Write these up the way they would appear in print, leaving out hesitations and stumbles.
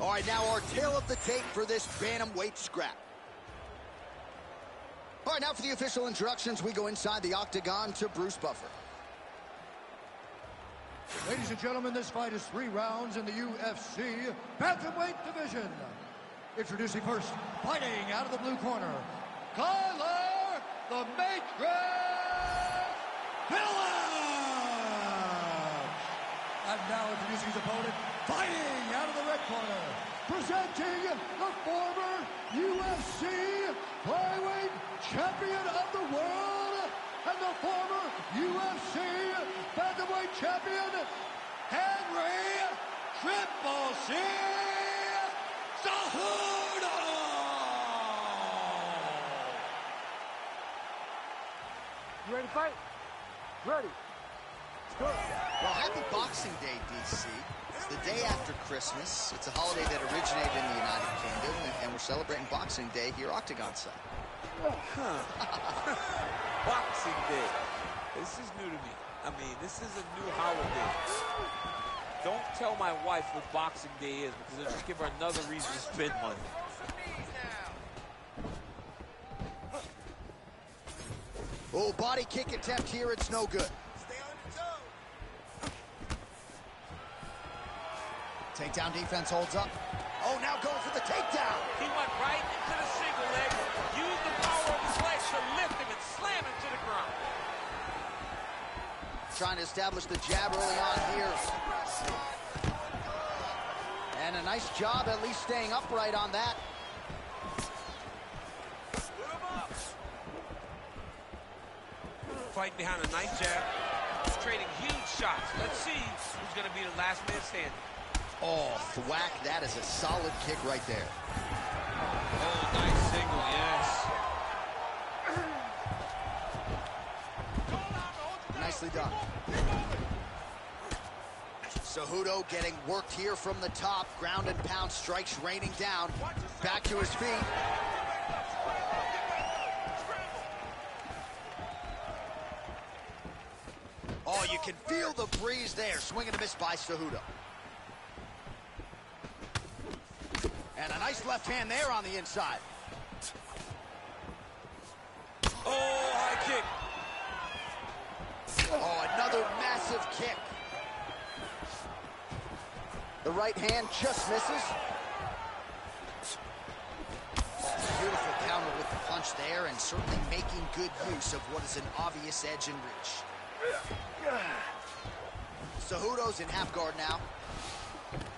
All right, now our tale of the tape for this bantamweight scrap. All right, now for the official introductions, we go inside the octagon to Bruce Buffer. Ladies and gentlemen, this fight is 3 rounds in the UFC bantamweight division. Introducing first, fighting out of the blue corner, Kyler the Matrix Phillips. And now introducing his opponent, fighting out of the red corner, presenting the former UFC flyweight champion of the world and the former UFC bantamweight champion, Henry Triple C Cejudo! You ready to fight? Ready. Let's go. Well, happy Boxing Day, DC. It's the day after Christmas. It's a holiday that originated in the United Kingdom, and we're celebrating Boxing Day here, Octagon side. Boxing Day. This is new to me. I mean, this is a new holiday. Don't tell my wife what Boxing Day is, because it'll just give her another reason to spend money. Oh, body kick attempt here. It's no good. Stay on your toes. Takedown defense holds up. Oh, now going for the takedown. He went right into the single leg, used the power of his legs to lift him and slam him to the ground. Trying to establish the jab early on here. And a nice job at least staying upright on that. Fighting behind a nice jab. He's trading huge shots. Let's see who's going to be the last man standing. Oh, thwack. That is a solid kick right there. Oh, nice single, yes. Nicely done. Cejudo getting worked here from the top. Ground and pound strikes raining down. Back to his feet. Oh, you can feel the breeze there. Swing and a miss by Cejudo. And a nice left hand there on the inside. Oh, high kick. Oh, another massive kick. The right hand just misses. Oh, beautiful counter with the punch there, and certainly making good use of what is an obvious edge and reach. Cejudo's in half guard now.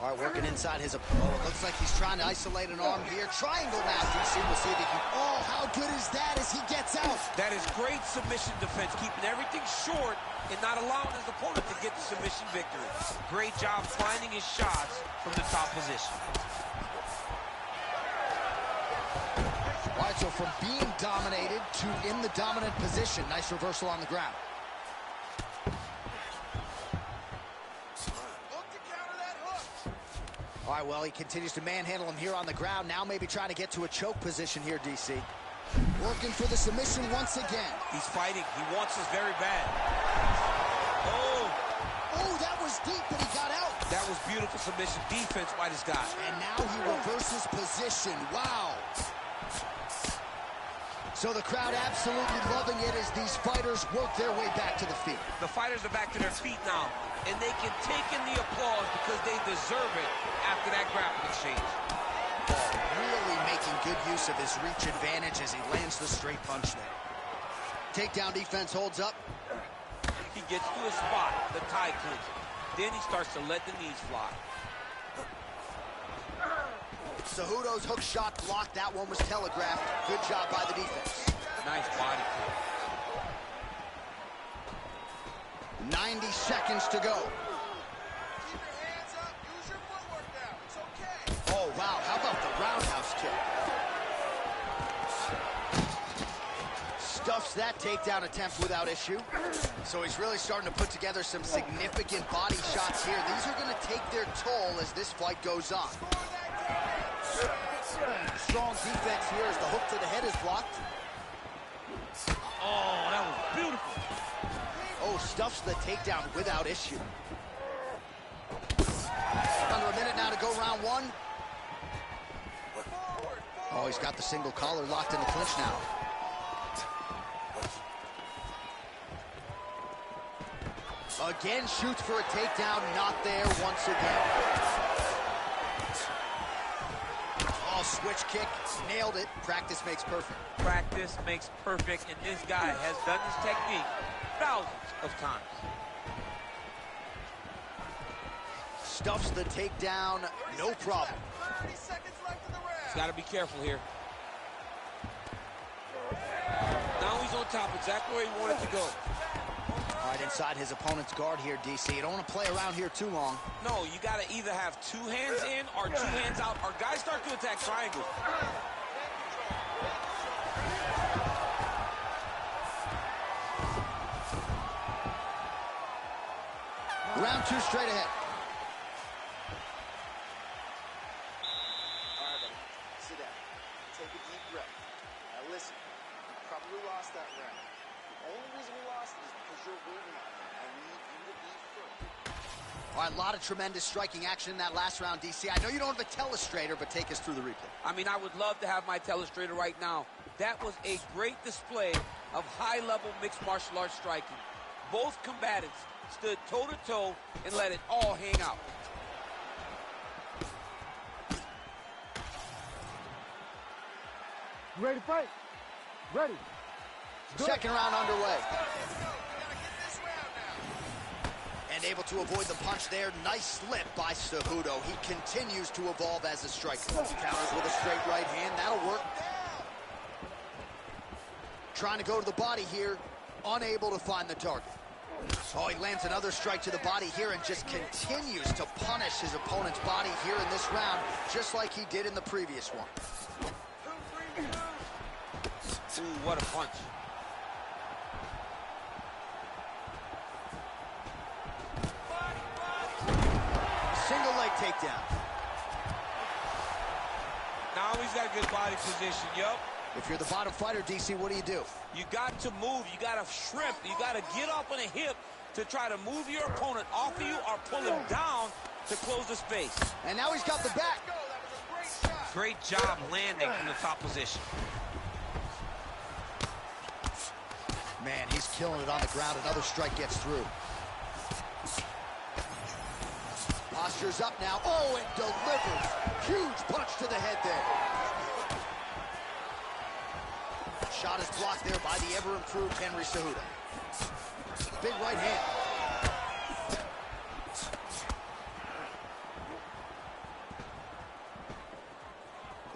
All right, working inside his opponent. Oh, it looks like he's trying to isolate an arm here. Triangle now, DC. We'll see if he can. Oh, how good is that as he gets out? That is great submission defense, keeping everything short and not allowing his opponent to get the submission victory. Great job finding his shots from the top position. All right, so from being dominated to in the dominant position. Nice reversal on the ground. All right, well, he continues to manhandle him here on the ground. Now maybe trying to get to a choke position here, DC. Working for the submission once again. He's fighting. He wants this very bad. Oh. Oh, that was deep, but he got out. That was beautiful submission defense by this guy. And now he reverses position. Wow. So the crowd absolutely loving it as these fighters work their way back to the feet. The fighters are back to their feet now, and they can take in the applause because they deserve it after that grappling exchange. Really making good use of his reach advantage as he lands the straight punch there. Takedown defense holds up. He gets to a spot, the tie clinch. Then he starts to let the knees fly. Cejudo's hook shot blocked. That one was telegraphed. Good job by the defense. Nice body kick. 90 seconds to go. Keep your hands up. Use your footwork now. It's okay. Oh, wow. How about the roundhouse kick? Stuffs that takedown attempt without issue. So he's really starting to put together some significant body shots here. These are going to take their toll as this fight goes on. Strong defense here as the hook to the head is blocked. Oh, that was beautiful. Oh, stuffs the takedown without issue. Under a minute now to go round one. Oh, he's got the single collar locked in the clinch now. Again, shoots for a takedown, not there once again. Oh, switch kick, nailed it. Practice makes perfect. Practice makes perfect, and this guy has done this technique thousands of times. Stuffs the takedown, no problem. 30 seconds left in the round. He's got to be careful here. Now he's on top, exactly where he wanted to go. All right, inside his opponent's guard here, DC. You don't want to play around here too long. No, you got to either have 2 hands in or 2 hands out, or guys start to attack triangles. Round 2 straight ahead. All right, buddy. Sit down. Take a deep breath. Now listen, you probably lost that round. The only reason we lost it is because you're waiting on me. I need you to be firm. All right, a lot of tremendous striking action in that last round, DC. I know you don't have a telestrator, but take us through the replay. I mean, I would love to have my telestrator right now. That was a great display of high-level mixed martial arts striking. Both combatants stood toe-to-toe and let it all hang out. You ready to fight? Ready. Second round underway. Let's go. We gotta get this round now. And able to avoid the punch there. Nice slip by Cejudo. He continues to evolve as a striker. Counters with a straight right hand. That'll work. Trying to go to the body here. Unable to find the target. Oh, he lands another strike to the body here and just continues to punish his opponent's body here in this round, just like he did in the previous one. Ooh, what a punch. Single leg takedown. Now he's got a good body position, yup. If you're the bottom fighter, DC, what do? You got to move. You got to shrimp. You got to get up on a hip to try to move your opponent off of you or pull him down to close the space. And now he's got the back. Go. That was a great shot. Great job landing from the top position. Man, he's killing it on the ground. Another strike gets through. Posture's up now. Oh, and delivers. Huge punch to the head there. Shot is blocked there by the ever-improved Henry Cejudo. Big right hand.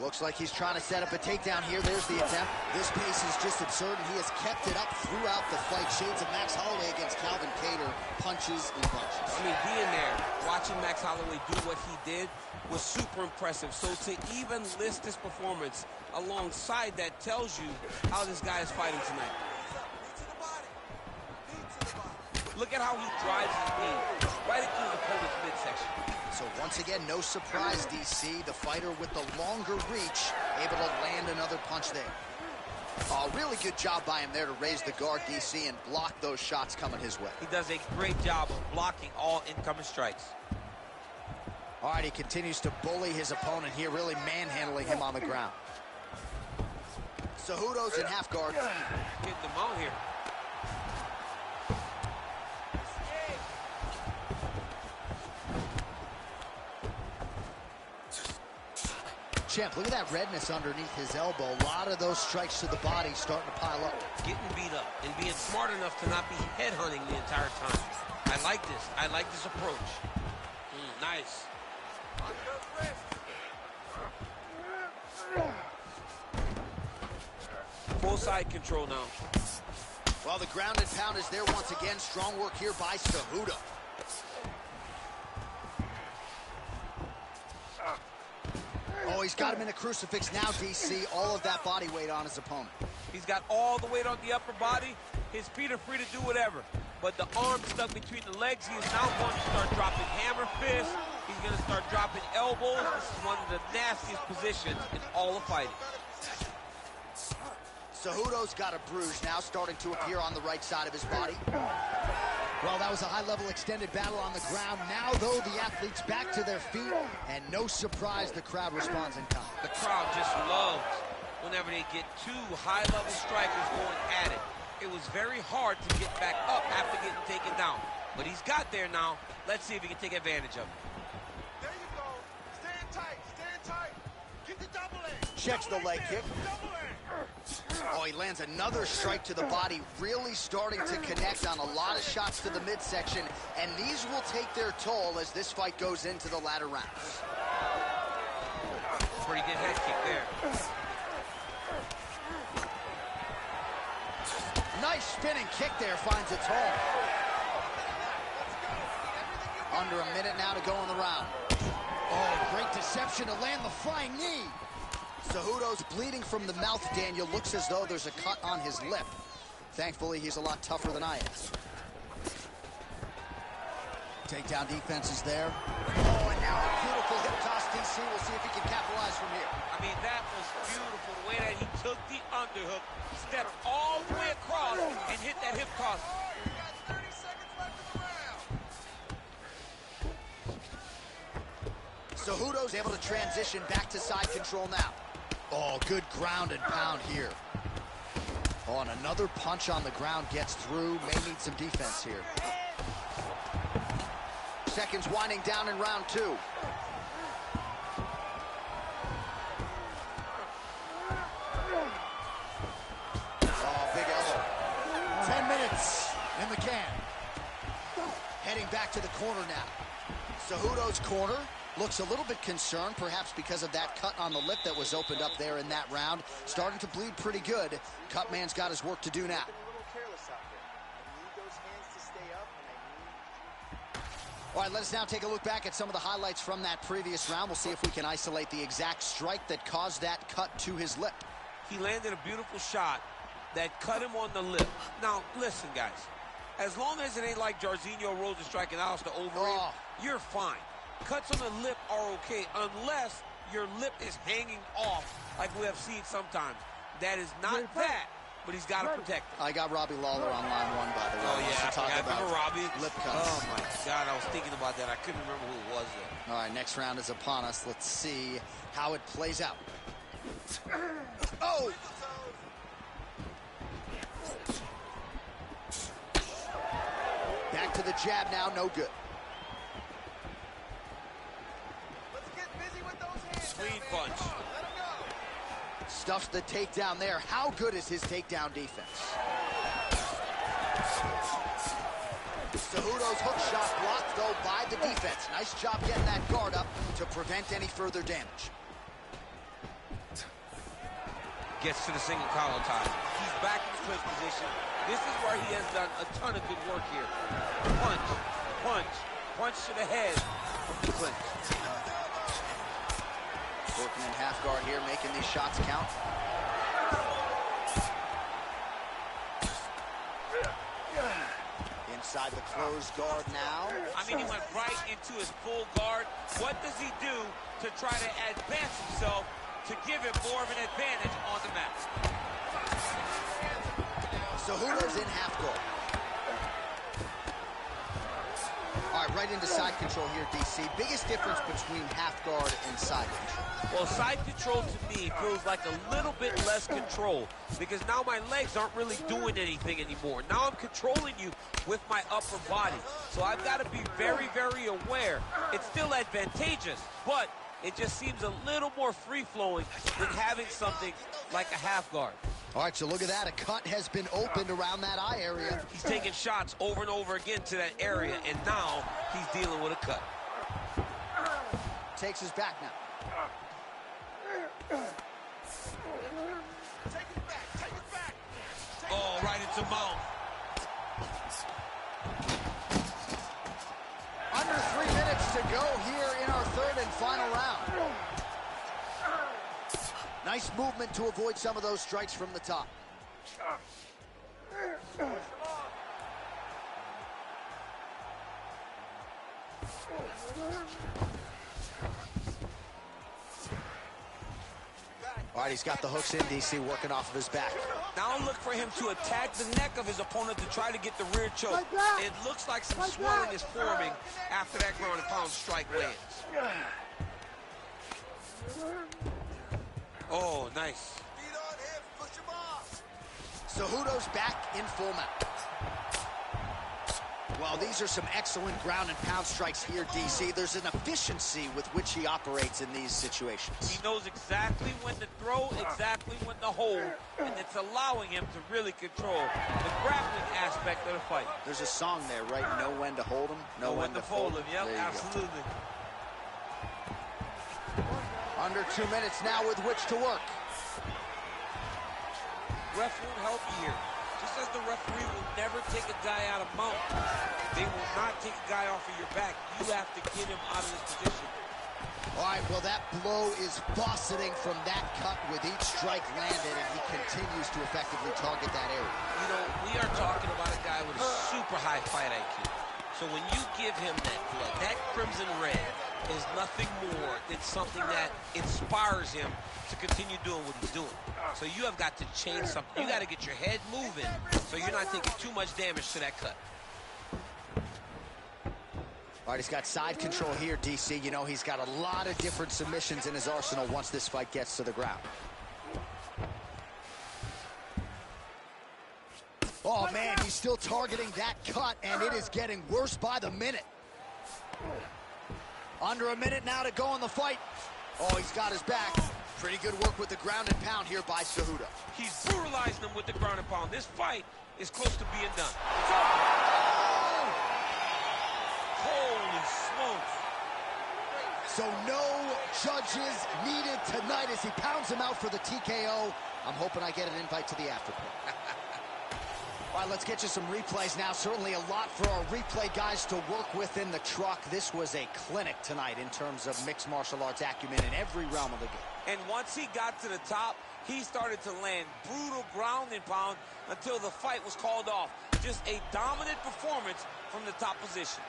Looks like he's trying to set up a takedown here. There's the attempt. This pace is just absurd, and he has kept it up throughout the fight. Shades of Max Holloway against Calvin Kattar. Punches and punches. I mean, being there, watching Max Holloway do what he did was super impressive. So to even list his performance alongside that tells you how this guy is fighting tonight. Look at how he drives his knee right into his opponent's midsection. So once again, no surprise, DC. The fighter with the longer reach, able to land another punch there. Oh, really good job by him there to raise the guard, DC, and block those shots coming his way. He does a great job of blocking all incoming strikes. All right, he continues to bully his opponent here, really manhandling him on the ground. Cejudo's in half guard. Getting them out here. Champ, look at that redness underneath his elbow. A lot of those strikes to the body starting to pile up. Getting beat up and being smart enough to not be headhunting the entire time. I like this. I like this approach. Nice. Full side control now. Well, the ground and pound is there once again. Strong work here by Cejudo. Oh, he's got him in a crucifix now, DC. All of that body weight on his opponent. He's got all the weight on the upper body. His feet are free to do whatever. But the arm stuck between the legs. He is now going to start dropping hammer fists. He's going to start dropping elbows. This is one of the nastiest positions in all of fighting. Cejudo's got a bruise now starting to appear on the right side of his body. Well, that was a high-level extended battle on the ground. Now, though, the athletes back to their feet, and no surprise, the crowd responds in kind. The crowd just loves whenever they get two high-level strikers going at it. It was very hard to get back up after getting taken down. But he's got there now. Let's see if he can take advantage of it. There you go. Stand tight. Stand tight. Get the double leg. Checks the leg kick. Double leg. Oh, he lands another strike to the body, really starting to connect on a lot of shots to the midsection, and these will take their toll as this fight goes into the latter rounds. Pretty good head kick there. Nice spinning kick there, finds its home. Under a minute now to go in the round. Oh, great deception to land the flying knee. Cejudo's bleeding from the mouth, Daniel. Looks as though there's a cut on his lip. Thankfully, he's a lot tougher than I am. Takedown defense is there. Oh, and now a beautiful hip toss, DC. We'll see if he can capitalize from here. I mean, that was beautiful, the way that he took the underhook, stepped all the way across, and hit that hip toss. You got 30 seconds left in the round. Cejudo's able to transition back to side control now. Oh, good ground and pound here. Oh, and another punch on the ground gets through. May need some defense here. Seconds winding down in round two. Oh, big elbow. 10 minutes in the can. Heading back to the corner now. Cejudo's corner looks a little bit concerned, perhaps because of that cut on the lip that was opened up there in that round. Starting to bleed pretty good. Cutman's got his work to do now. A little careless out there. I need those hands to stay up, and I need... All right, let us now take a look back at some of the highlights from that previous round. We'll see if we can isolate the exact strike that caused that cut to his lip. He landed a beautiful shot that cut him on the lip. Now, listen, guys. As long as it ain't like Jairzinho Rosa striking Alistair Overeem, you're fine. Cuts on the lip are okay unless your lip is hanging off like we have seen sometimes. That is not that, but he's got to protect it. I got Robbie Lawler on line one, by the way. Oh, yeah, I remember Robbie. Lip cuts. Oh, my God, I was thinking about that. I couldn't remember who it was, though. All right, next round is upon us. Let's see how it plays out. Oh! Back to the jab now, no good. Let's get busy with those hands. Clean now, punch. Come on, let him go. Stuffs the takedown there. How good is his takedown defense? Cejudo's hook shot blocked, though, by the defense. Nice job getting that guard up to prevent any further damage. Gets to the single collar tie. He's back in the clinch position. This is where he has done a ton of good work here. Punch, punch, punch to the head from the clinch. Working in half guard here, making these shots count. Inside the closed guard now. I mean, he went right into his full guard. What does he do to try to advance himself to give him more of an advantage on the mat? Cejudo's in half guard. All right, right into side control here, DC. Biggest difference between half guard and side control? Well, side control to me feels like a little bit less control because now my legs aren't really doing anything anymore. Now I'm controlling you with my upper body. So I've got to be very, very aware. It's still advantageous, but it just seems a little more free-flowing than having something like a half guard. All right, so look at that. A cut has been opened around that eye area. He's taking shots over and over again to that area, and now he's dealing with a cut. Takes his back now. Take it back. Take it back. Oh, right into mouth. Under 3 minutes to go here in our third and final round. Nice movement to avoid some of those strikes from the top. Back. All right, he's got the hooks in, DC, working off of his back. Now look for him to attack the neck of his opponent to try to get the rear choke. It looks like some swelling is forming after that ground and pound strike lands. Oh, nice. Feet on hips, push him off. Cejudo's back in full mount. Well, these are some excellent ground and pound strikes here, DC. There's an efficiency with which he operates in these situations. He knows exactly when to throw, exactly when to hold, and it's allowing him to really control the grappling aspect of the fight. There's a song there, right? Know when to hold him, know when to fold him. Yep, absolutely. Under 2 minutes now with which to work. Ref won't help you here. Just as the referee will never take a guy out of mount, they will not take a guy off of your back. You have to get him out of this position. All right, well, that blow is fauceting from that cut with each strike landed, and he continues to effectively target that area. You know, we are talking about a guy with a super high fight IQ. So when you give him that blood, that crimson red is nothing more than something that inspires him to continue doing what he's doing. So you have got to change something. You got to get your head moving so you're not taking too much damage to that cut. All right, he's got side control here, DC. You know, he's got a lot of different submissions in his arsenal once this fight gets to the ground. Oh, man, he's still targeting that cut, and it is getting worse by the minute. Under a minute now to go in the fight. Oh, he's got his back. Pretty good work with the ground and pound here by Cejudo. He's brutalizing him with the ground and pound. This fight is close to being done. Holy smokes. So no judges needed tonight as he pounds him out for the TKO. I'm hoping I get an invite to the afterparty. All right, let's get you some replays now. Certainly a lot for our replay guys to work with in the truck. This was a clinic tonight in terms of mixed martial arts acumen in every realm of the game. And once he got to the top, he started to land brutal ground and pound until the fight was called off. Just a dominant performance from the top position.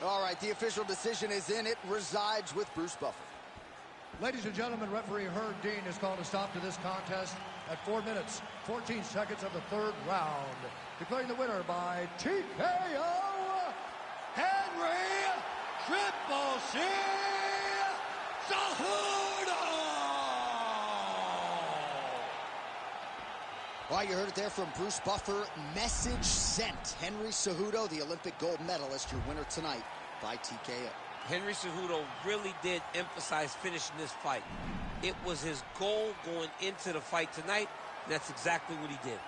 All right, the official decision is in. It resides with Bruce Buffer. Ladies and gentlemen, referee Herb Dean has called a stop to this contest at 4 minutes, 14 seconds of the third round. Declaring the winner by TKO, Henry Triple C Cejudo! All right, you heard it there from Bruce Buffer. Message sent. Henry Cejudo, the Olympic gold medalist, your winner tonight by TKO. Henry Cejudo really did emphasize finishing this fight. It was his goal going into the fight tonight, and that's exactly what he did.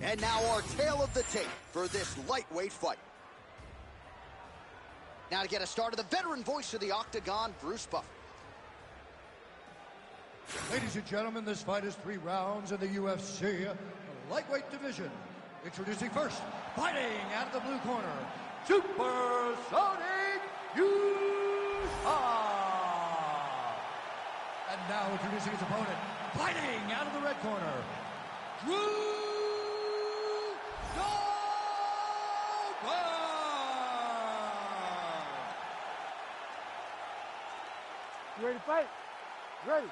And now our tale of the tape for this lightweight fight. Now to get us started, the veteran voice of the Octagon, Bruce Buffer. Ladies and gentlemen, this fight is 3 rounds in the UFC lightweight division. Introducing first, fighting out of the blue corner, Supersonic Utah. And now introducing his opponent, fighting out of the red corner, Drew. You ready to fight? Ready.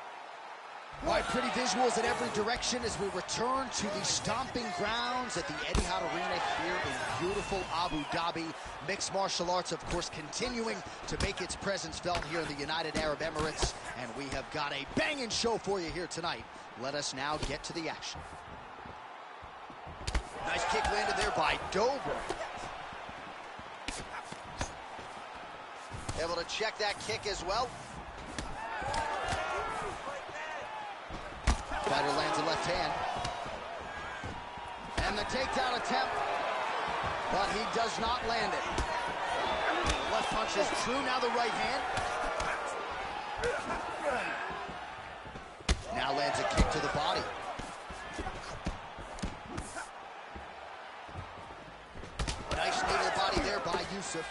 All right, pretty visuals in every direction as we return to the stomping grounds at the Etihad Arena here in beautiful Abu Dhabi. Mixed martial arts, of course, continuing to make its presence felt here in the United Arab Emirates. And we have got a banging show for you here tonight. Let us now get to the action. Nice kick landed there by Dober. Able to check that kick as well. Fighter lands a left hand. And the takedown attempt, but he does not land it. The left punch is true, now the right hand. Now lands a kick to the body. Nice knee to the body there by Yusuf.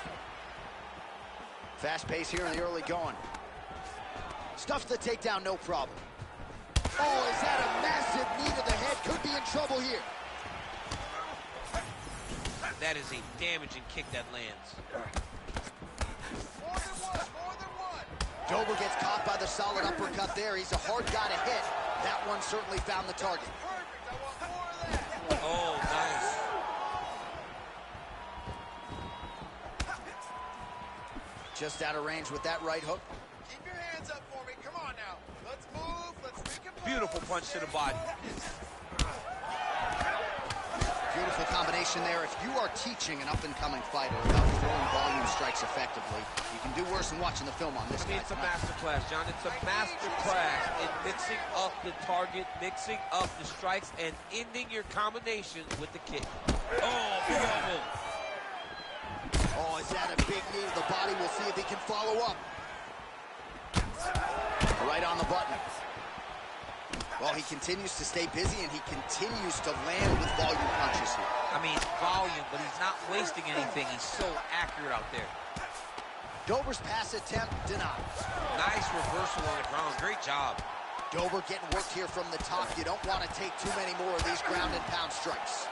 Fast pace here in the early going. Stuffs the takedown, no problem. Oh, is that a massive knee to the head? Could be in trouble here. That is a damaging kick that lands. More than one. Dober gets caught by the solid uppercut there. He's a hard guy to hit. That one certainly found the target. Perfect. I want more of that. Oh, nice. Just out of range with that right hook. Keep your hands up for me. Come on now. Let's move. Let's recompose. Beautiful punch to the body. Beautiful combination there. If you are teaching an up-and-coming fighter about throwing volume strikes effectively, you can do worse than watching the film on this guy. It's a master class, John. It's a master class in mixing up the target, mixing up the strikes, and ending your combinations with the kick. Oh, big elbow. Oh, is that a big knee to the body? We'll see if he can follow up. Right on the button. Well, he continues to stay busy, and he continues to land with volume punches here. I mean, volume, but he's not wasting anything. He's so accurate out there. Dober's pass attempt denied. Nice reversal on the ground. Great job. Dober getting worked here from the top. You don't want to take too many more of these ground and pound strikes.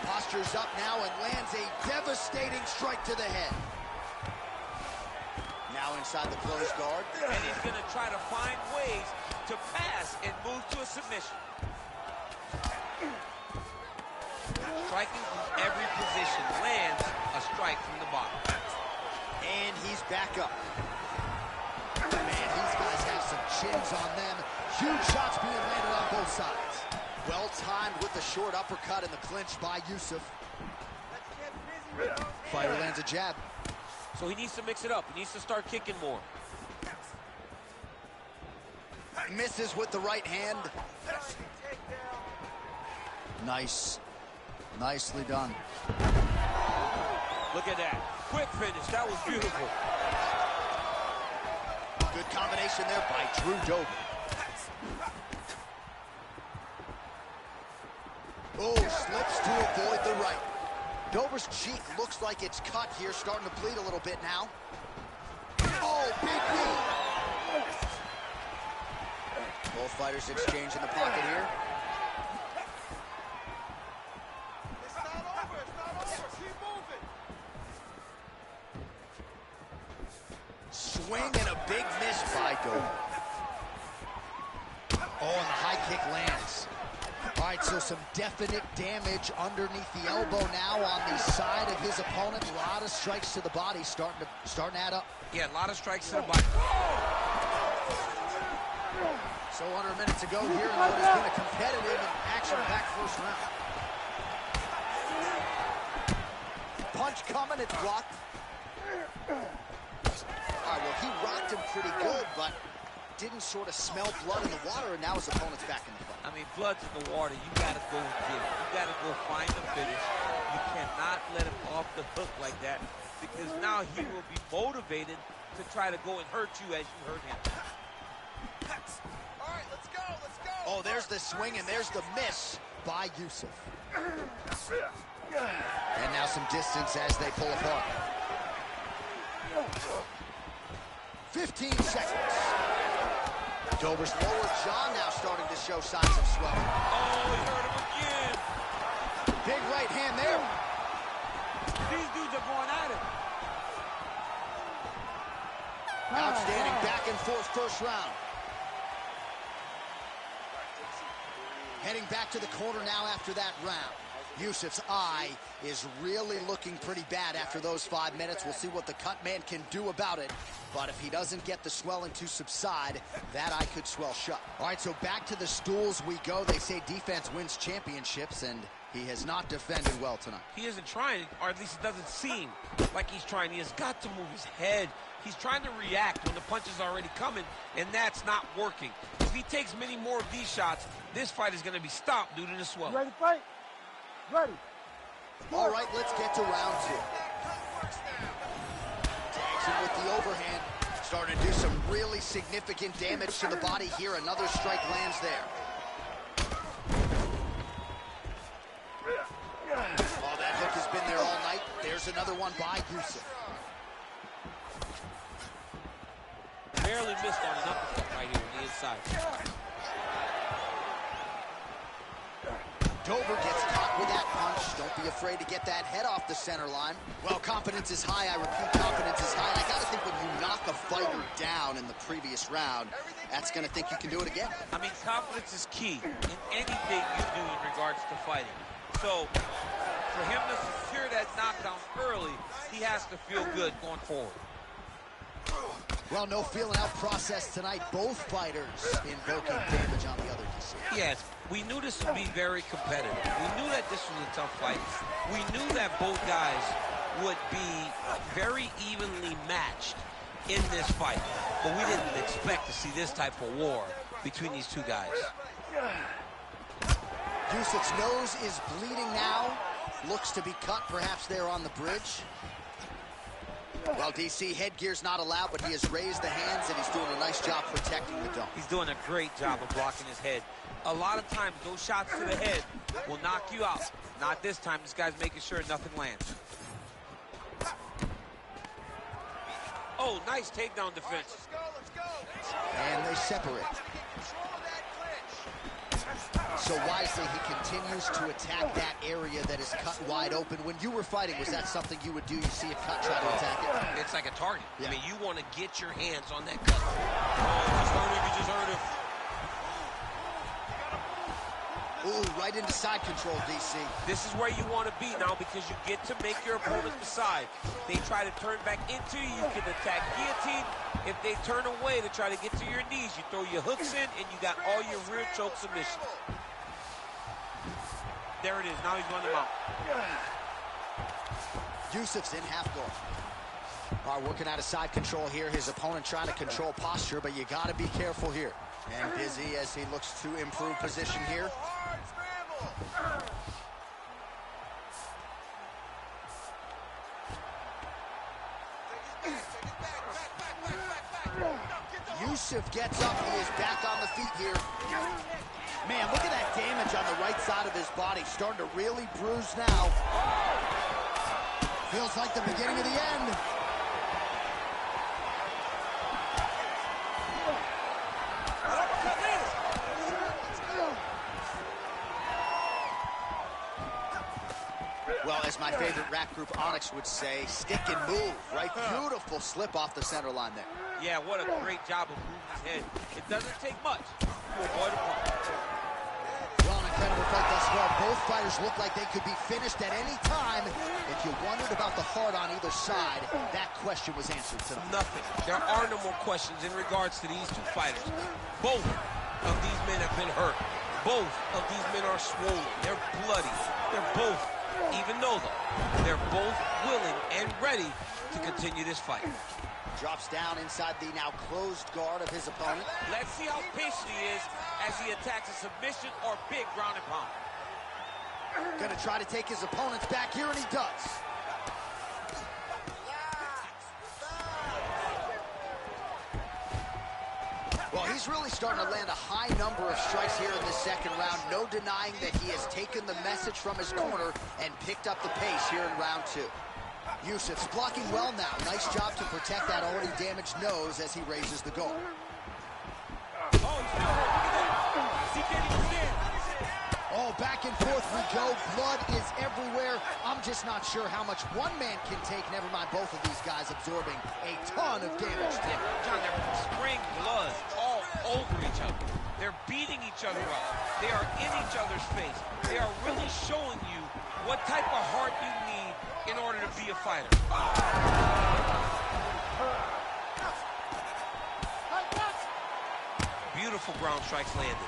Postures up now and lands a devastating strike to the head. Now inside the closed guard. And he's going to try to find ways to pass and move to a submission. Striking from every position, lands a strike from the bottom. And he's back up. Man, these guys have some chins on them. Huge shots being landed on both sides. Well timed with the short uppercut in the clinch by Yusuf. Fighter lands a jab. So he needs to mix it up. He needs to start kicking more. Misses with the right hand. Nice. Nicely done. Look at that. Quick finish. That was beautiful. Good combination there by Drew Dober. Oh, slips to avoid the right. Dober's cheek looks like it's cut here, starting to bleed a little bit now. Oh, big knee. Both fighters exchange in the pocket here. It's not over. It's not over. Keep moving. Swing and a big miss by Dober. Oh, and the high kick lands. All right, so some definite damage underneath the elbow now on the side of his opponent. A lot of strikes to the body starting to add up. Yeah, a lot of strikes to the body. So under a minute to go here in what has been a competitive and action-packed first round. Punch coming, it's blocked. All right, well, he rocked him pretty good, but didn't sort of smell blood in the water, and now his opponent's back in the fight. I mean, blood's in the water. You got to go and get it. You got to go find the finish. You cannot let him off the hook like that, because now he will be motivated to try to go and hurt you as you hurt him. All right, let's go. Let's go. Oh, there's the swing, and there's the miss by Yusuf. And now some distance as they pull apart. 15 seconds. Dober's lower jaw now starting to show signs of swelling. Oh, he hurt him again. Big right hand there. These dudes are going at it. Outstanding back and forth first round. Heading back to the corner now after that round. Yusuf's eye is really looking pretty bad after those 5 minutes. We'll see what the cut man can do about it. But if he doesn't get the swelling to subside, that eye could swell shut. All right, so back to the stools we go. They say defense wins championships, and he has not defended well tonight. He isn't trying, or at least it doesn't seem like he's trying. He has got to move his head. He's trying to react when the punch is already coming, and that's not working. If he takes many more of these shots, this fight is going to be stopped due to the swelling. Ready to fight? Ready. All right, let's get to round 2. Tags him with the overhand. Starting to do some really significant damage to the body here. Another strike lands there. Oh, that hook has been there all night. There's another one by Yusuf. Barely missed on an uppercut right here on the inside. Dover gets caught with that punch. Don't be afraid to get that head off the center line. Well, confidence is high. I repeat, confidence is high. And I got to think when you knock a fighter down in the previous round, that's going to think you can do it again. I mean, confidence is key in anything you do in regards to fighting. So, for him to secure that knockdown early, he has to feel good going forward. Well, no feeling out process tonight. Both fighters invoking damage on the other DC. Yes, we knew this would be very competitive. We knew that this was a tough fight. We knew that both guys would be very evenly matched in this fight. But we didn't expect to see this type of war between these two guys. Yusuf's nose is bleeding now. Looks to be cut, perhaps there on the bridge. Well, DC, headgear's not allowed, but he has raised the hands, and he's doing a nice job protecting the dome. He's doing a great job of blocking his head. A lot of times, those shots to the head will knock you out. Not this time. This guy's making sure nothing lands. Oh, nice takedown defense. Let's go. And they separate. So wisely, he continues to attack that area that is cut wide open. When you were fighting, was that something you would do? You see a cut, try to attack it? It's like a target. Yeah. I mean, you want to get your hands on that cut. Oh, you just heard him. Ooh, right into side control, DC. This is where you want to be now because you get to make your opponent decide. They try to turn back into you, you can attack guillotine. If they turn away to try to get to your knees, you throw your hooks in and you got all your rear choke submissions. There it is. Now he's on the mount. Yusuf's in half guard. All right, working out of side control here. His opponent trying to control posture, but you got to be careful here. And busy as he looks to improve position here. Yusuf gets up. He is back on the feet here. Man, look at that damage on the right side of his body. Starting to really bruise now. Feels like the beginning of the end. Well, as my favorite rap group Onyx would say, stick and move, right? Beautiful slip off the center line there. Yeah, what a great job of moving his head. It doesn't take much to avoid a punch. Well, an incredible fight thus far. Both fighters look like they could be finished at any time. If you wondered about the heart on either side, that question was answered tonight. Nothing. There are no more questions in regards to these two fighters. Both of these men have been hurt. Both of these men are swollen. They're bloody. They're both, even though they're both willing and ready to continue this fight. Drops down inside the now closed guard of his opponent. Let's see how patient he is as he attacks a submission or big ground and pound. Gonna try to take his opponents back here, and he does. Well, he's really starting to land a high number of strikes here in this second round. No denying that he has taken the message from his corner and picked up the pace here in round 2. Yusuf's blocking well now. Nice job to protect that already damaged nose as he raises the guard. Oh, back and forth we go. Blood is everywhere. I'm I'm just not sure how much one man can take, never mind both of these guys absorbing a ton of damage. John, they're spraying blood all over each other. They're beating each other up. They are in each other's face. They are really showing you what type of heart you need in order to be a fighter. Beautiful ground strikes landed.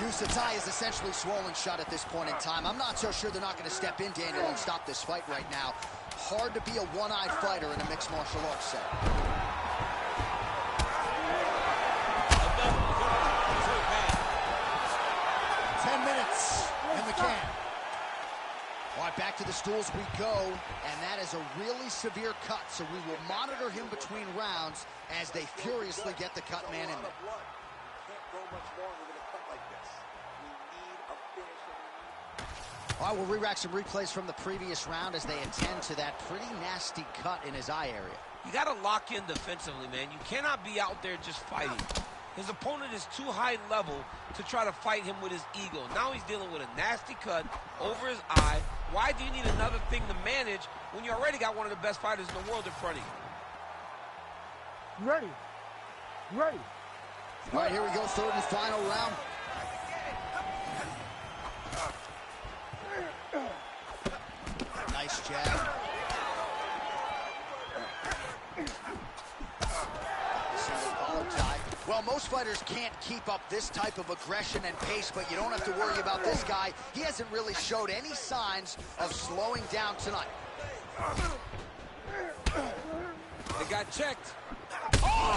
Usatai is essentially swollen shut at this point in time. I'm not so sure they're not going to step in, Daniel, and stop this fight right now. Hard to be a one-eyed fighter in a mixed martial arts set. 10 minutes in the can. All right, back to the stools we go, and that is a really severe cut, so we will monitor him between rounds as they furiously get the cut man in there. Can't go much longer with a cut like this. We need a finish. All right, we'll re-rack some replays from the previous round as they attend to that pretty nasty cut in his eye area. You got to lock in defensively, man. You cannot be out there just fighting. His opponent is too high level to try to fight him with his ego. Now he's dealing with a nasty cut over his eye. Why do you need another thing to manage when you already got one of the best fighters in the world in front of you? Ready. Ready. All right, here we go, third and final round. Nice jab. Single collar tie. Well, most fighters can't keep up this type of aggression and pace, but you don't have to worry about this guy. He hasn't really showed any signs of slowing down tonight. They got checked. Oh!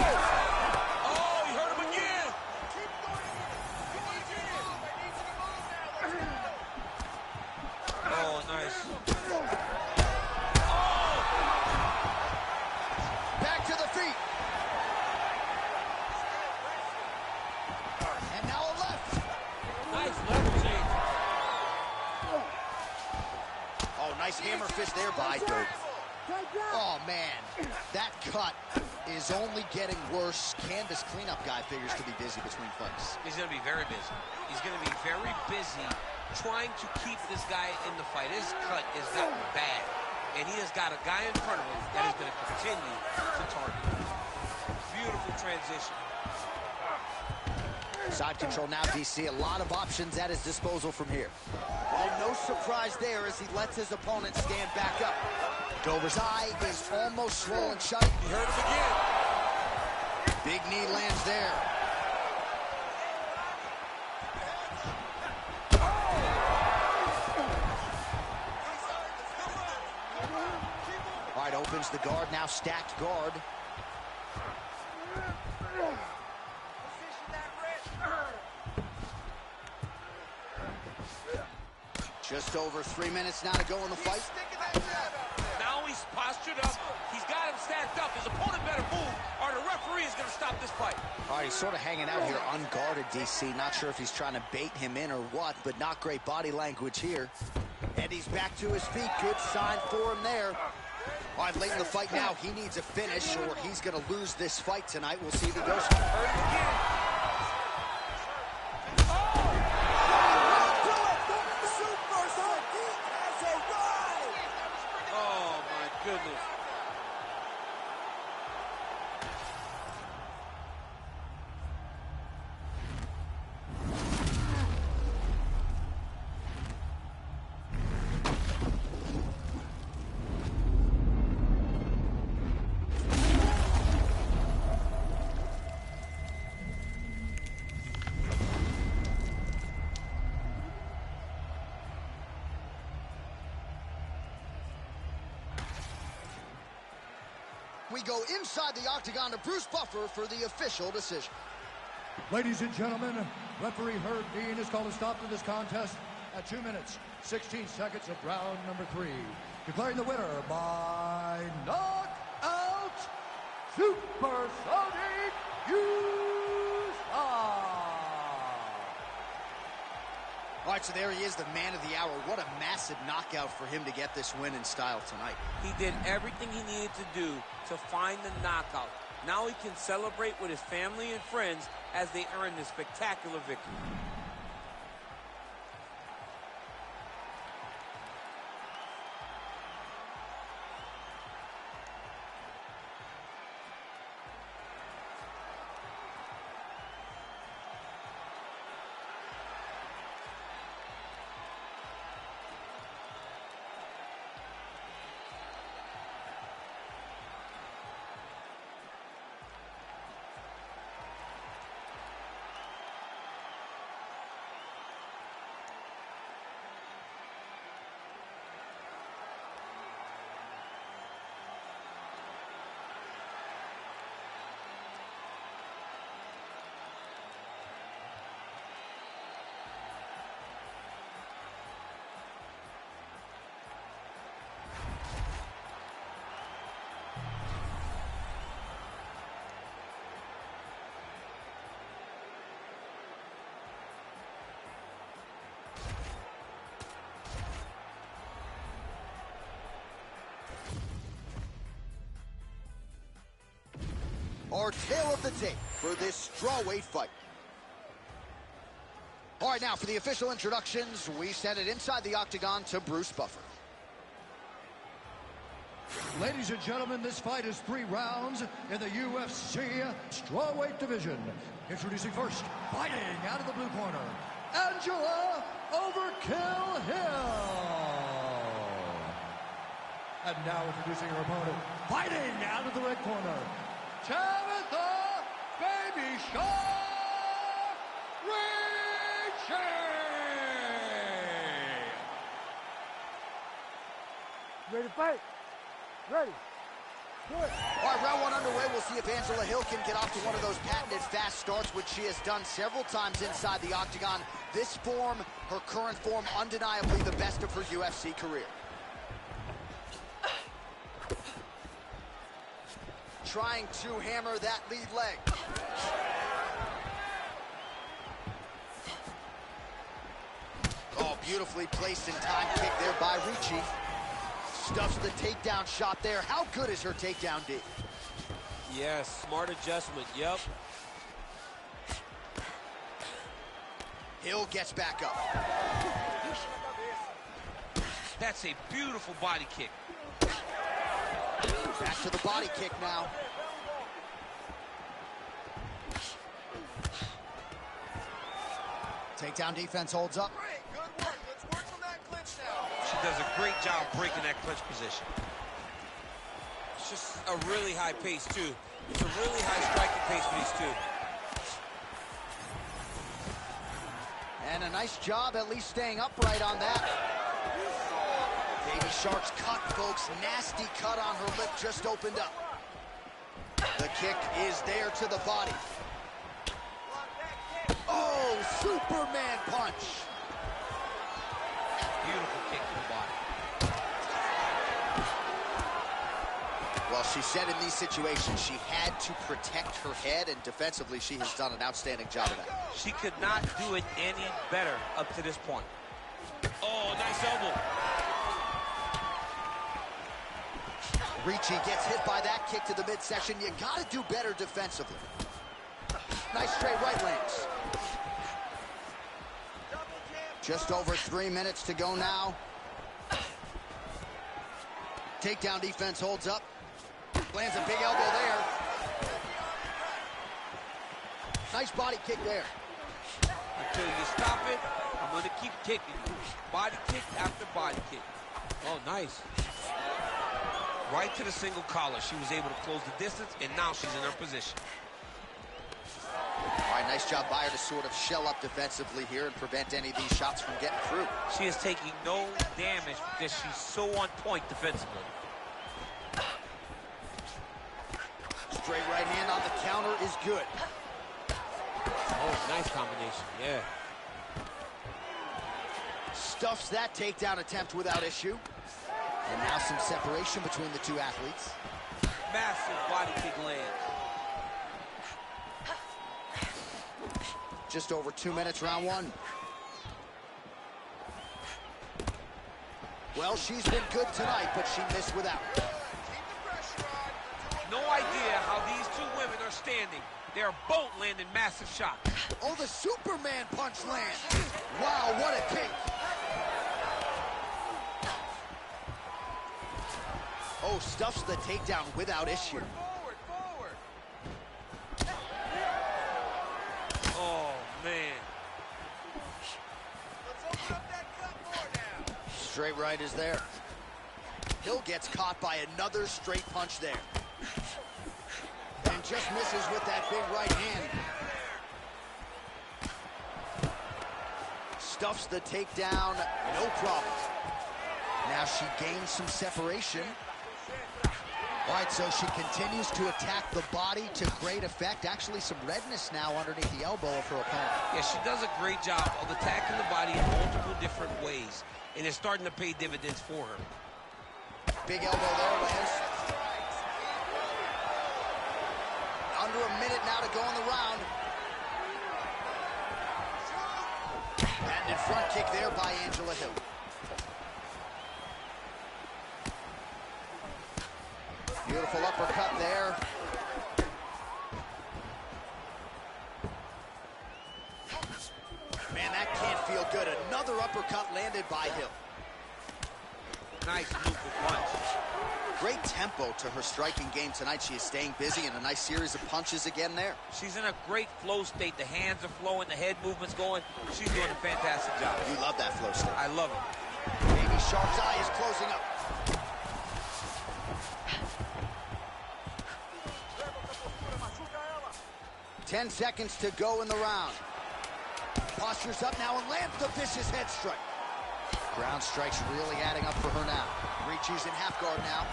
Oh, he hurt him again. Oh, nice. Oh! Back to the feet. And now a left. Nice level change. Oh, nice hammer fist there by Dope. Oh, man. That cut is only getting worse. Canvas cleanup guy figures to be busy between fights. He's going to be very busy. He's going to be very busy trying to keep this guy in the fight. His cut is gotten bad, and he has got a guy in front of him that is going to continue to target. Beautiful transition. Side control now, DC. A lot of options at his disposal from here. Well, no surprise there as he lets his opponent stand back up. Dover's eye is almost swollen shut. He hurt him again. Big knee lands there. All right, opens the guard, now stacked guard. Just over 3 minutes now to go in the fight. Now he's postured up. He's got him stacked up. His opponent better move, or the referee is going to stop this fight. All right, he's sort of hanging out here unguarded, DC. Not sure if he's trying to bait him in or what, but not great body language here. And he's back to his feet. Good sign for him there. All right, late in the fight now, he needs a finish or he's going to lose this fight tonight. We'll see if he goes. Hurt him again. Oh, my goodness. We go inside the octagon to Bruce Buffer for the official decision. Ladies and gentlemen, referee Herb Dean has called a stop to this contest at 2 minutes, 16 seconds of round number 3. Declaring the winner by knockout, Supersonic Usai. All right, so there he is, the man of the hour. What a massive knockout for him to get this win in style tonight. He did everything he needed to do to find the knockout. Now he can celebrate with his family and friends as they earn this spectacular victory. our tale of the tape for this strawweight fight. All right, now for the official introductions, we send it inside the octagon to Bruce Buffer. Ladies and gentlemen, this fight is 3 rounds in the UFC strawweight division. Introducing first, fighting out of the blue corner, Angela Overkill Hill. And now introducing her opponent, fighting out of the red corner, Tabitha Baby Shark Ricci. Ready to fight? Ready. Good. All right, round 1 underway. We'll see if Angela Hill can get off to one of those patented fast starts, which she has done several times inside the octagon. This form, her current form, undeniably the best of her UFC career. Trying to hammer that lead leg. Oh, beautifully placed in time kick there by Ricci. Stuffs the takedown shot there. How good is her takedown D? Yes, smart adjustment, yep. Hill gets back up. That's a beautiful body kick. Back to the body kick now. Takedown defense holds up. Great, good work. Let's work from that clinch now. She does a great job breaking that clinch position. It's just a really high pace, too. It's a really high striking pace for these two. And a nice job at least staying upright on that. Baby Shark's cut, folks. Nasty cut on her lip just opened up. The kick is there to the body. Oh, Superman punch. Beautiful kick to the body. Well, she said in these situations she had to protect her head, and defensively she has done an outstanding job of that. She could not do it any better up to this point. Oh, nice elbow. Ricci gets hit by that kick to the midsection. You got to do better defensively. Nice straight right lands. Just over 3 minutes to go now. Takedown defense holds up. Lands a big elbow there. Nice body kick there. Until you stop it, I'm going to keep kicking. Body kick after body kick. Oh, nice. Right to the single collar. She was able to close the distance, and now she's in her position. All right, nice job by her to sort of shell up defensively here and prevent any of these shots from getting through. She is taking no damage because she's so on point defensively. Straight right hand on the counter is good. Oh, nice combination, yeah. Stuffs that takedown attempt without issue. And now some separation between the two athletes. Massive body kick land. Just over 2 minutes, round 1. Well, she's been good tonight, but she missed without. No idea how these two women are standing. They're both landing massive shots. Oh, the Superman punch lands. Wow, what a kick. Oh, stuffs the takedown without issue. Forward, forward. Oh, man. Let's open up that cut more now. Straight right is there. Hill gets caught by another straight punch there. And just misses with that big right hand. Stuffs the takedown, no problem. Now she gains some separation. All right, so she continues to attack the body to great effect. Actually, some redness now underneath the elbow of her opponent. Yeah, she does a great job of attacking the body in multiple different ways, and it's starting to pay dividends for her. Big elbow there, lands. Under a minute now to go in the round. And in front kick there by Angela Hill. Beautiful uppercut there. that can't feel good. Another uppercut landed by Hill. Nice move with punch. Great tempo to her striking game tonight. She is staying busy, and a nice series of punches again there. She's in a great flow state. The hands are flowing, the head movement's going. She's doing a fantastic job. You love that flow state. I love it. Amy Sharp's eye is closing up. Ten seconds to go in the round. Postures up now and lands the vicious head strike. Ground strikes really adding up for her now. Ricci's in half guard now.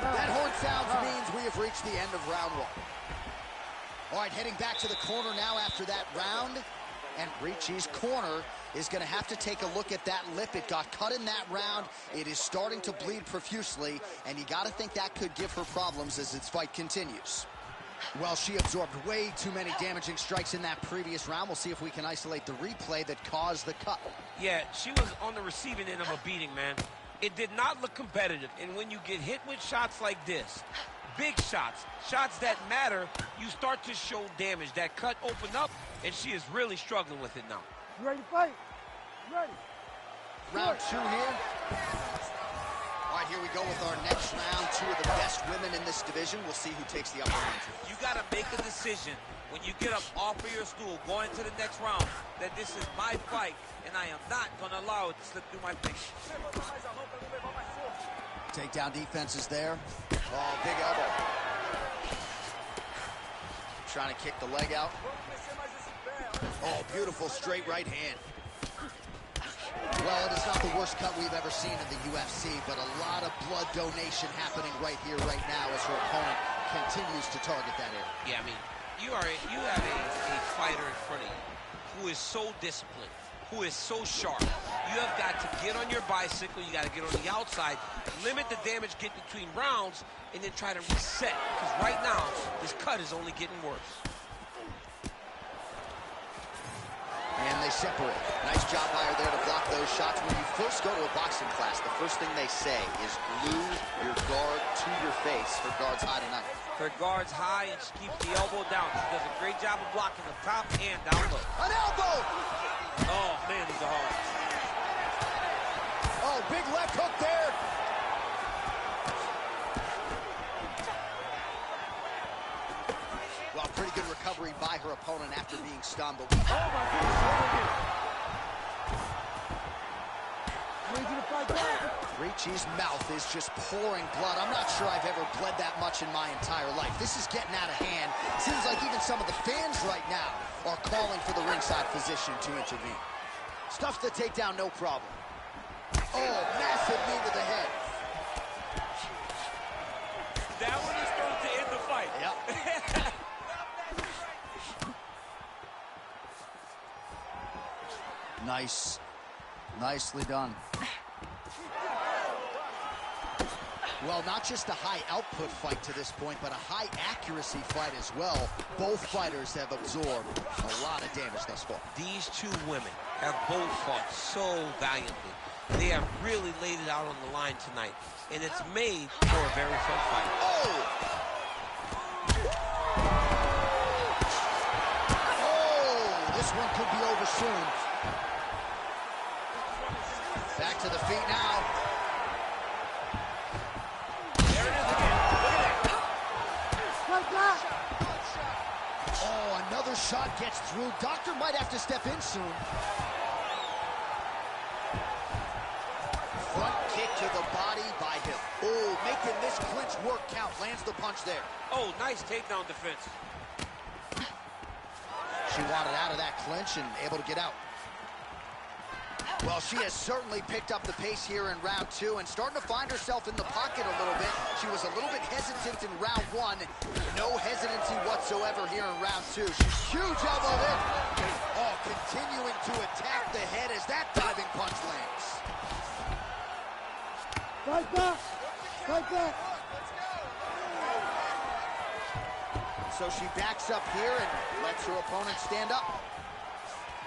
That horn sounds means we have reached the end of round one. All right, heading back to the corner now after that round. And Ricci's corner is going to have to take a look at that lip. It got cut in that round. It is starting to bleed profusely, and you got to think that could give her problems as its fight continues. Well, she absorbed way too many damaging strikes in that previous round. We'll see if we can isolate the replay that caused the cut. Yeah, she was on the receiving end of a beating, man. It did not look competitive, and when you get hit with shots like this, big shots, shots that matter, you start to show damage. That cut opened up, and she is really struggling with it now. You ready to fight? You ready? Round two here. All right, here we go with our next round. Two of the best women in this division. We'll see who takes the upper hand. You got to make a decision when you get up off of your stool, going into the next round, that this is my fight, and I am not going to allow it to slip through my fingers. Takedown defense is there. Oh, big elbow. Trying to kick the leg out. Oh, beautiful straight right hand. Well, it is not the worst cut we've ever seen in the UFC, but a lot of blood donation happening right here, right now, as her opponent continues to target that area. Yeah, I mean, you have a fighter in front of you who is so disciplined, who is so sharp. You have got to get on your bicycle, you got to get on the outside, limit the damage, get between rounds, and then try to reset. Because right now, this cut is only getting worse. And they separate. Nice job by her there to block those shots. When you first go to a boxing class, the first thing they say is glue your guard to your face. Her guard's high tonight. Her guard's high, and she keeps the elbow down. She does a great job of blocking the top and down low. An elbow! Oh, man, these are hard. Oh, big left hook there. Well, pretty good recovery by her opponent after being stunned. But Oh, my goodness. I need you to fight back. Ricci's mouth is just pouring blood. I'm not sure I've ever bled that much in my entire life. This is getting out of hand. Seems like even some of the fans right now are calling for the ringside physician to intervene. Stuffs the takedown, no problem. Oh, massive knee to the head. That one is going to end the fight. Yep. Nice. Nicely done. Well, not just a high output fight to this point, but a high accuracy fight as well. Both fighters have absorbed a lot of damage thus far. These two women have both fought so valiantly. They have really laid it out on the line tonight, and it's made for a very fun fight. Oh! Oh! This one could be over soon. Back to the feet now. There it is again. Look at that. Oh, another shot gets through. Doctor might have to step in soon. Front kick to the body by Hill. Oh, making this clinch work count. Lands the punch there. Oh, nice takedown defense. She wanted out of that clinch and able to get out. Well, she has certainly picked up the pace here in round two and starting to find herself in the pocket a little bit. She was a little bit hesitant in round one. No hesitancy whatsoever here in round two. She's huge elbow in. Oh, continuing to attack the head as that diving punch lands. Fight back. Fight back. So she backs up here and lets her opponent stand up.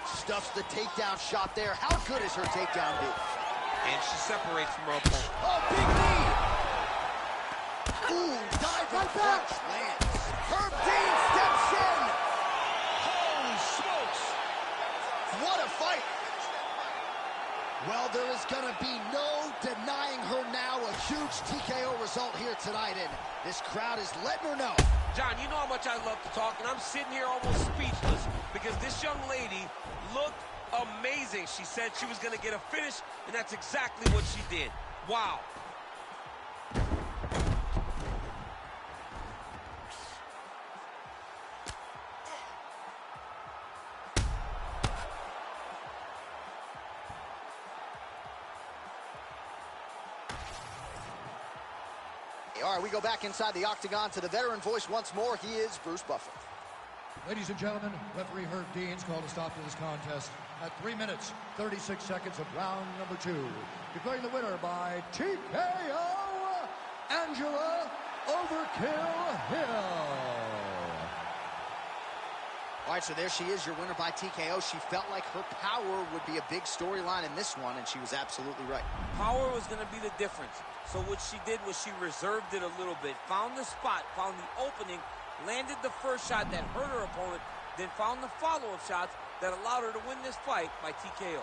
Stuffs the takedown shot there. How good is her takedown do? And she separates from her opponent. Oh, big knee! Ooh, diving punch lands. Herb Dean steps in! Holy smokes! what a fight! Well, there is going to be no denying her now. A huge TKO result here tonight, and this crowd is letting her know. John, you know how much I love to talk, and I'm sitting here almost speechless because this young lady looked amazing. She said she was going to get a finish, and that's exactly what she did. Wow. All right, we go back inside the octagon to the veteran voice once more. He is Bruce Buffer. Ladies and gentlemen, referee Herb Dean's called a stop to this contest at 3 minutes, 36 seconds of round number 2. Declaring the winner by TKO, Angela Overkill Hill. All right, so there she is, your winner by TKO. She felt like her power would be a big storyline in this one, and she was absolutely right. Power was going to be the difference. So what she did was she reserved it a little bit, found the spot, found the opening, landed the first shot that hurt her opponent, then found the follow-up shots that allowed her to win this fight by TKO.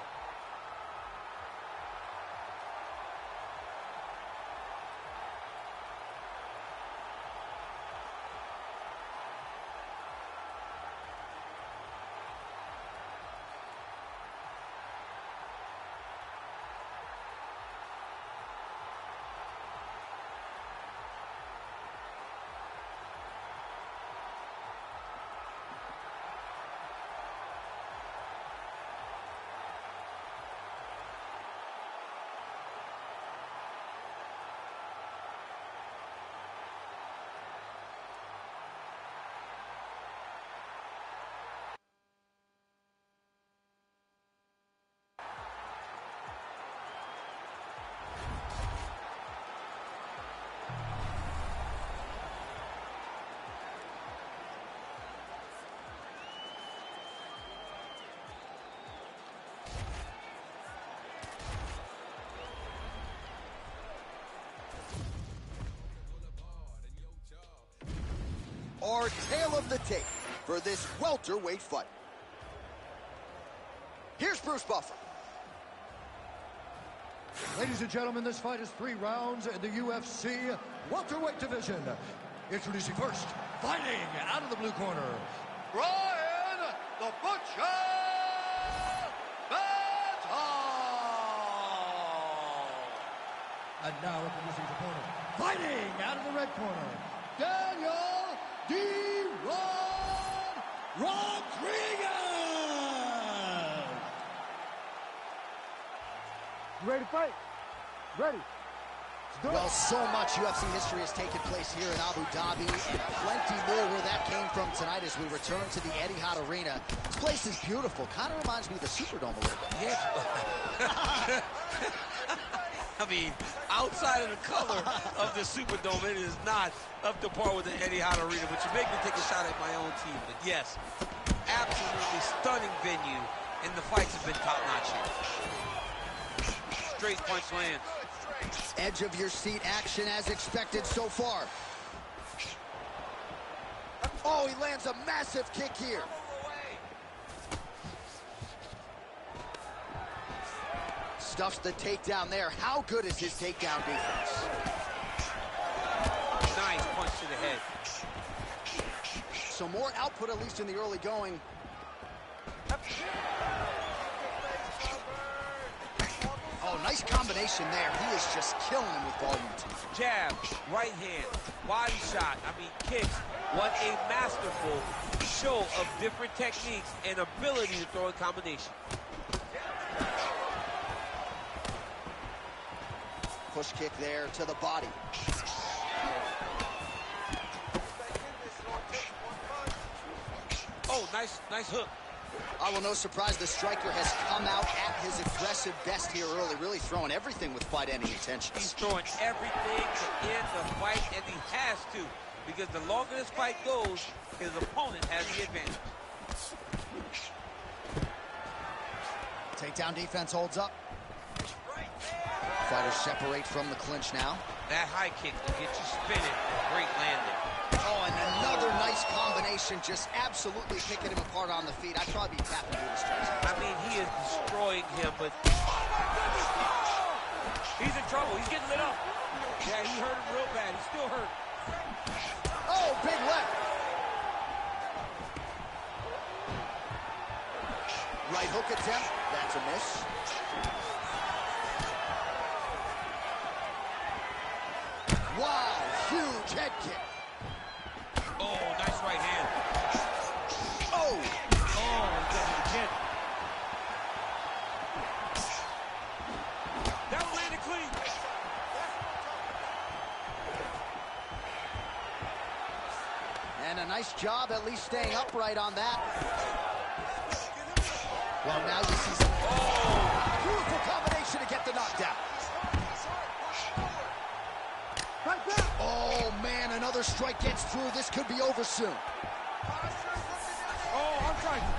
Our tale of the tape for this welterweight fight. Here's Bruce Buffer. Ladies and gentlemen, this fight is 3 rounds in the UFC welterweight division. Introducing first, fighting out of the blue corner, Brian the Butcher Baton. And now introducing his opponent, fighting out of the red corner, Daniel Rodriguez. You ready to fight? Ready. Well, so much UFC history has taken place here in Abu Dhabi, and plenty more where that came from tonight as we return to the Etihad Arena. This place is beautiful. Kind of reminds me of the Superdome a little bit. Yeah. I mean, outside of the color of the Superdome, it is not up to par with the Etihad Arena, but you make me take a shot at my own team. But yes, absolutely stunning venue, and the fights have been top-notch here. Straight punch lands. Edge of your seat action as expected so far. Oh, he lands a massive kick here. Stuffs the takedown there. How good is his takedown defense? Nice punch to the head. So more output, at least in the early going. Oh, nice combination there. He is just killing him with volume. Jab, right hand, body shot, kicks. What a masterful show of different techniques and ability to throw in combination. Push kick there to the body. Oh, nice hook. Well, no surprise, the striker has come out at his aggressive best here early, really throwing everything with fight-ending intentions. He's throwing everything to end the fight, and he has to, because the longer this fight goes, his opponent has the advantage. Takedown defense holds up. Fighters separate from the clinch now. That high kick will get you spinning. Great landing. Oh, and another nice combination, just absolutely picking him apart on the feet. I'd probably be tapping to the strikes. He but he's in trouble. He's getting lit up. Yeah, he hurt him real bad. He's still hurt. Oh, big left. Right hook attempt. That's a miss. Wow, huge head kick. Oh, nice right hand. Oh! Oh, he does it again. That one landed clean. And a nice job at least staying upright on that. Well, now you see some... Oh! Beautiful combination to get the knockdown. Oh, man, another strike gets through. This could be over soon. Oh, arm triangle.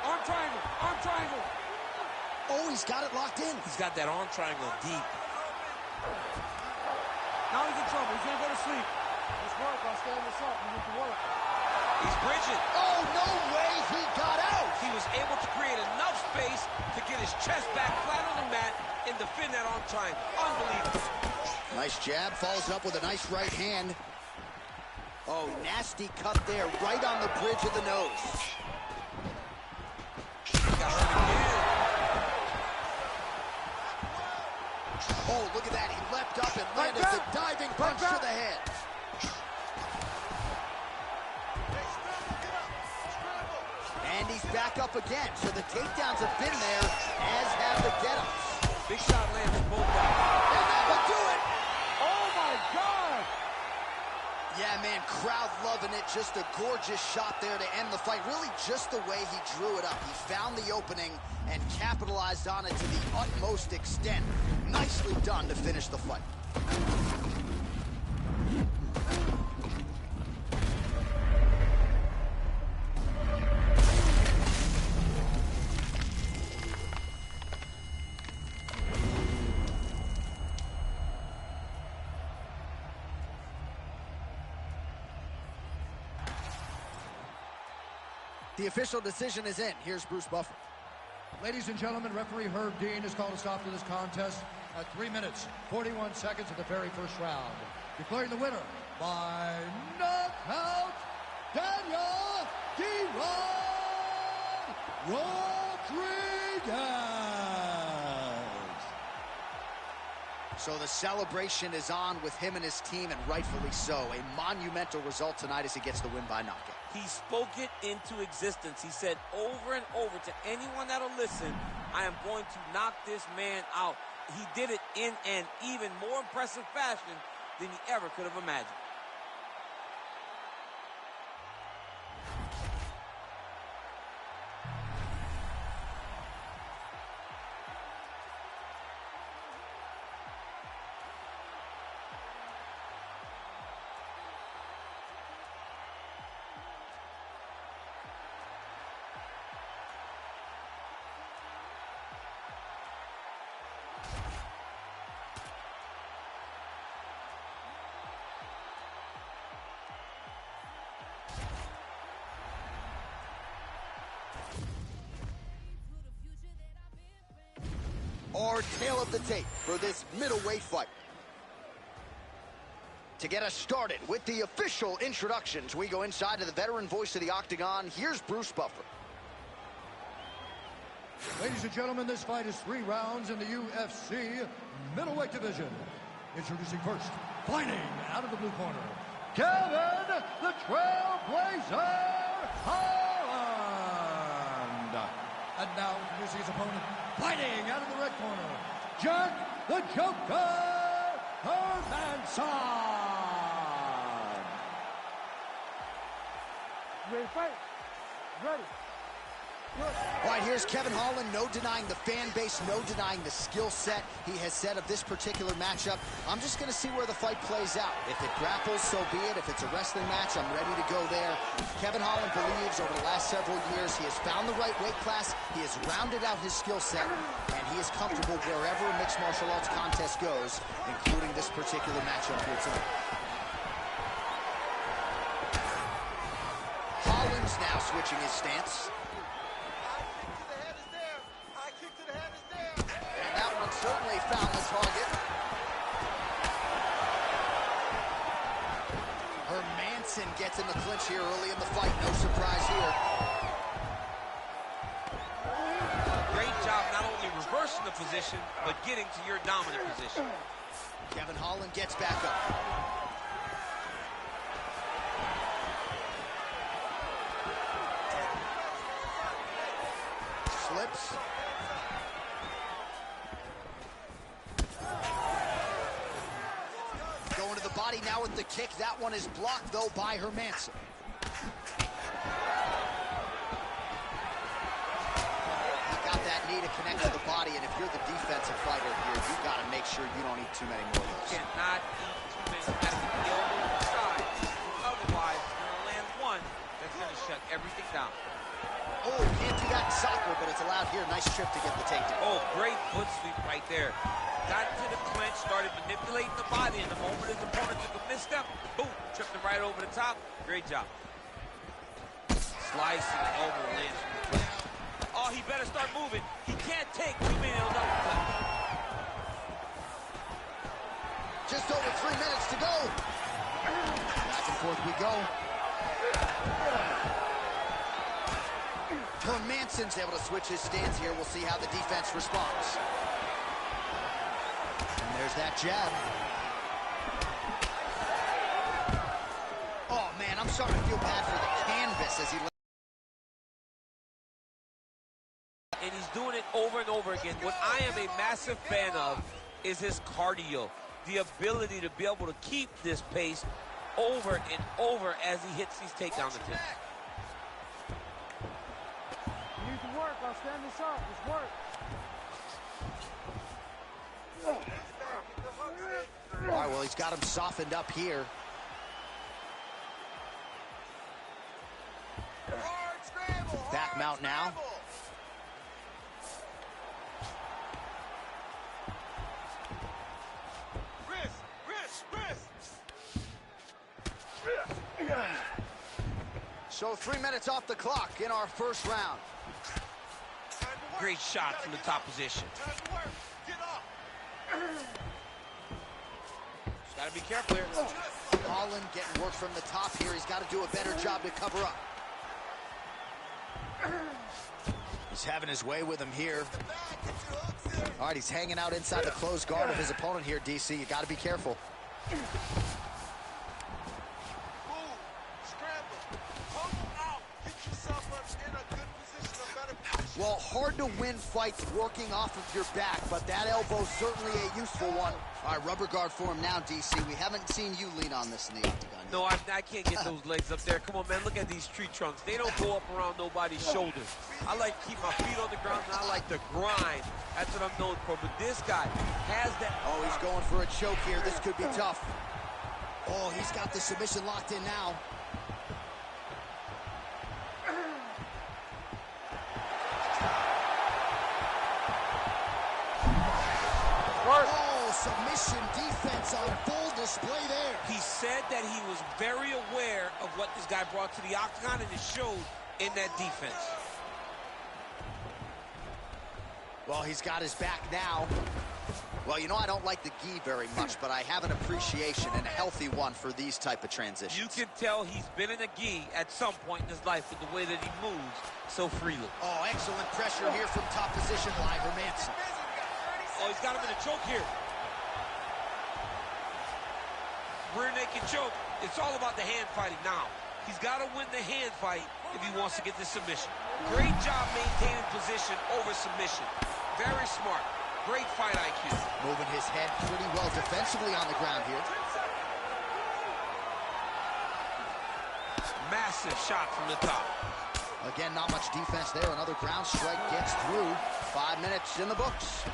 Arm triangle. Arm triangle. Oh, he's got it locked in. He's got that arm triangle deep. Now he's in trouble. He's going to go to sleep. Let's work. I'll stand this up. You need to work. He's bridging. Oh, no way he got out. He was able to create enough space to get his chest back flat on the mat and defend that arm triangle. Unbelievable. Nice jab, follows up with a nice right hand. Oh, nasty cut there, right on the bridge of the nose. Got hurt again. Oh, look at that, he leapt up and landed the diving punch to the head. And he's back up again, so the takedowns have been there, as have the get-ups. Big shot lands from both guys. And that will do it! Oh, my God! Yeah, man, crowd loving it. Just a gorgeous shot there to end the fight. Really just the way he drew it up. He found the opening and capitalized on it to the utmost extent. Nicely done to finish the fight. The official decision is in. Here's Bruce Buffer. Ladies and gentlemen, referee Herb Dean has called a stop to this contest at 3 minutes, 41 seconds of the very first round. Declaring the winner by knockout, Daniel D-Rod Rodriguez. So the celebration is on with him and his team, and rightfully so. A monumental result tonight as he gets the win by knockout. He spoke it into existence. He said over and over to anyone that'll listen, I am going to knock this man out. He did it in an even more impressive fashion than he ever could have imagined. Our tail of the tape for this middleweight fight. To get us started with the official introductions, we go inside to the veteran voice of the Octagon. Here's Bruce Buffer. Ladies and gentlemen, this fight is 3 rounds in the UFC middleweight division. Introducing first, fighting out of the blue corner, Kevin the Trailblazer Holland. And now introducing his opponent, fighting out of the red corner, Jack the Joker Hermanson. Ready to fight? Ready. Good. All right, here's Kevin Holland. No denying the fan base, no denying the skill set he has said of this particular matchup. I'm just going to see where the fight plays out. If it grapples, so be it. If it's a wrestling match, I'm ready to go there. Kevin Holland believes over the last several years he has found the right weight class, he has rounded out his skill set, and he is comfortable wherever a mixed martial arts contest goes, including this particular matchup here tonight. Holland's now switching his stance. High kick to the head is there. High kick to the head is there. in the clinch here early in the fight. No surprise here. Great job not only reversing the position, but getting to your dominant position. Kevin Holland gets back up. Slips. Going to the body now with the kick. That one is blocked, though, by Hermanson. He got that knee to connect to the body, and if you're the defensive fighter here, you've got to make sure you don't eat too many more of those. Cannot eat too many at the elbow side. Otherwise, you're going to land one that's going to shut everything down. Oh, can't do that in soccer, but it's allowed here. Nice trip to get the takedown. Oh, great foot sweep right there. Got into the clinch, started manipulating the body, and the moment his opponent took a misstep, boom, tripped him right over the top. Great job. Slicing the elbow lands from the clinch. Oh, he better start moving. He can't take too many of those clinch. Just over 3 minutes to go. Back and forth we go. Hermanson's able to switch his stance here. We'll see how the defense responds. And there's that jab. Oh, man, I'm starting to feel bad for the canvas as he... And he's doing it over and over again. What I am a massive fan of is his cardio. The ability to be able to keep this pace over and over as he hits these takedown attempts. You need to work. I'll stand this up. Just work. All right, well, he's got him softened up here. Back mount now. So 3 minutes off the clock in our first round. Great shot from the top position. Just got to be careful here. Holland getting work from the top here. He's got to do a better job to cover up. He's having his way with him here. All right, he's hanging out inside the closed guard of his opponent here, DC. You got to be careful. Well, hard to win fights working off of your back, but that elbow's certainly a useful one. All right, rubber guard for him now, DC. We haven't seen you lean on this in the octagon yet. No, I can't get those legs up there. Come on, man, look at these tree trunks. They don't go up around nobody's shoulders. I like to keep my feet on the ground, and I like to grind. That's what I'm known for, but this guy has that. Oh, he's going for a choke here. This could be tough. Oh, he's got the submission locked in now. Oh, submission defense on full display there. He said that he was very aware of what this guy brought to the octagon, and it showed in that defense. Well, he's got his back now. Well, you know, I don't like the gi very much, but I have an appreciation and a healthy one for these type of transitions. You can tell he's been in a gi at some point in his life with the way that he moves so freely. Oh, excellent pressure here from top position by Hermanson. Oh, he's got him in a choke here. Rear naked choke. It's all about the hand fighting now. He's got to win the hand fight if he wants to get this submission. Great job maintaining position over submission. Very smart. Great fight IQ. Moving his head pretty well defensively on the ground here. Massive shot from the top. Again, not much defense there. Another ground strike gets through. 5 minutes in the books.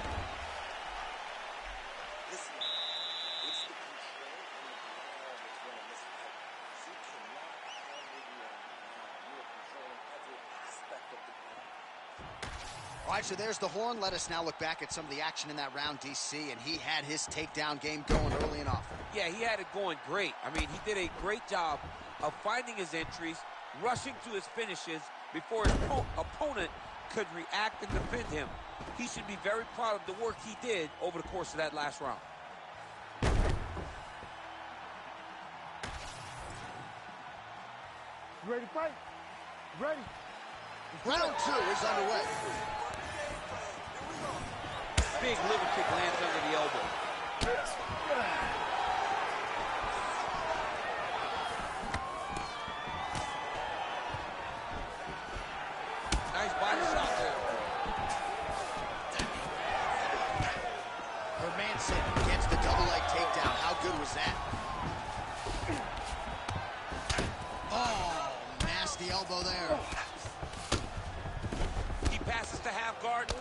Listen, it's the control and the ground that's winning this fight. You cannot handle you on the ground. You are controlling every aspect of the ground. All right, so there's the horn. Let us now look back at some of the action in that round, DC, and he had his takedown game going early and often. Yeah, he had it going great. I mean, he did a great job of finding his entries, rushing to his finishes before his opponent could react and defend him. He should be very proud of the work he did over the course of that last round. You ready to fight? Ready? Round 2 is underway. Big liver kick lands under the elbow. Nice body shot there. Hermanson gets the double leg takedown. How good was that? Oh, nasty elbow there. He passes to half guard.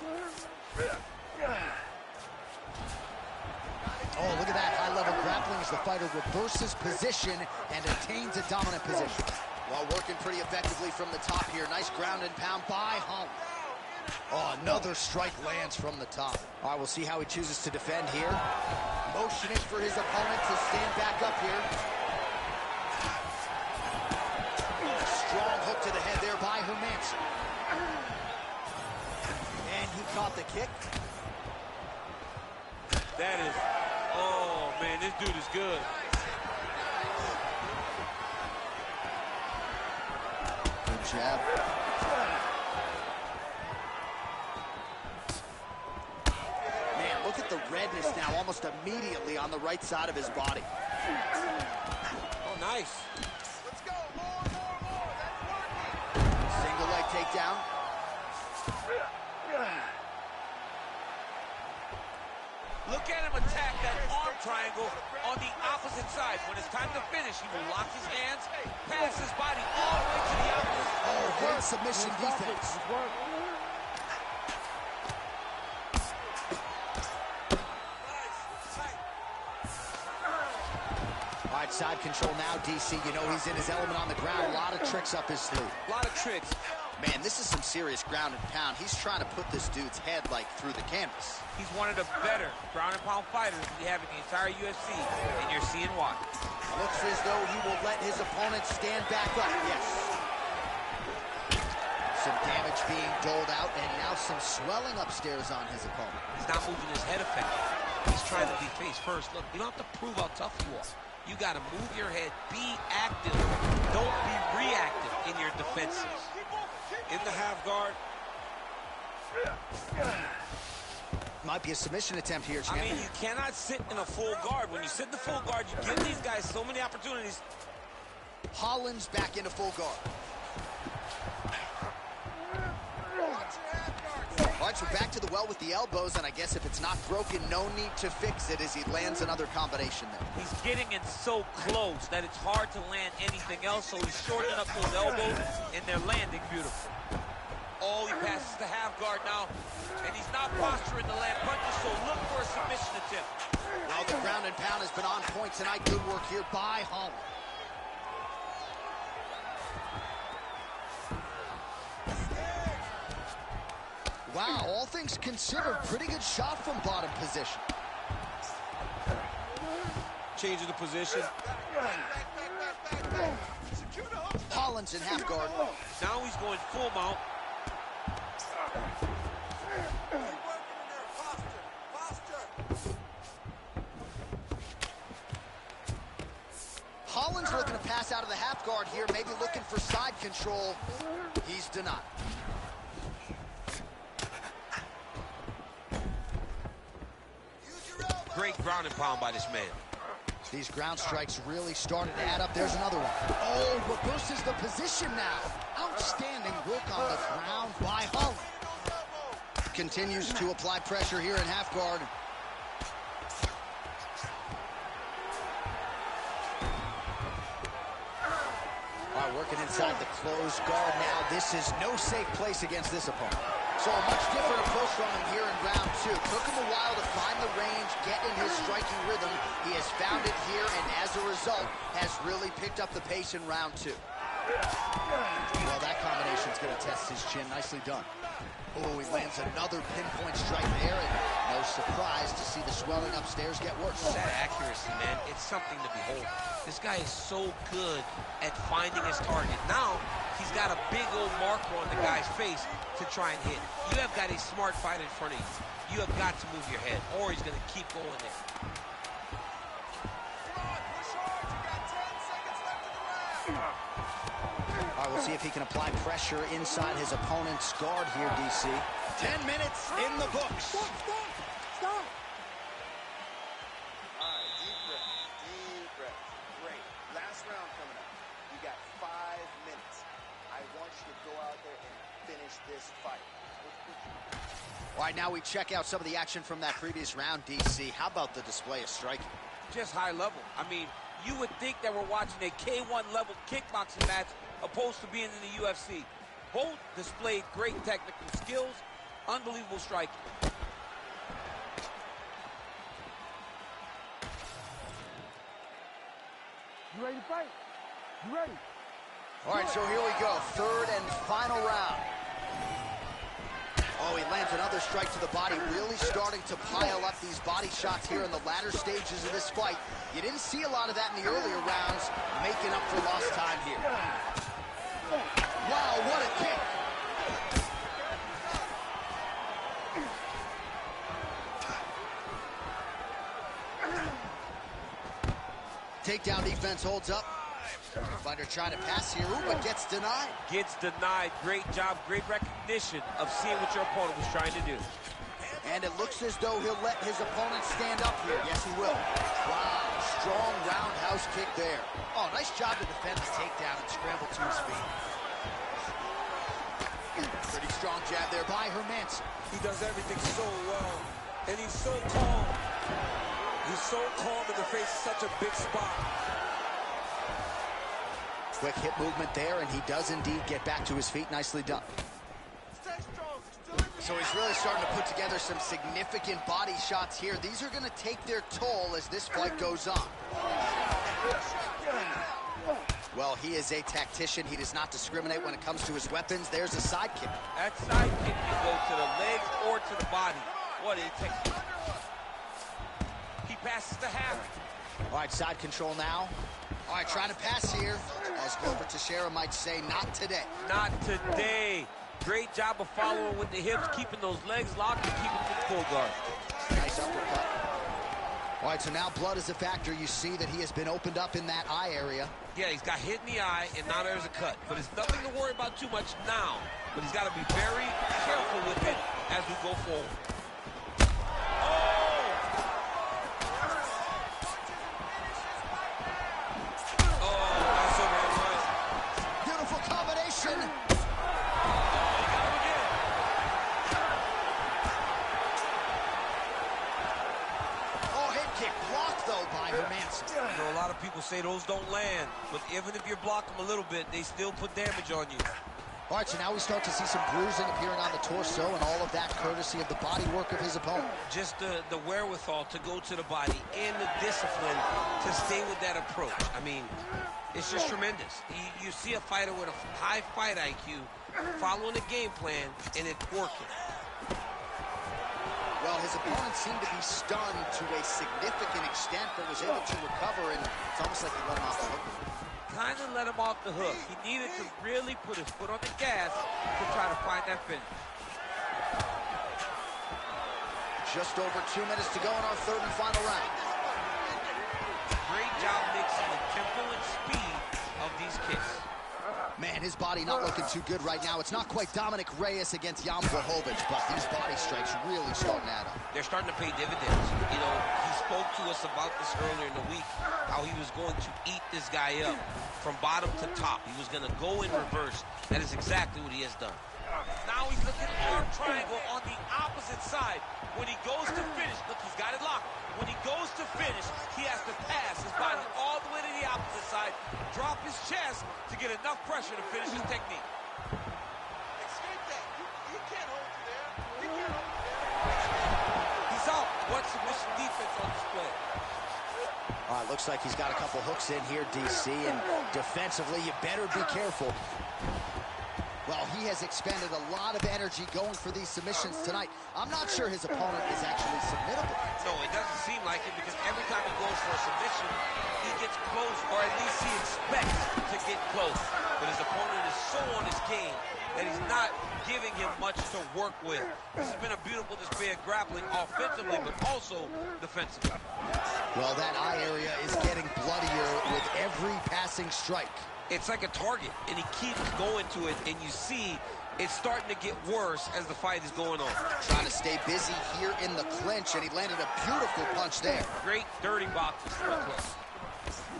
Oh, look at that high-level grappling as the fighter reverses position and attains a dominant position. While working pretty effectively from the top here. Nice ground and pound by Holland. Oh, another strike lands from the top. All right, we'll see how he chooses to defend here. Motioning for his opponent to stand back up here. A strong hook to the head there by Hermanson. And he caught the kick. That is, oh man, this dude is good. Good jab. Man, look at the redness now almost immediately on the right side of his body. Oh, nice. Let's go. More. That's working. Single leg takedown. Look at him attack that arm triangle on the opposite side. When it's time to finish, he will lock his hands, pass his body all the way to the opposite. Oh, great submission defense. All right, side control now, DC. You know he's in his element on the ground. A lot of tricks up his sleeve. A lot of tricks. Man, this is some serious ground and pound. He's trying to put this dude's head, like, through the canvas. He's one of the better ground and pound fighters we have in the entire UFC, and you're seeing why. Looks as though he will let his opponent stand back up. Yes. Some damage being doled out, and now some swelling upstairs on his opponent. He's not moving his head effectively. He's trying to be face first. Look, you don't have to prove how tough you are. You got to move your head. Be active. Don't be reactive in your defenses. In the half guard. Might be a submission attempt here, I champion. mean, you cannot sit in a full guard. When you sit in the full guard, you give these guys so many opportunities. Holland's back into full guard. All right, so back to the well with the elbows, and I guess if it's not broken, no need to fix it as he lands another combination there. He's getting it so close that it's hard to land anything else, so he's shortening up those elbows, and they're landing beautiful. Oh, he passes the half guard now, and he's not posturing to land punches, so look for a submission attempt. Now the ground and pound has been on point tonight. Good work here by Holland. Wow, all things considered, pretty good shot from bottom position. Changing the position. Holland's in half guard. Now he's going full mount. Holland's looking to pass out of the half guard here, maybe looking for side control. He's denied. Great ground and pound by this man. These ground strikes really started to add up. There's another one. Oh, reverses the position now. Outstanding work on the ground by Holland. Continues to apply pressure here in half guard. All right, working inside the closed guard now. This is no safe place against this opponent. So a much different approach from him here in round 2. Took him a while to find the range, get in his striking rhythm. He has found it here, and as a result, has really picked up the pace in round 2. Well, that combination's going to test his chin. Nicely done. Oh, he lands another pinpoint strike there, and no surprise to see the swelling upstairs get worse. That accuracy, man, it's something to behold. This guy is so good at finding his target. Now, he's got a big old marker on the guy's face to try and hit. You have got a smart fight in front of you. You have got to move your head, or he's going to keep going there. All See if he can apply pressure inside his opponent's guard here, DC. 10 minutes in the books. Stop. All right, deep breath. Great. Last round coming up. You got 5 minutes. I want you to go out there and finish this fight. All right, now we check out some of the action from that previous round, DC. How about the display of striking? Just high level. I mean, you would think that we're watching a K1 level kickboxing match opposed to being in the UFC. Both displayed great technical skills, unbelievable striking. You ready to fight? You ready? All right, so here we go. Third and final round. Oh, he lands another strike to the body, really starting to pile up these body shots here in the latter stages of this fight. You didn't see a lot of that in the earlier rounds, making up for lost time here. Wow, what a kick. Takedown defense holds up. Fighter trying to pass here, but gets denied. Gets denied. Great job, great recognition of seeing what your opponent was trying to do. And it looks as though he'll let his opponent stand up here. Yes, he will. Wow, strong roundhouse kick there. Oh, nice job to defend the takedown and scramble to his feet. Pretty strong jab there by Hermanson. He does everything so well, and he's so calm. He's so calm in the face of such a big spot. Quick hip movement there, and he does indeed get back to his feet. Nicely done. So he's really starting to put together some significant body shots here. These are going to take their toll as this fight goes on. Well, he is a tactician. He does not discriminate when it comes to his weapons. There's a side kick. That side kick can go to the legs or to the body. What a technique. He passes the hammer. All right, side control now. All right, trying to pass here. As Glover Teixeira might say, not today. Not today. Great job of following with the hips, keeping those legs locked and keeping them full guard. Nice uppercut. All right, so now blood is a factor. You see that he has been opened up in that eye area. Yeah, he's got hit in the eye, and now there's a cut. But it's nothing to worry about too much now. But he's got to be very careful with it as we go forward. A lot of people say those don't land, but even if you block them a little bit, they still put damage on you. All right, so now we start to see some bruising appearing on the torso, and all of that courtesy of the body work of his opponent. Just the wherewithal to go to the body and the discipline to stay with that approach. I mean, it's just tremendous. You see a fighter with a high fight IQ following a game plan, and it's working. Well, his opponent seemed to be stunned to a significant extent, but was able to recover, and it's almost like he let him off the hook. Kind of let him off the hook. He needed to really put his foot on the gas to try to find that finish. Just over 2 minutes to go in our third and final round. Great job mixing the tempo and speed of these kicks. Man, his body not looking too good right now. It's not quite Dominic Reyes against Jan Blachowicz, but these body strikes really starting to add up. They're starting to pay dividends. You know, he spoke to us about this earlier in the week, how he was going to eat this guy up from bottom to top. He was going to go in reverse. That is exactly what he has done. Now he's looking at arm triangle on the opposite side. When he goes to finish, look, he's got it locked. When he goes to finish, he has to pass his body all the way to the opposite side, drop his chest to get enough pressure to finish his technique. Escape that. You can't hold you there. You can't hold you there. He's out. What submission defense on display? All right, looks like he's got a couple hooks in here, DC, and defensively, you better be careful. Well, he has expended a lot of energy going for these submissions tonight. I'm not sure his opponent is actually submittable. No, it doesn't seem like it, because every time he goes for a submission, he gets close, or at least he expects to get close. But his opponent is so on his game that he's not giving him much to work with. This has been a beautiful display of grappling offensively, but also defensively. Well, that eye area is getting bloodier with every passing strike. It's like a target, and he keeps going to it, and you see it's starting to get worse as the fight is going on. Trying to stay busy here in the clinch, and he landed a beautiful punch there. Great dirty boxing.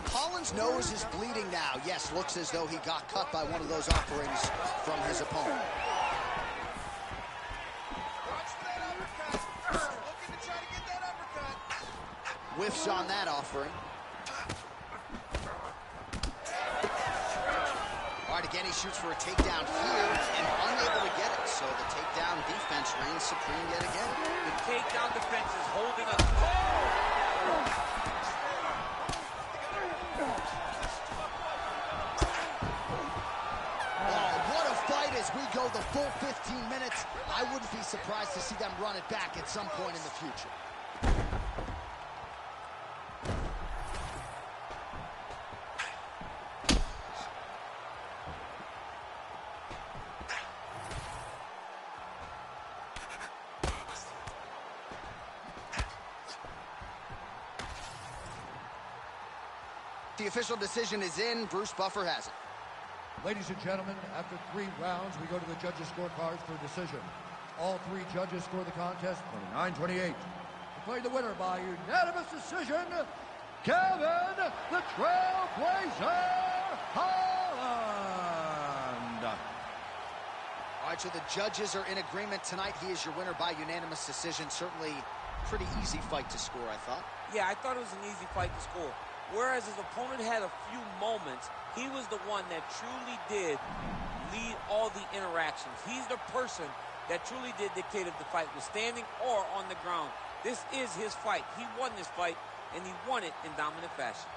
Holland's nose is bleeding now. Yes, looks as though he got cut by one of those offerings from his opponent. Watch for that uppercut. Looking to try to get that uppercut. Whiffs on that offering. All right, again, he shoots for a takedown here and unable to get it. So the takedown defense reigns supreme yet again. The takedown defense is holding up. Oh, what a fight as we go the full 15 minutes. I wouldn't be surprised to see them run it back at some point in the future. The official decision is in. Bruce Buffer has it. Ladies and gentlemen, after 3 rounds, we go to the judges' scorecards for decision. All 3 judges score the contest 29-28. Declaring the winner by unanimous decision, Kevin the Trailblazer Holland. All right, so the judges are in agreement tonight. He is your winner by unanimous decision. Certainly pretty easy fight to score, I thought. Yeah, I thought it was an easy fight to score. Whereas his opponent had a few moments, he was the one that truly did lead all the interactions. He's the person that truly did dictate if the fight was standing or on the ground. This is his fight. He won this fight, and he won it in dominant fashion.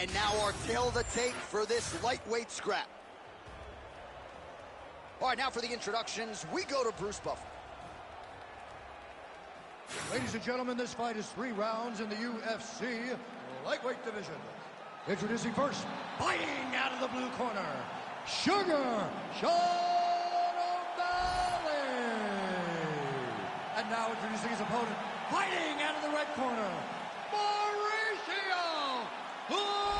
And now our tale of the tape for this lightweight scrap. All right, now for the introductions, we go to Bruce Buffer. Ladies and gentlemen, this fight is 3 rounds in the UFC lightweight division. Introducing first, fighting out of the blue corner, Sugar Sean O'Malley. And now introducing his opponent, fighting out of the red corner, Mauricio Luque.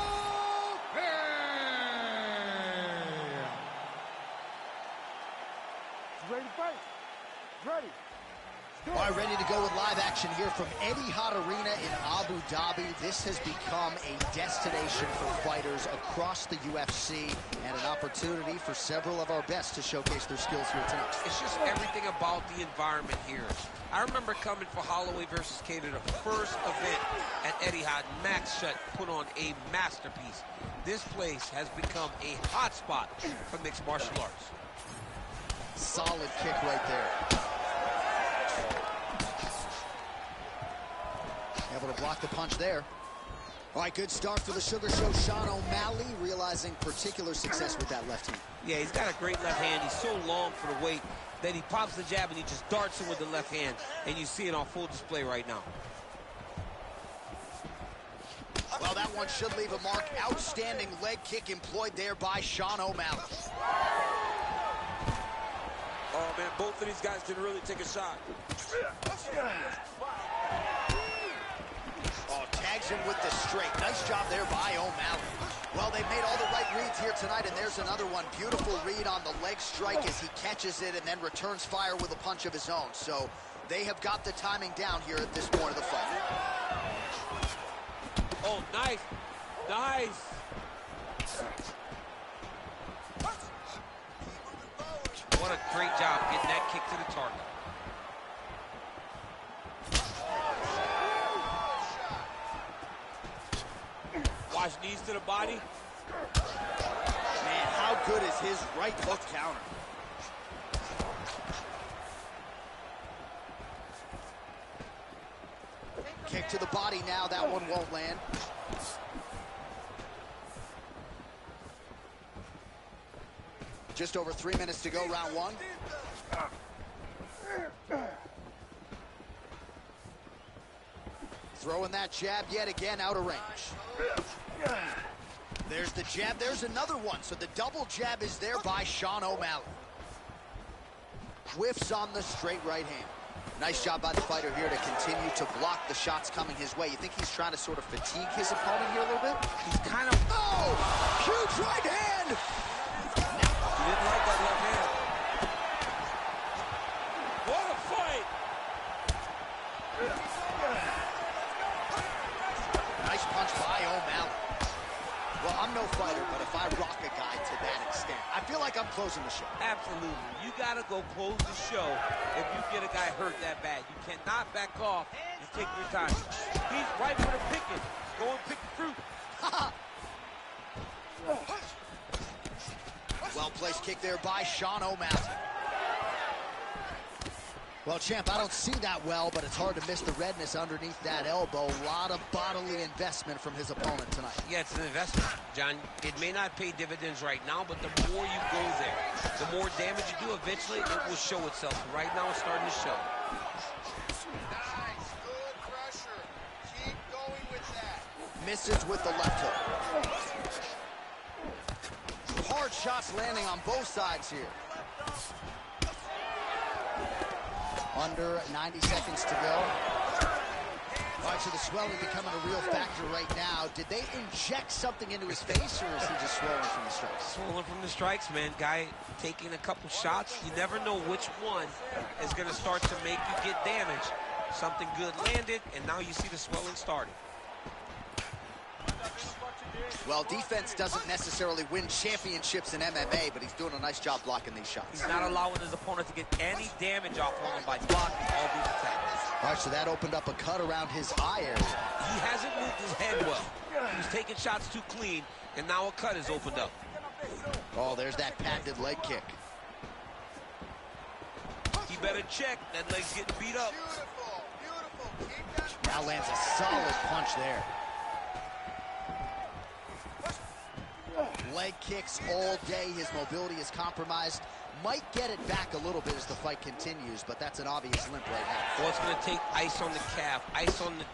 Ready to fight? Ready. All right, ready to go with live action here from Etihad Arena in Abu Dhabi. This has become a destination for fighters across the UFC and an opportunity for several of our best to showcase their skills here tonight. It's just everything about the environment here. I remember coming for Holloway versus Cater, the first event at Etihad. Max Shutt put on a masterpiece. This place has become a hotspot for mixed martial arts. Solid kick right there. Able to block the punch there. All right, good start for the Sugar Show. Sean O'Malley realizing particular success with that left hand. Yeah, he's got a great left hand. He's so long for the weight that he pops the jab and he just darts it with the left hand. And you see it on full display right now. Well, that one should leave a mark. Outstanding leg kick employed there by Sean O'Malley. Oh, man, both of these guys can really take a shot. Oh, tags him with the straight. Nice job there by O'Malley. Well, they've made all the right reads here tonight, and there's another one. Beautiful read on the leg strike as he catches it and then returns fire with a punch of his own. So they have got the timing down here at this point of the fight. Oh, nice. Nice. What a great job getting that kick to the target. Watch knees to the body. Man, how good is his right hook counter? Kick to the body now. That one won't land. Just over 3 minutes to go, round one. Throwing that jab yet again out of range. There's the jab. There's another one. So the double jab is there by Sean O'Malley. Whiffs on the straight right hand. Nice job by the fighter here to continue to block the shots coming his way. You think he's trying to sort of fatigue his opponent here a little bit? He's kind of... Oh! Huge right hand! He didn't like that left hand. What a fight! Nice punch by O'Malley. Well, I'm no fighter, but if I rock a guy to that extent, I feel like I'm closing the show. Absolutely. You got to go close the show if you get a guy hurt that bad. You cannot back off and take your time. He's right for the picking. Go and pick the fruit. Well-placed kick there by Sean O'Malley. Well, champ, I don't see that well, but it's hard to miss the redness underneath that elbow. A lot of bodily investment from his opponent tonight. Yeah, it's an investment, John. It may not pay dividends right now, but the more you go there, the more damage you do, eventually it will show itself. Right now, it's starting to show. Nice, good pressure. Keep going with that. Misses with the left hook. Hard shots landing on both sides here. Under 90 seconds to go. All right, so the swelling becoming a real factor right now. Did they inject something into his face, or is he just swollen from the strikes? Swollen from the strikes, man. Guy taking a couple shots. You never know which one is going to start to make you get damaged. Something good landed, and now you see the swelling starting. Well, defense doesn't necessarily win championships in MMA, but he's doing a nice job blocking these shots. He's not allowing his opponent to get any damage off of him by blocking all these attacks. All right, so that opened up a cut around his eye area. He hasn't moved his head well. He was taking shots too clean, and now a cut is opened up. Oh, there's that patented leg kick. He better check. That leg's getting beat up. Beautiful, beautiful. Keep that. Now lands a solid punch there. Leg kicks all day. His mobility is compromised. Might get it back a little bit as the fight continues, but that's an obvious limp right now. Well, it's going to take ice on the calf, ice on the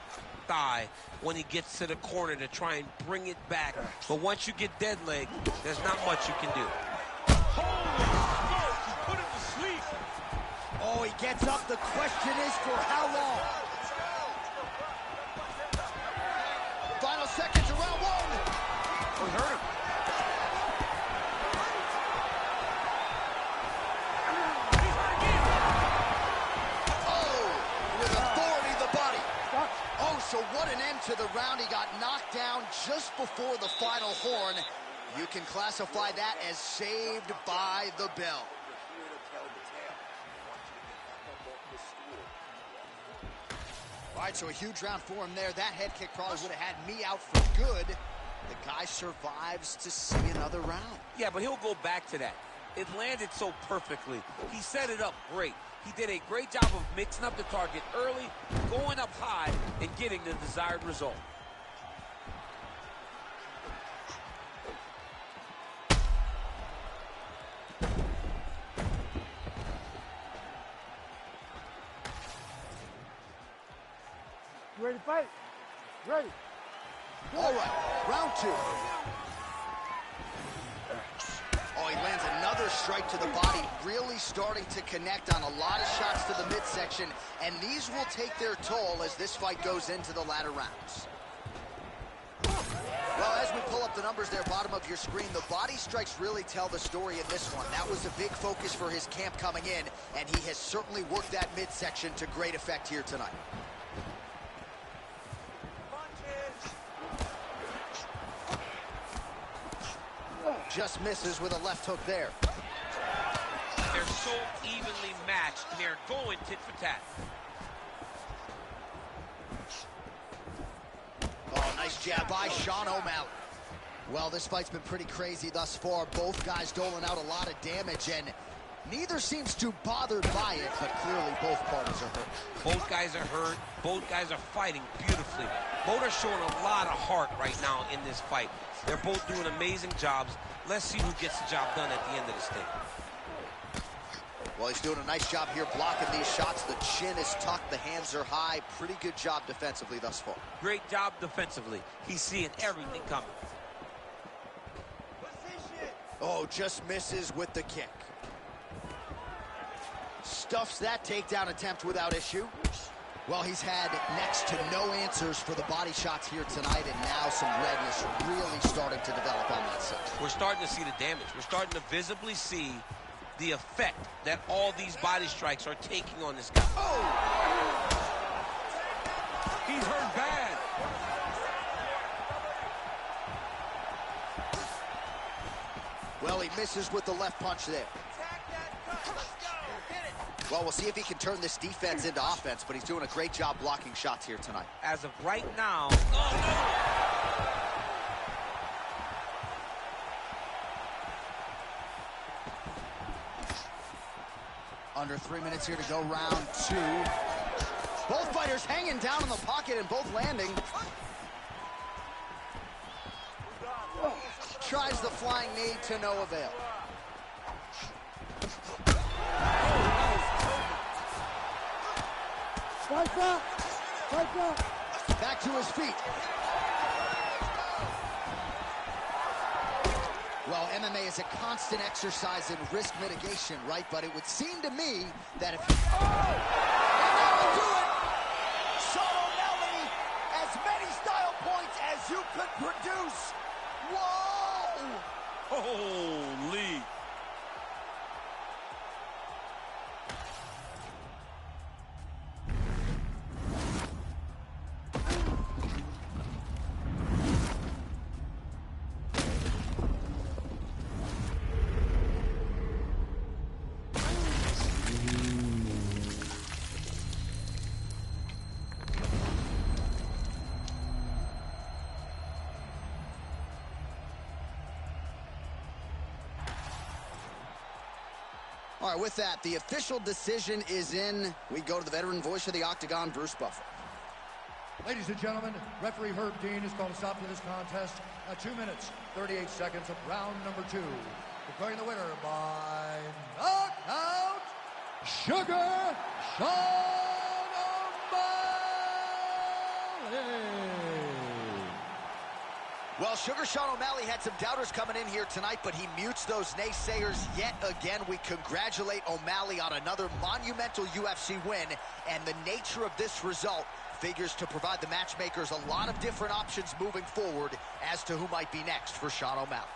thigh when he gets to the corner to try and bring it back. But once you get dead leg, there's not much you can do. Holy smokes, he put him to sleep. Oh, he gets up. The question is for how long? Final seconds of round one. Oh, he hurt him. So what an end to the round. He got knocked down just before the final horn. You can classify that as saved by the bell. All right, so a huge round for him there. That head kick probably would have had me out for good. The guy survives to see another round. Yeah, but he'll go back to that. It landed so perfectly. He set it up great. He did a great job of mixing up the target early, going up high, and getting the desired result. You ready to fight? Ready. All right, round two. Oh, he lands another strike to the body, really starting to connect on a lot of shots to the midsection, and these will take their toll as this fight goes into the latter rounds. Well, as we pull up the numbers there, bottom of your screen, the body strikes really tell the story in this one. That was a big focus for his camp coming in, and he has certainly worked that midsection to great effect here tonight. Just misses with a left hook there. They're so evenly matched, and they're going tit for tat. Oh, nice jab by Sean O'Malley. Well, this fight's been pretty crazy thus far. Both guys doling out a lot of damage, and neither seems too bothered by it, but clearly both parties are hurt. Both guys are hurt. Both guys are fighting beautifully. Both are showing a lot of heart right now in this fight. They're both doing amazing jobs. Let's see who gets the job done at the end of this thing. Well, he's doing a nice job here blocking these shots. The chin is tucked, the hands are high. Pretty good job defensively thus far. Great job defensively. He's seeing everything coming. Oh, just misses with the kick. Stuffs that takedown attempt without issue. Well, he's had next to no answers for the body shots here tonight, and now some redness really starting to develop on that side. We're starting to see the damage. We're starting to visibly see the effect that all these body strikes are taking on this guy. Oh! He's hurt bad. Well, he misses with the left punch there. Well, we'll see if he can turn this defense into offense, but he's doing a great job blocking shots here tonight. As of right now, Under 3 minutes here to go, round two. Both fighters hanging down in the pocket and both landing. Tries the flying knee to no avail. Fight back! Fight back! Back to his feet. Well, MMA is a constant exercise in risk mitigation, right? But it would seem to me that if... Oh! And that will do it! Sean O'Malley, as many style points as you could produce. Whoa! Holy. All right, with that, the official decision is in. We go to the veteran voice of the Octagon, Bruce Buffer. Ladies and gentlemen, referee Herb Dean has called a stop to this contest at 2 minutes, 38 seconds of round number 2. Declaring the winner by knockout, Sugar Sean O'Malley. Well, Sugar Sean O'Malley had some doubters coming in here tonight, but he mutes those naysayers yet again. We congratulate O'Malley on another monumental UFC win, and the nature of this result figures to provide the matchmakers a lot of different options moving forward as to who might be next for Sean O'Malley.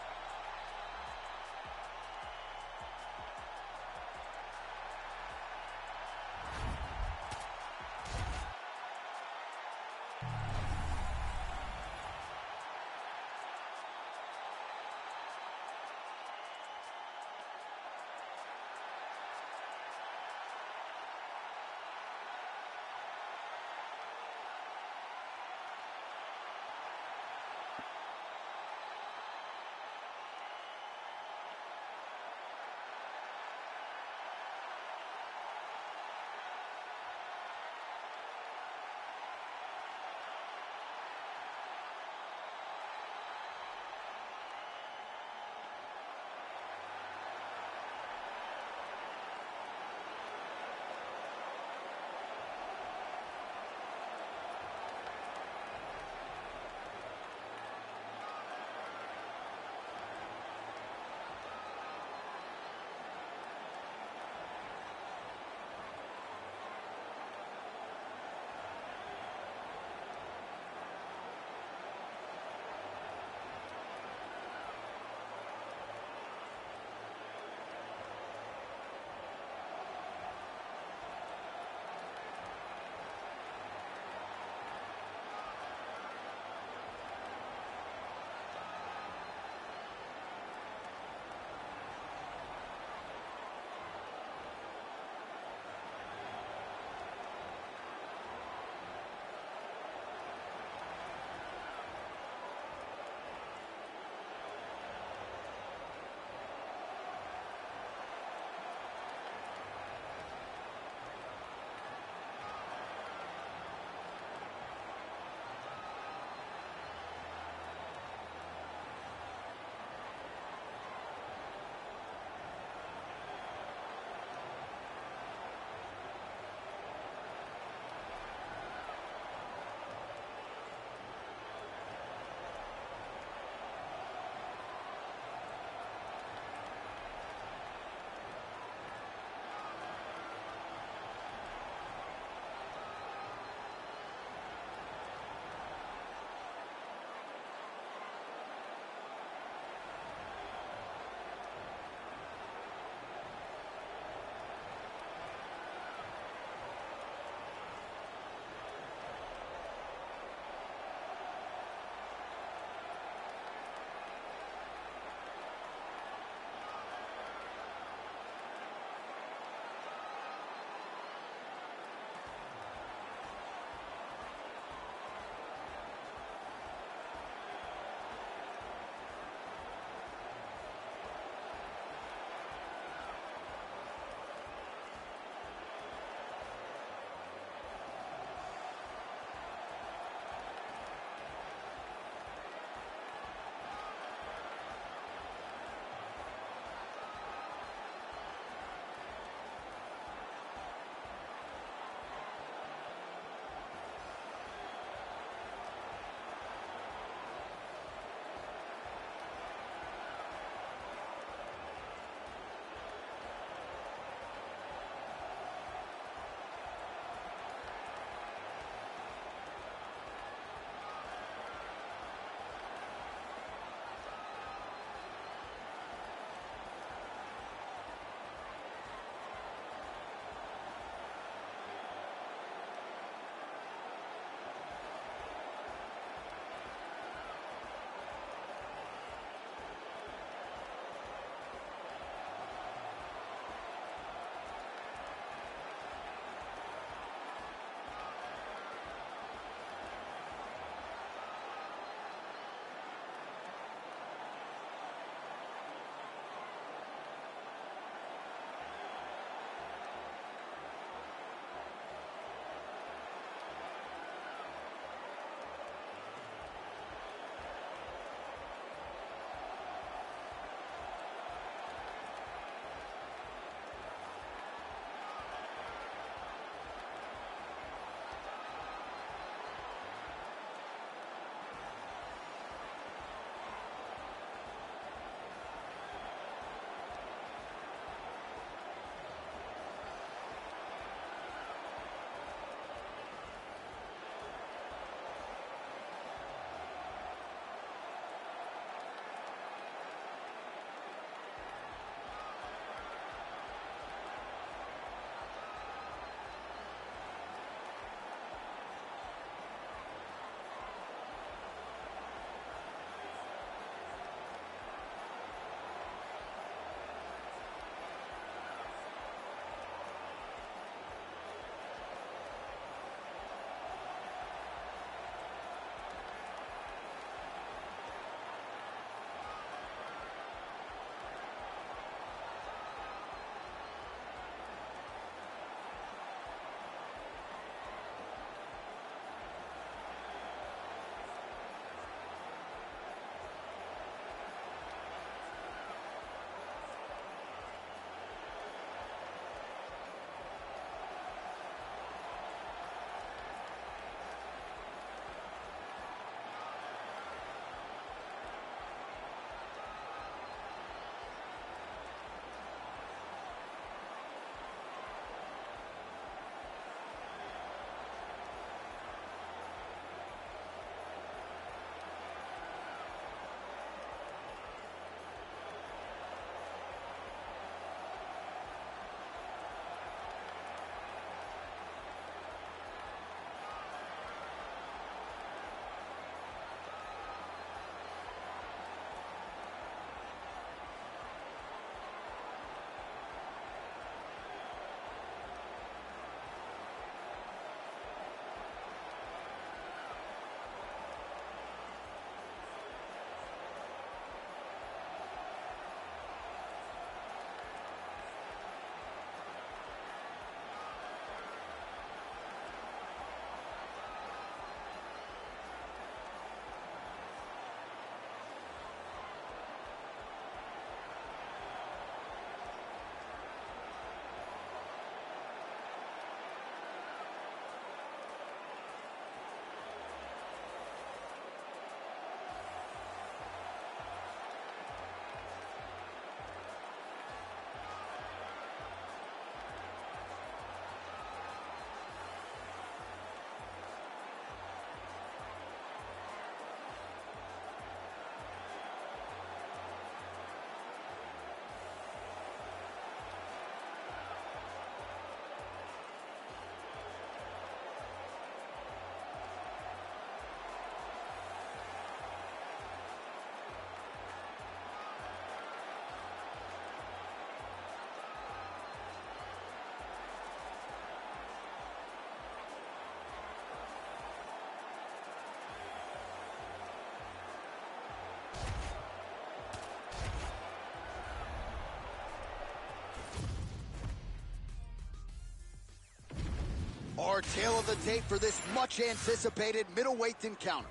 Our tale of the tape for this much-anticipated middleweight encounter.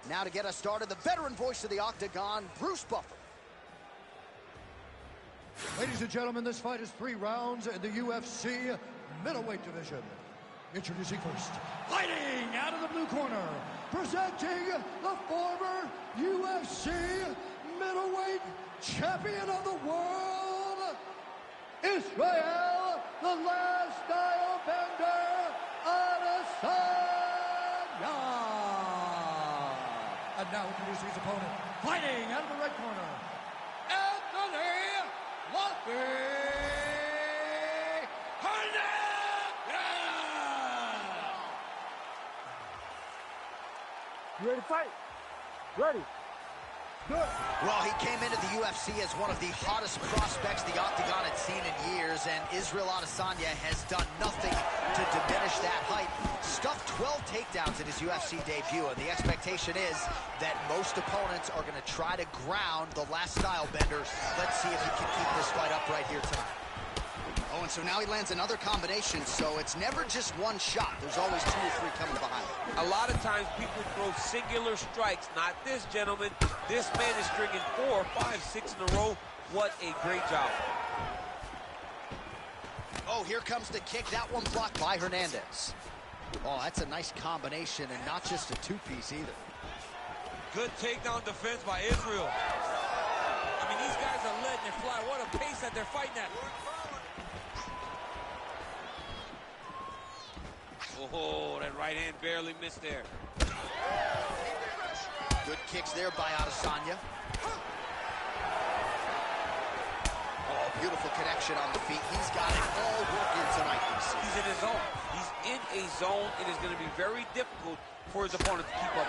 Now to get us started, the veteran voice of the Octagon, Bruce Buffer. Ladies and gentlemen, this fight is 3 rounds in the UFC middleweight division. Introducing first, fighting out of the blue corner, presenting the former UFC middleweight champion of the world, Israel, the last style bender, Adesanya. And now introducing his opponent, fighting out of the red corner, Anthony Luffy Hernandez! You ready to fight? Ready. Good. Well, he came into the UFC as one of the hottest prospects the Octagon had seen in years, and Israel Adesanya has done nothing to diminish that hype. Stuffed 12 takedowns in his UFC debut, and the expectation is that most opponents are going to try to ground the last style bender. Let's see if he can keep this fight up right here tonight. Oh, and so now he lands another combination, so it's never just one shot. There's always 2 or 3 coming behind. A lot of times people throw singular strikes. Not this gentleman. This man is stringing 4, 5, 6 in a row. What a great job. Oh, here comes the kick. That one blocked by Hernandez. Oh, that's a nice combination, and not just a 2-piece either. Good takedown defense by Israel. I mean, these guys are letting it fly. What a pace that they're fighting at. Oh, that right hand barely missed there. Good kicks there by Adesanya. Oh, beautiful connection on the feet. He's got it all working tonight. He's in his zone. He's in a zone. It is going to be very difficult for his opponent to keep up.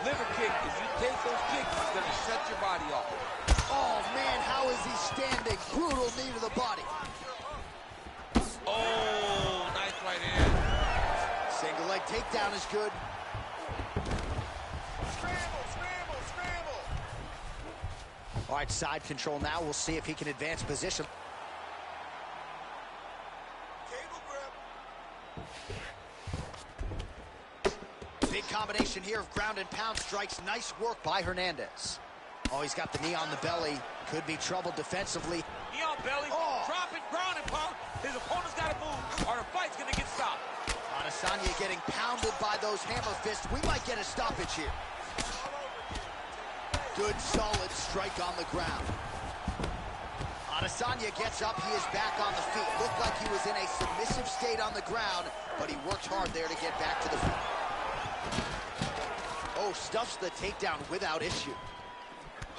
Liver kick. If you take those kicks, it's going to shut your body off. Oh, man, how is he standing? Brutal knee to the body. Oh, nice right hand. Single leg takedown is good. Scramble, scramble, scramble. All right, side control now. We'll see if he can advance position. Cable grip. Big combination here of ground and pound strikes. Nice work by Hernandez. Oh, he's got the knee on the belly. Could be trouble defensively. Knee on belly, dropping ground and pound. His opponent's got to move, or the fight's going to get stopped. Adesanya getting pounded by those hammer fists. We might get a stoppage here. Good, solid strike on the ground. Adesanya gets up. He is back on the feet. Looked like he was in a submissive state on the ground, but he worked hard there to get back to the feet. Oh, stuffs the takedown without issue.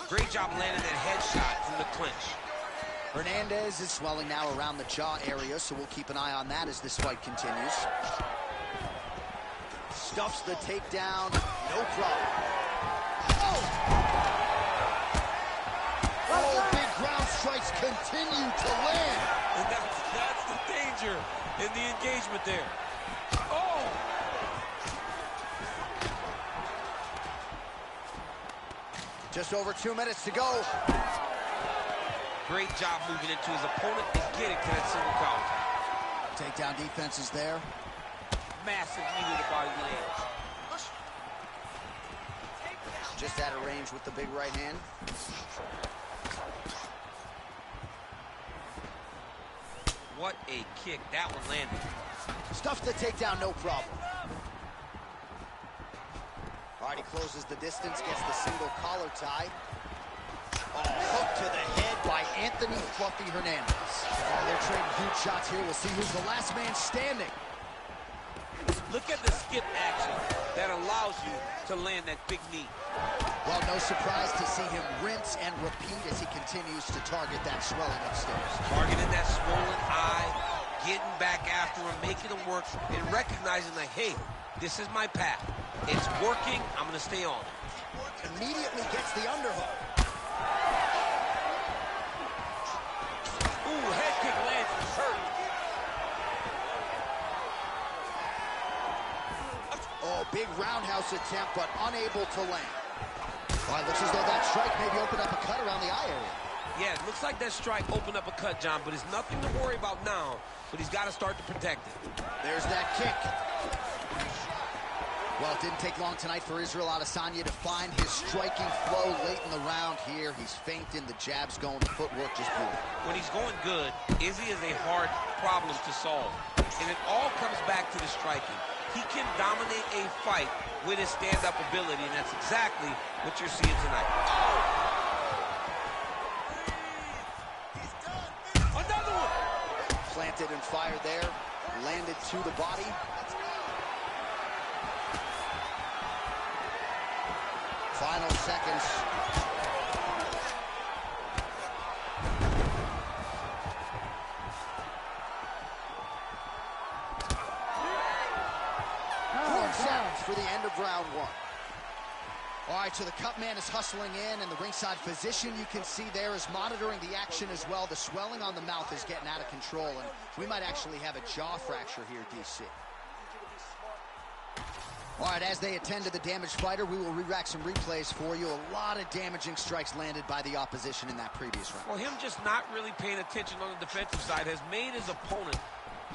Great job landing that headshot from the clinch. Hernandez is swelling now around the jaw area, so we'll keep an eye on that as this fight continues. Stuffs the takedown, no problem. Oh! Oh, big ground strikes continue to land. And that's the danger in the engagement there. Oh! Just over 2 minutes to go. Great job moving into his opponent and getting to that single counter. Takedown defense is there. Massive knee to the body lands. Just out of range with the big right hand. What a kick. That one landed. Stuffs the takedown, no problem. All right, he closes the distance, gets the single collar tie. Oh, hook to the head by Anthony Fluffy Hernandez. Oh, they're trading huge shots here. We'll see who's the last man standing. Look at the skip action that allows you to land that big knee. Well, no surprise to see him rinse and repeat as he continues to target that swelling upstairs. Targeting that swollen eye, getting back after him, making him work, and recognizing that, hey, this is my path. It's working. I'm going to stay on it. Immediately gets the underhook. Ooh, head kick lands and hurt. Oh, big roundhouse attempt, but unable to land. Well, it looks as though that strike maybe opened up a cut around the eye area. Yeah, it looks like that strike opened up a cut, John, but it's nothing to worry about now, but he's got to start to protect it. There's that kick. Well, it didn't take long tonight for Israel Adesanya to find his striking flow late in the round here. He's feinting, the jabs going, the footwork just beautiful. When he's going good, Izzy is a hard problem to solve, and it all comes back to the striking. He can dominate a fight with his stand-up ability, and that's exactly what you're seeing tonight. Another one! Planted and fired there, landed to the body. Final seconds. Horn sounds for the end of round one. All right, so the cut man is hustling in, and the ringside physician you can see there is monitoring the action as well. The swelling on the mouth is getting out of control, and we might actually have a jaw fracture here, DC. All right, as they attend to the damaged fighter, we will re-rack some replays for you. A lot of damaging strikes landed by the opposition in that previous round. Well, him just not really paying attention on the defensive side has made his opponent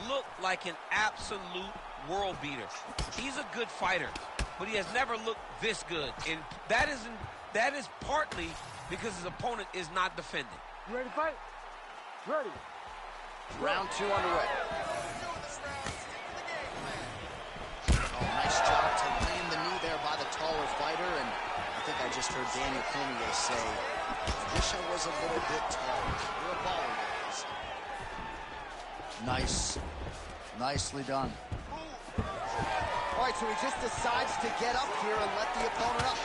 look like an absolute world beater. He's a good fighter, but he has never looked this good, and that is partly because his opponent is not defending. You ready to fight? Ready. Round two underway. Oh, nice job to land the knee there by the taller fighter, and I think I just heard Daniel Cormier say, I wish I was a little bit taller. You're a baller, guys. Nice. Nicely done. All right, so he just decides to get up here and let the opponent up.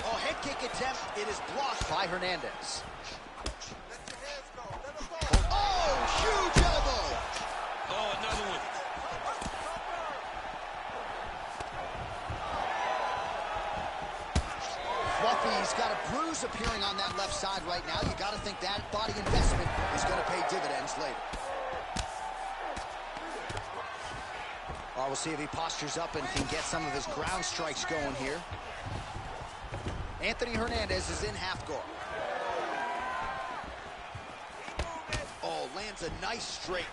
Oh, head kick attempt. It is blocked by Hernandez. Oh, huge elbow. Oh, another one. Fluffy's got a bruise appearing on that left side right now. You got to think that body investment is going to pay dividends later. Oh, we'll see if he postures up and can get some of his ground strikes going here. Anthony Hernandez is in half guard. Oh, lands a nice straight.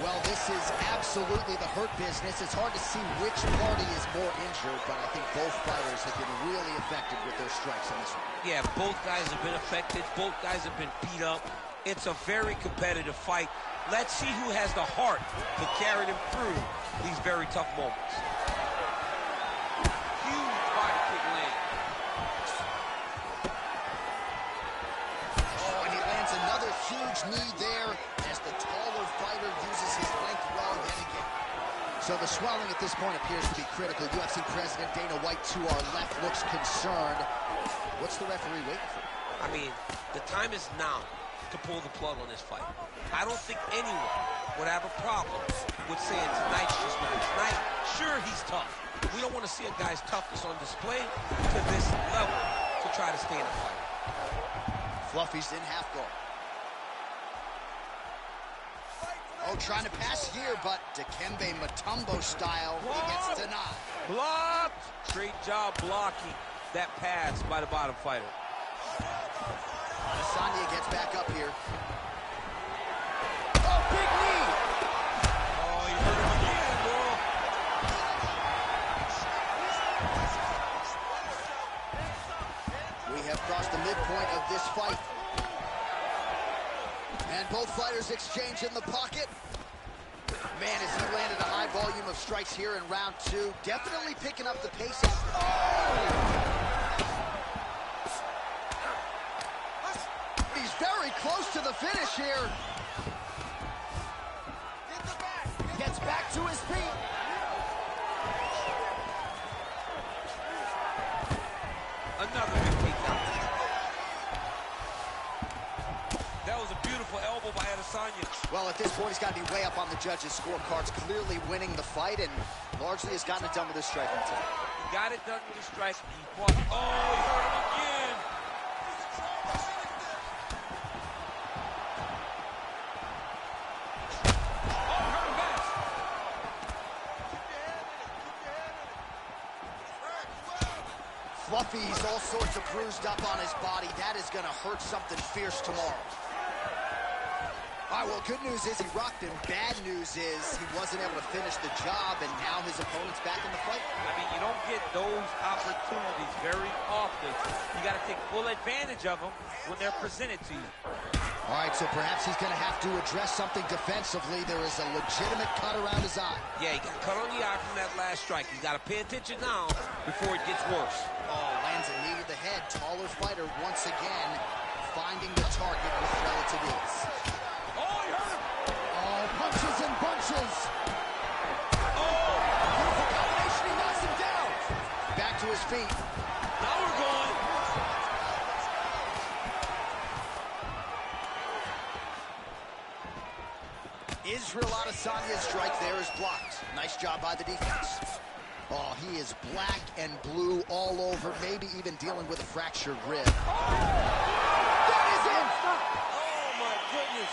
Well, this is absolutely the hurt business. It's hard to see which party is more injured, but I think both fighters have been really affected with their strikes in this one. Yeah, both guys have been affected. Both guys have been beat up. It's a very competitive fight. Let's see who has the heart to carry them through these very tough moments. Huge body kick land. Oh, and he lands another huge knee there as the taller fighter uses his length well yet again. So the swelling at this point appears to be critical. UFC President Dana White to our left looks concerned. What's the referee waiting for? I mean, the time is now to pull the plug on this fight. I don't think anyone would have a problem with saying tonight's just not tonight. Sure, he's tough. We don't want to see a guy's toughness on display to this level to try to stay in a fight. Fluffy's in half guard. Oh, trying to pass here, but Dikembe Mutombo style, he gets denied. Blocked! Great job blocking that pass by the bottom fighter. Adesanya gets back up here. Oh, big knee! Oh, you hurt him again, bro. We have crossed the midpoint of this fight. And both fighters exchange in the pocket. Man, as he landed a high volume of strikes here in round two. Definitely picking up the pace. He's very close to the finish here. Gets back to his feet. Another big takedown. That was a beautiful elbow by Adesanya. Well, at this point, he's got to be way up on the judges' scorecards, clearly winning the fight, and largely has gotten it done with his striking too. He got it done with his strike. He fought. Oh, he hurt him again. Fluffy's all sorts of bruised up on his body. That is going to hurt something fierce tomorrow. All right, well, good news is he rocked him. Bad news is he wasn't able to finish the job, and now his opponent's back in the fight. I mean, you don't get those opportunities very often. You got to take full advantage of them when they're presented to you. All right, so perhaps he's going to have to address something defensively. There is a legitimate cut around his eye. Yeah, he got cut on the eye from that last strike. He's got to pay attention now before it gets worse. Oh, lands a knee to the head. Taller fighter once again finding the target with relative ease. Oh, he hurt him. Oh, punches and bunches. Oh, Beautiful combination. He knocks him down. Back to his feet. now we're going. Israel Adesanya's strike there is blocked. Nice job by the defense. Oh, he is black and blue all over, maybe even dealing with a fractured rib. That is it! Oh, my goodness.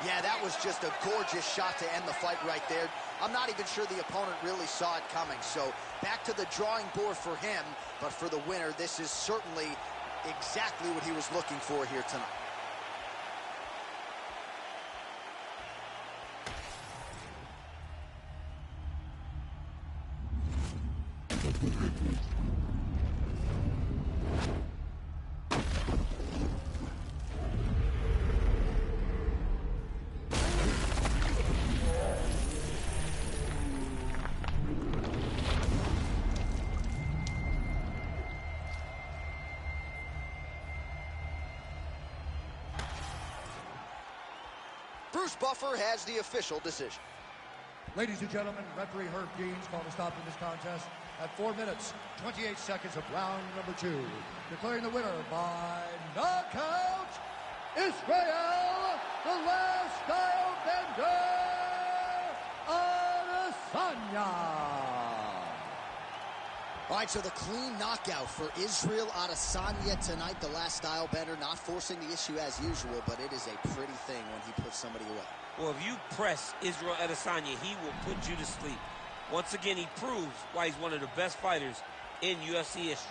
Yeah, that was just a gorgeous shot to end the fight right there. I'm not even sure the opponent really saw it coming. So back to the drawing board for him, but for the winner, this is certainly exactly what he was looking for here tonight. Bruce Buffer has the official decision. Ladies and gentlemen, referee Herb Deans called a stop to this contest at 4 minutes, 28 seconds of round number 2. Declaring the winner by knockout, Israel, the last style bender, Adesanya. All right, so the clean knockout for Israel Adesanya tonight. The last style bender, not forcing the issue as usual, but it is a pretty thing when he puts somebody away. Well, if you press Israel Adesanya, he will put you to sleep. Once again, he proves why he's one of the best fighters in UFC history.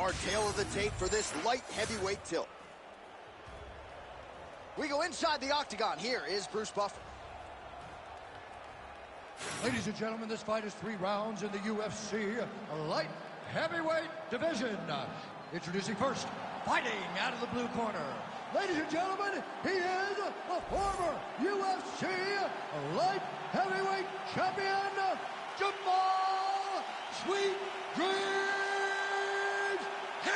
Our tail of the tape for this light heavyweight tilt. We go inside the octagon. Here is Bruce Buffer. Ladies and gentlemen, this fight is 3 rounds in the UFC light heavyweight division. Introducing first, fighting out of the blue corner. Ladies and gentlemen, he is the former UFC light heavyweight champion, Jamal Sweet Dreams Hill!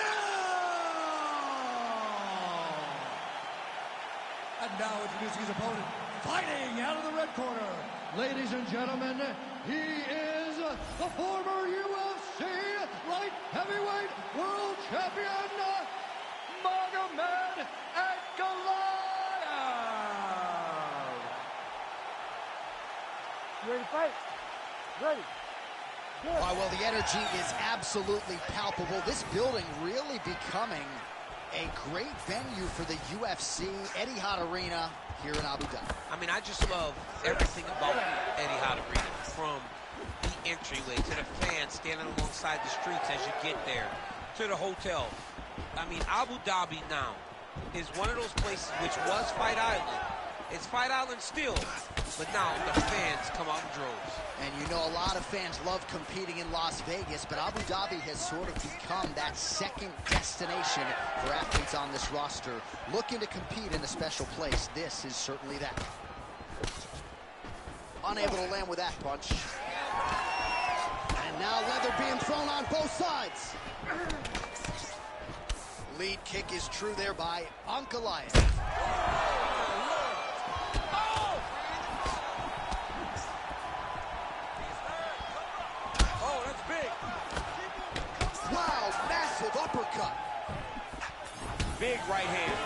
And now introducing his opponent, fighting out of the red corner. Ladies and gentlemen, he is the former UFC light heavyweight world champion, Makhachev. You ready to fight? Ready. Good. Well, the energy is absolutely palpable. This building really becoming a great venue for the UFC Etihad Arena here in Abu Dhabi. I mean, I just love everything about Etihad Arena, from the entryway to the fans standing alongside the streets as you get there, to the hotel. I mean, Abu Dhabi now is one of those places which was Fight Island. It's Fight Island still, but now the fans come out in droves. And you know, a lot of fans love competing in Las Vegas, but Abu Dhabi has sort of become that second destination for athletes on this roster looking to compete in a special place. This is certainly that. Unable to land with that punch. And now leather being thrown on both sides. Lead kick is true there by Makhachev. Wow, massive uppercut. Big right hand.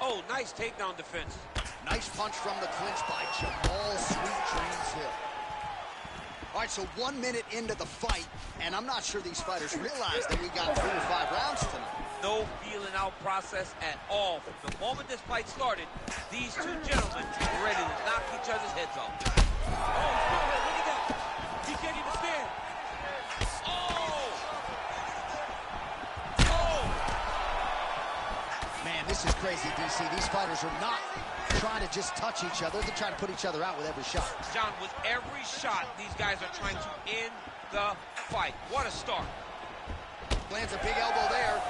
Oh, nice takedown defense. Nice punch from the clinch by Jamal Sweet Dreams Hill. All right, so 1 minute into the fight, and I'm not sure these fighters realize that we got 3 or 5 rounds tonight. No feeling out process at all. From the moment this fight started, these two gentlemen were ready to knock each other's heads off. Oh, look at that. He can't even stand. Oh! Oh! Man, this is crazy, DC. These fighters are not trying to just touch each other. They're trying to put each other out with every shot. John, with every shot, these guys are trying to end the fight. What a start. Lands a big elbow there.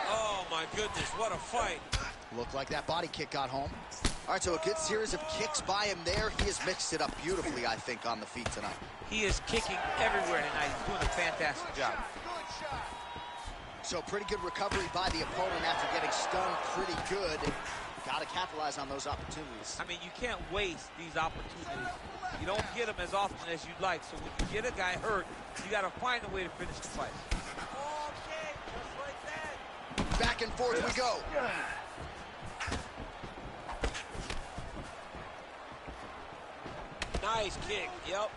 Oh, my goodness, what a fight. Looked like that body kick got home. All right, so a good series of kicks by him there. He has mixed it up beautifully, I think, on the feet tonight. He is kicking everywhere tonight. He's doing a fantastic job. So pretty good recovery by the opponent after getting stunned pretty good. Got to capitalize on those opportunities. I mean, you can't waste these opportunities. You don't get them as often as you'd like. So when you get a guy hurt, you got to find a way to finish the fight. Okay, just like that. Back and forth we go. Nice kick, yep.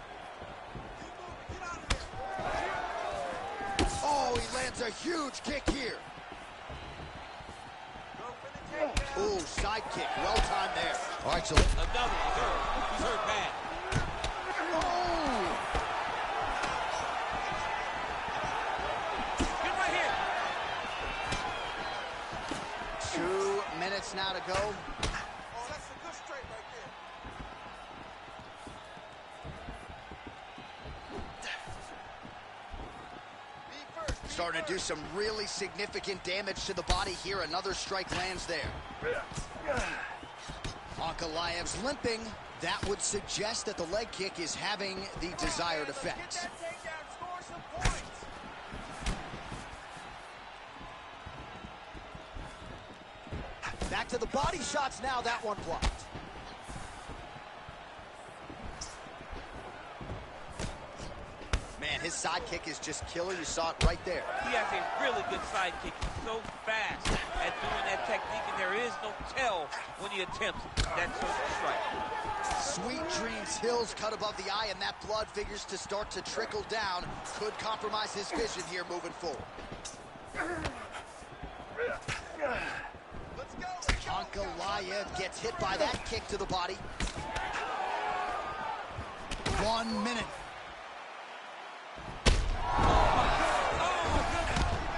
Oh, he lands a huge kick here. Ooh, side kick, well timed there. All right, so Another, he's hurt bad. oh! Get right here. 2 minutes now to go. Oh, that's a good straight right there. Starting to do some really significant damage to the body here. Another strike lands there. Ankalaev's limping. That would suggest that the leg kick is having the desired effect. Back to the body shots now. That one blocked. Man, his side kick is just killer. You saw it right there. He has a really good side kick. He's so fast at doing that technique, and there is no tell when he attempts that certain strike. Sweet Dreams Hill's cut above the eye, and that blood figures to start to trickle down. Could compromise his vision here moving forward. Ankalaev gets hit by that kick to the body. 1 minute.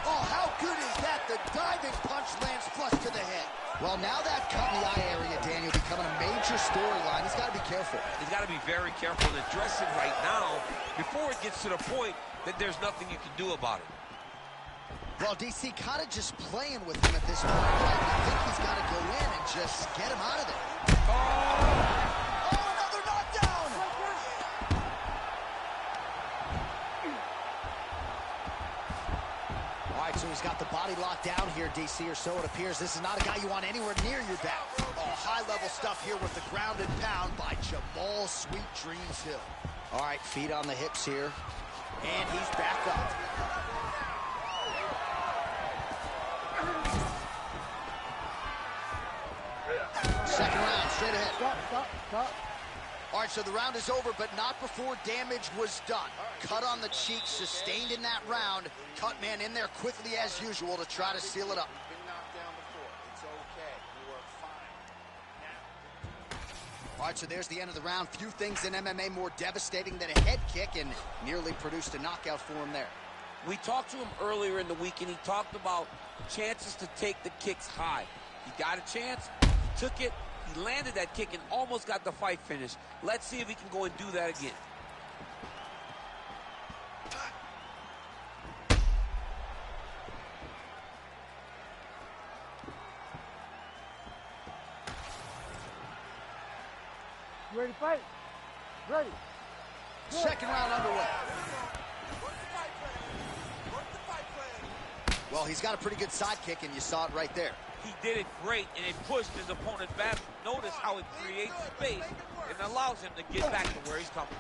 Oh, how good is that? The diving punch lands flush to the head. Well, now that cut in the eye area, Daniel, becoming a major storyline. He's got to be careful. He's got to be very careful and address it right now before it gets to the point that there's nothing you can do about it. Well, DC kind of just playing with him at this point, right? I think he's got to go in and just get him out of there. Oh, another knockdown! All right, so he's got the body locked down here, DC, or so it appears. This is not a guy you want anywhere near your back. Oh, high-level stuff here with the ground and pound by Jamal Sweet Dreams Hill. All right, feet on the hips here, and he's back up. Second round, straight ahead. Stop. All right, so the round is over, but not before damage was done. Cut on the cheek, sustained in that round. Cut man in there quickly as usual to try to seal it up. You've been knocked down before. It's okay. You are fine. Now. All right, so there's the end of the round. Few things in MMA more devastating than a head kick, and nearly produced a knockout for him there. We talked to him earlier in the week, and he talked about chances to take the kicks high. He got a chance, he took it, he landed that kick and almost got the fight finished. Let's see if he can go and do that again. You ready to fight? Ready. Second round underway. Well, he's got a pretty good side kick, and you saw it right there. He did it great, and it pushed his opponent back. Notice how it creates space and allows him to get back to where he's coming.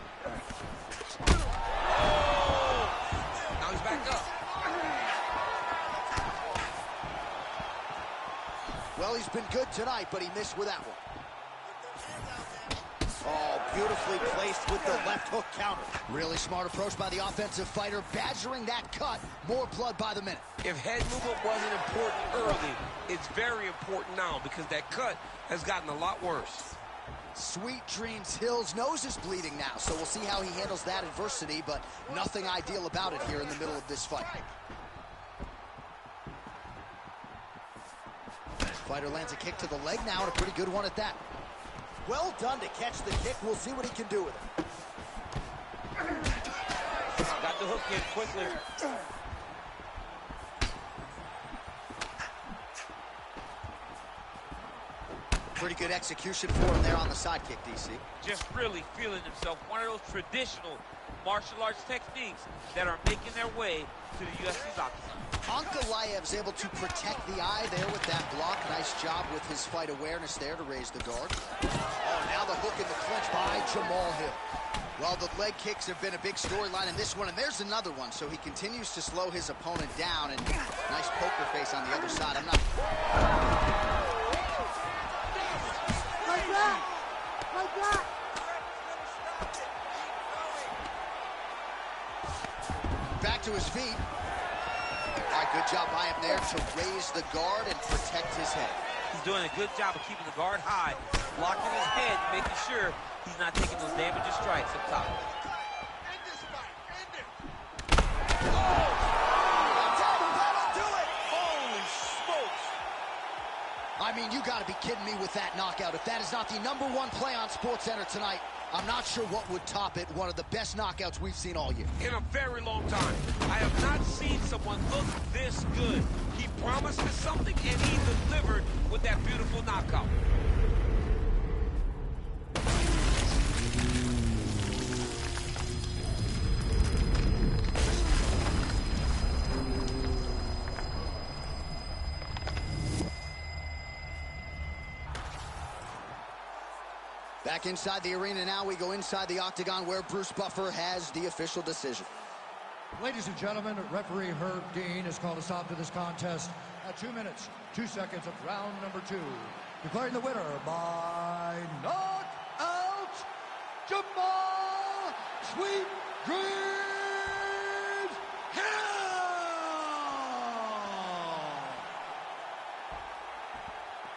Oh! Now he's back up. Well, he's been good tonight, but he missed with that one. Oh, beautifully placed with the left hook counter. Really smart approach by the offensive fighter, badgering that cut. More blood by the minute. If head movement wasn't important early, it's very important now because that cut has gotten a lot worse. Sweet Dreams Hill's nose is bleeding now, so we'll see how he handles that adversity, but nothing ideal about it here in the middle of this fight. Fighter lands a kick to the leg now, and a pretty good one at that. Well done to catch the kick. We'll see what he can do with it. Got the hook in quickly. Pretty good execution for him there on the side kick, DC. Just really feeling himself. One of those traditional martial arts techniques that are making their way to the UFC's octagon. Ankalaev's able to protect the eye there with that block. Nice job with his fight awareness there to raise the guard. Oh, now the hook in the clinch by Jamal Hill. Well, the leg kicks have been a big storyline in this one, and there's another one. So he continues to slow his opponent down, and nice poker face on the other side. I'm not... Like that. Back to his feet. All right, good job by him there to raise the guard and protect his head. He's doing a good job of keeping the guard high, blocking his head, making sure he's not taking those damaging strikes up top. End this fight. End it. That'll do it. Holy smokes! I mean, you got to be kidding me with that knockout. If that is not the #1 play on SportsCenter tonight, I'm not sure what would top it. One of the best knockouts we've seen all year. In a very long time. I have not seen someone look this good. He promised us something, and he delivered with that beautiful knockout. Back inside the arena now, we go inside the octagon where Bruce Buffer has the official decision. Ladies and gentlemen, referee Herb Dean has called a stop to this contest at 2 minutes, 2 seconds of round number 2. Declaring the winner by knockout, Jamal Sweet Dreams Hill!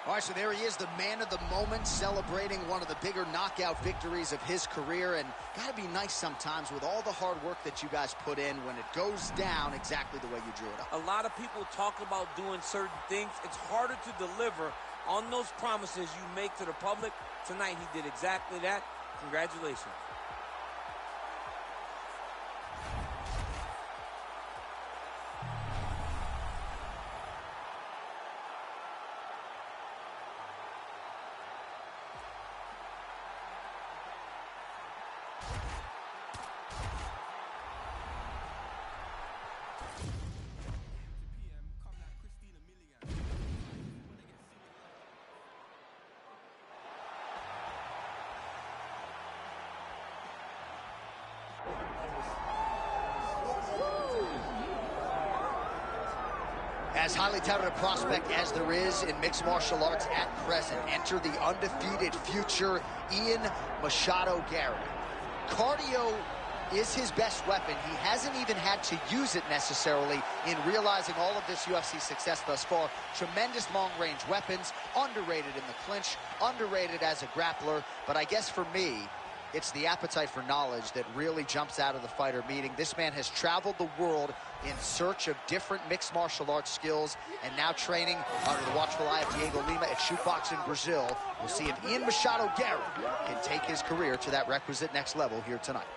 All right, so there he is, the man of the moment, celebrating one of the bigger knockout victories of his career. And gotta be nice sometimes with all the hard work that you guys put in when it goes down exactly the way you drew it up. A lot of people talk about doing certain things. It's harder to deliver on those promises you make to the public. Tonight, he did exactly that. Congratulations. As highly touted a prospect as there is in mixed martial arts at present, enter the undefeated future Ian Machado Garry. Cardio is his best weapon. He hasn't even had to use it necessarily in realizing all of this UFC success thus far. Tremendous long-range weapons, underrated in the clinch, underrated as a grappler, but I guess for me, it's the appetite for knowledge that really jumps out of the fighter meeting. This man has traveled the world in search of different mixed martial arts skills and now training under the watchful eye of Diego Lima at Shootbox in Brazil. We'll see if Ian Machado Garry can take his career to that requisite next level here tonight.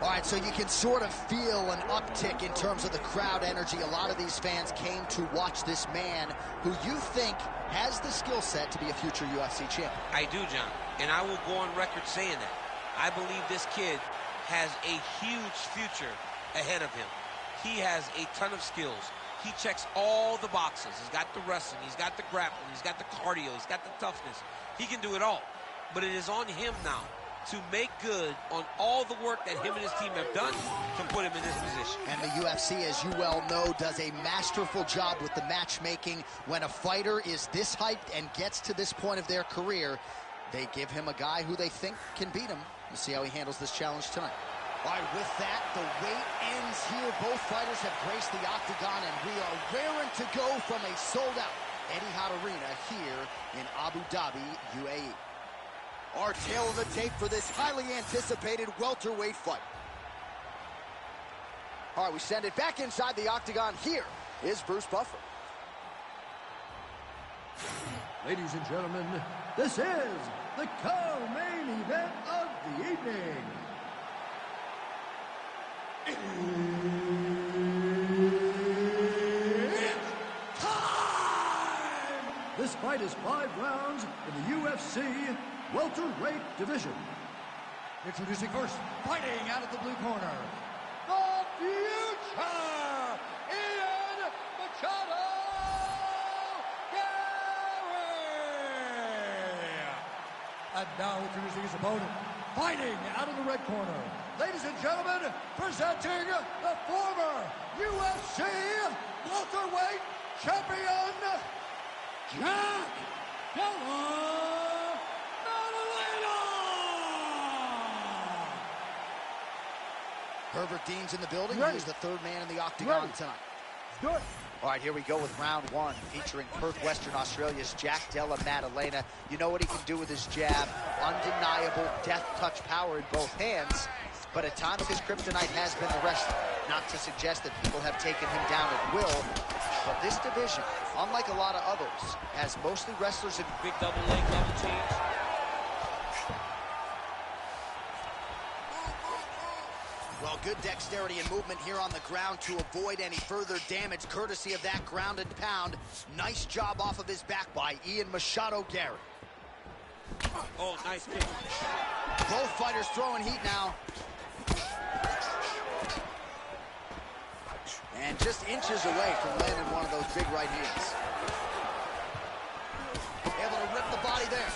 All right, so you can sort of feel an uptick in terms of the crowd energy. A lot of these fans came to watch this man who you think has the skill set to be a future UFC champion. I do, John, and I will go on record saying that. I believe this kid has a huge future ahead of him. He has a ton of skills. He checks all the boxes. He's got the wrestling, he's got the grappling, he's got the cardio, he's got the toughness. He can do it all. But it is on him now to make good on all the work that him and his team have done to put him in this position. And the UFC, as you well know, does a masterful job with the matchmaking. When a fighter is this hyped and gets to this point of their career, they give him a guy who they think can beat him. We'll see how he handles this challenge tonight. All right, with that, the wait ends here. Both fighters have graced the octagon, and we are raring to go from a sold-out Etihad Arena here in Abu Dhabi, UAE. Our tail of the tape for this highly anticipated welterweight fight. All right, we send it back inside the octagon. Here is Bruce Buffer. Ladies and gentlemen, this is the co-main event of the evening. It's time! This fight is 5 rounds in the UFC welterweight division. Introducing first, fighting out of the blue corner, the future, Ian Machado Garry! And now introducing his opponent, fighting out of the red corner, ladies and gentlemen, presenting the former UFC welterweight champion, Jack Della. Herbert Dean's in the building. Ready. He's the third man in the octagon Ready. tonight. Do it. All right, here we go with round one, featuring Perth, Western Australia's Jack Della Maddalena. You know what he can do with his jab. Undeniable death touch power in both hands. But at times his kryptonite has been the wrestling. Not to suggest that people have taken him down at will. But this division, unlike a lot of others, has mostly wrestlers in Big double leg, double change. Well, good dexterity and movement here on the ground to avoid any further damage, courtesy of that ground and pound. Nice job off of his back by Ian Machado Garry. Oh, nice kick. Both fighters throwing heat now. And just inches away from landing one of those big right hands. Able to rip the body there.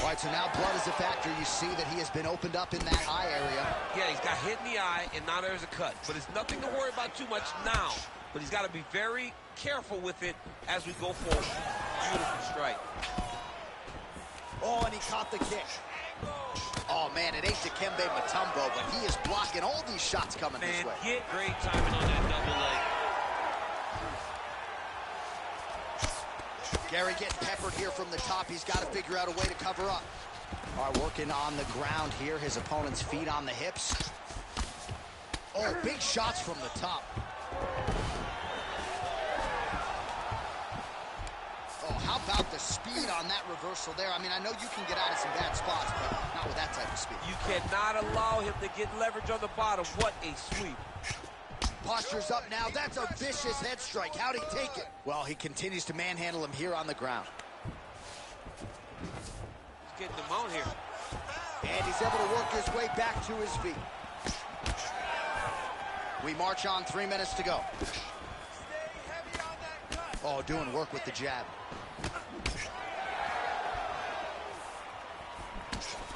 All right, so now blood is a factor. You see that he has been opened up in that eye area. Yeah, he's got hit in the eye, and now there's a cut. But it's nothing to worry about too much now. But he's got to be very careful with it as we go forward. Beautiful strike. Oh, and he caught the kick. Oh, man, it ain't Dikembe Mutombo, but he is blocking all these shots coming this way. Get great timing on that double leg. Gary getting peppered here from the top. He's got to figure out a way to cover up. All right, working on the ground here. His opponent's feet on the hips. Oh, big shots from the top. Oh, how about the speed on that reversal there? I mean, I know you can get out of some bad spots, but not with that type of speed. You cannot allow him to get leverage on the bottom. What a sweep. Posture's up now. That's a vicious head strike. How'd he take it? Well, he continues to manhandle him here on the ground. He's getting him out here. And he's able to work his way back to his feet. We march on, 3 minutes to go. Oh, doing work with the jab.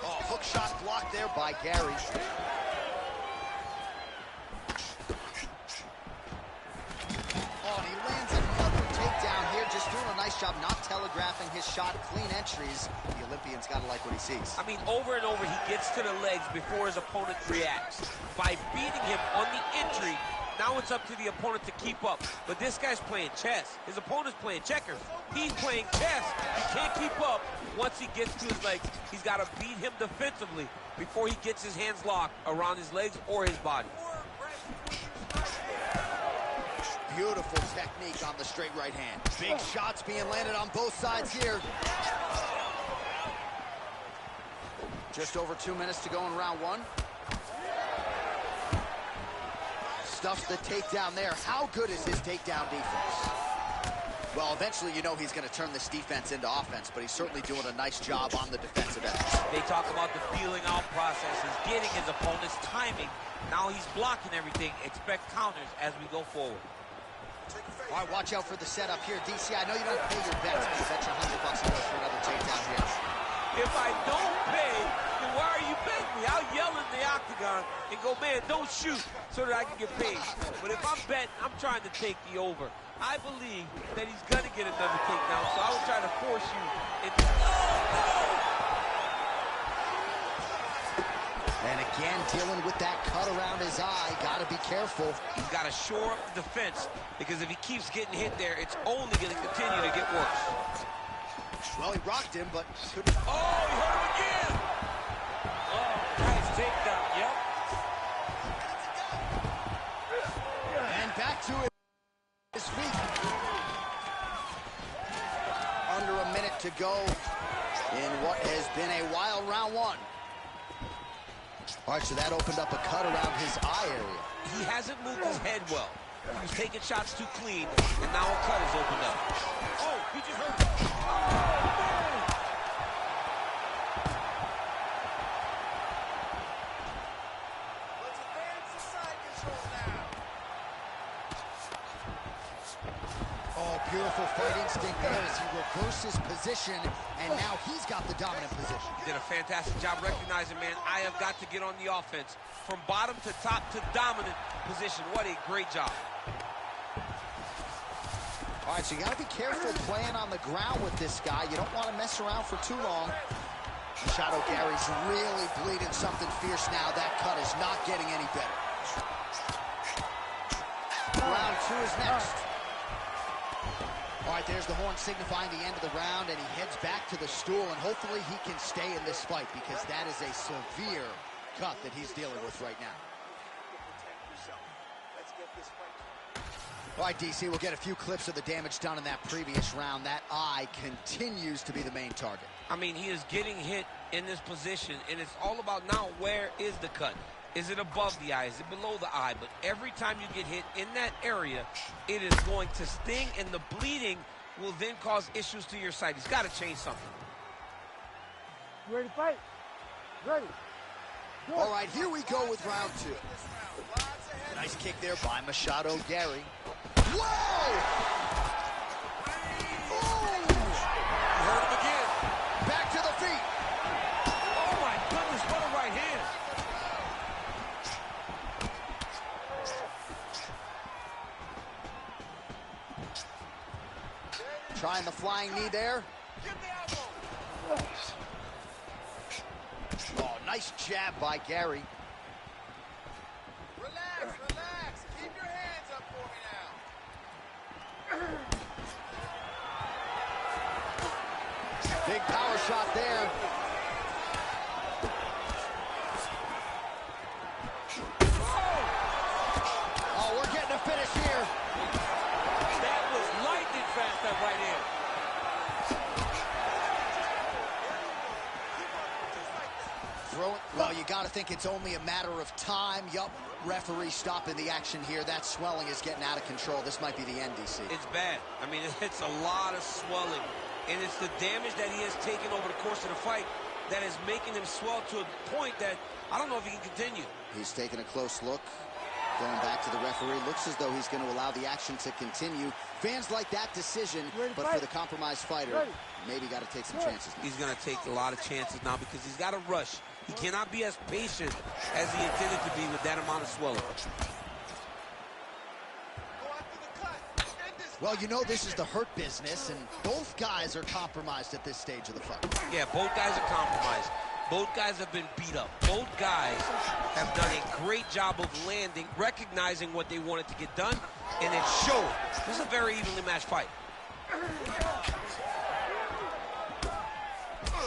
Oh, hook shot blocked there by Gary. Oh, and he lands another takedown here, just doing a nice job not telegraphing his shot. Clean entries. The Olympian's got to like what he sees. I mean, over and over, he gets to the legs before his opponent reacts. By beating him on the entry, now it's up to the opponent to keep up. But this guy's playing chess. His opponent's playing checkers. He's playing chess. He can't keep up. Once he gets to his legs, he's got to beat him defensively before he gets his hands locked around his legs or his body. Beautiful technique on the straight right hand. Big shots being landed on both sides here. Just over 2 minutes to go in round one. Stuffs the takedown there. How good is his takedown defense? Well, eventually you know he's going to turn this defense into offense, but he's certainly doing a nice job on the defensive end. They talk about the feeling out process. He's getting his opponent's timing. Now he's blocking everything. Expect counters as we go forward. All right, watch out for the setup here. DC, I know you don't pay your bets, but I bet you $100 for another takedown here. If I don't pay, then why are you betting me? I'll yell in the octagon and go, man, don't shoot, so that I can get paid. But if I'm betting, I'm trying to take the over. I believe that he's going to get another takedown, so I will try to force you into... And again, dealing with that cut around his eye. Got to be careful. He's got to shore up the defense, because if he keeps getting hit there, it's only going to continue to get worse. Well, he rocked him, but couldn't... Oh, he hurt him again! Oh, nice takedown, yep. And back to it this week. Under a minute to go in what has been a wild round one. All right, so that opened up a cut around his eye area. He hasn't moved his head well. He was taking shots too clean, and now a cut is opened up. Oh, he just hurt him. Let's advance the side control now. Oh, beautiful fight instinct there as he reverses position, and now he's got the dominant position. He did a fantastic job recognizing, man, I have got to get on the offense. From bottom to top to dominant position. What a great job. All right, so you got to be careful playing on the ground with this guy. You don't want to mess around for too long. Machado Gary's really bleeding something fierce now. That cut is not getting any better. Round two is next. All right, there's the horn signifying the end of the round, and he heads back to the stool, and hopefully he can stay in this fight, because that is a severe cut that he's dealing with right now. Protect yourself. Let's get this fight. All right, DC, we'll get a few clips of the damage done in that previous round. That eye continues to be the main target. I mean, he is getting hit in this position, and it's all about now, where is the cut? Is it above the eye? Is it below the eye? But every time you get hit in that area, it is going to sting, and the bleeding will then cause issues to your sight. He's got to change something. You ready to fight? Ready. All right, here we go with round two. Nice kick there by Machado Gary. Whoa! Hurt him again. Back to the feet. Oh my goodness, what a right hand. Trying the flying knee there. Oh, nice jab by Gary. Relax, relax. Keep your hands up for me now. Big power shot there. Oh, we're getting a finish here. That was lightning fast, that right hand. Well, you got to think it's only a matter of time. Yup, referee stopping the action here. That swelling is getting out of control. This might be the end, DC. It's bad. I mean, it's a lot of swelling. And it's the damage that he has taken over the course of the fight that is making him swell to a point that I don't know if he can continue. He's taking a close look. Going back to the referee. Looks as though he's going to allow the action to continue. Fans like that decision, but for the compromised fighter, maybe got to take some chances now. He's going to take a lot of chances now because he's got to rush. He cannot be as patient as he intended to be with that amount of swelling. Well, you know this is the hurt business, and both guys are compromised at this stage of the fight. Yeah, both guys are compromised. Both guys have been beat up. Both guys have done a great job of landing, recognizing what they wanted to get done, and it showed. This is a very evenly matched fight.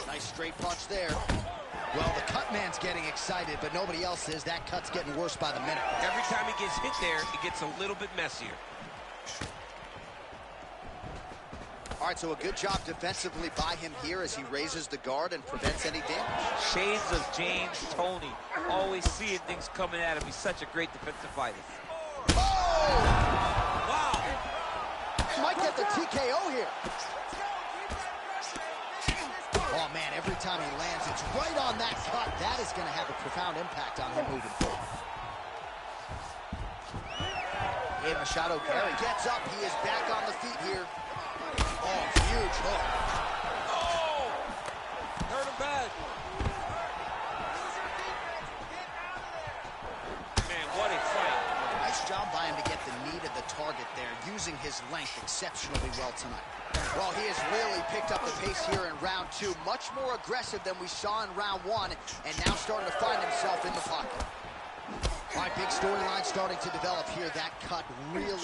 Nice straight punch there. Well, the cut man's getting excited, but nobody else is. That cut's getting worse by the minute. Every time he gets hit there, it gets a little bit messier. All right, so a good job defensively by him here as he raises the guard and prevents any damage. Shades of James Toney, always seeing things coming at him. He's such a great defensive fighter. Oh! Wow! Might get the TKO here. Oh, man, every time he lands, it's right on that cut. That is going to have a profound impact on him moving forward. Hey, Machado Gary gets up. He is back on the feet here. Oh, huge hook. Oh! Hurt him bad. Man, what a fight. Nice job by him to get the knee to the target there, using his length exceptionally well tonight. Well, he has really picked up the pace here in round two. Much more aggressive than we saw in round one, and now starting to find himself in the pocket. All right, big storyline starting to develop here. That cut really...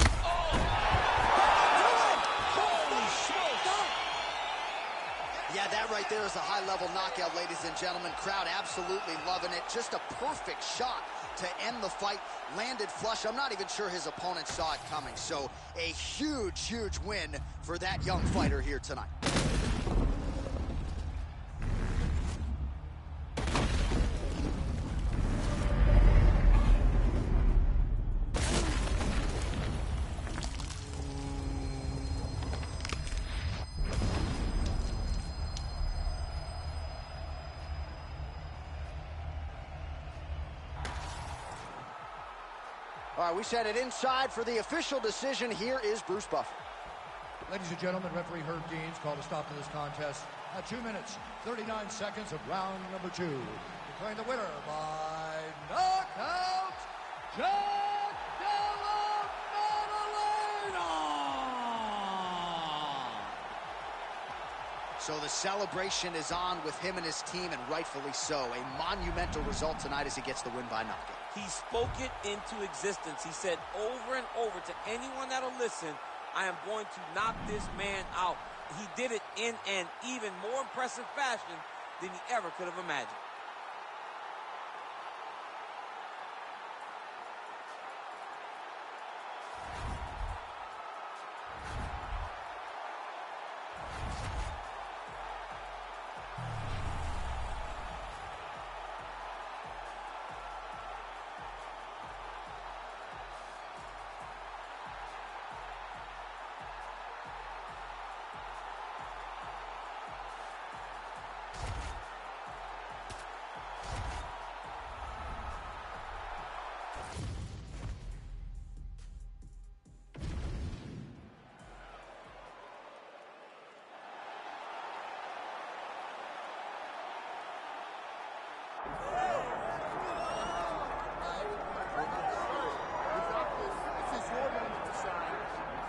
Yeah, that right there is a high-level knockout, ladies and gentlemen. Crowd absolutely loving it. Just a perfect shot to end the fight. Landed flush. I'm not even sure his opponent saw it coming. So a huge, huge win for that young fighter here tonight. All right, we set it inside for the official decision. Here is Bruce Buffer. Ladies and gentlemen, referee Herb Deans called a stop to this contest at 2 minutes, 39 seconds of round number 2. Declaring the winner by knockout, Jack Della Maddalena! So the celebration is on with him and his team, and rightfully so. A monumental result tonight as he gets the win by knockout. He spoke it into existence. He said over and over to anyone that'll listen, I am going to knock this man out. He did it in an even more impressive fashion than he ever could have imagined.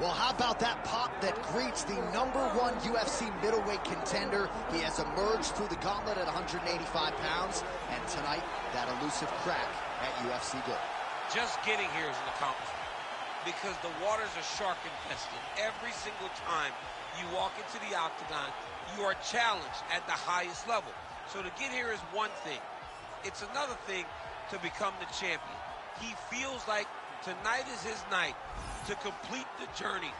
Well, how about that pop that greets the #1 UFC middleweight contender? He has emerged through the gauntlet at 185 pounds, and tonight, that elusive crack at UFC Gold. Just getting here is an accomplishment because the waters are shark infested. Every single time you walk into the octagon, you are challenged at the highest level. So to get here is one thing. It's another thing to become the champion. He feels like tonight is his night to complete the journey,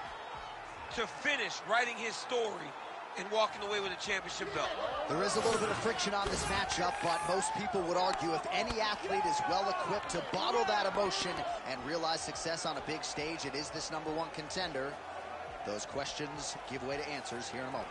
to finish writing his story and walking away with a championship belt. There is a little bit of friction on this matchup, but most people would argue if any athlete is well-equipped to bottle that emotion and realize success on a big stage, it is this #1 contender. Those questions give way to answers here in a moment.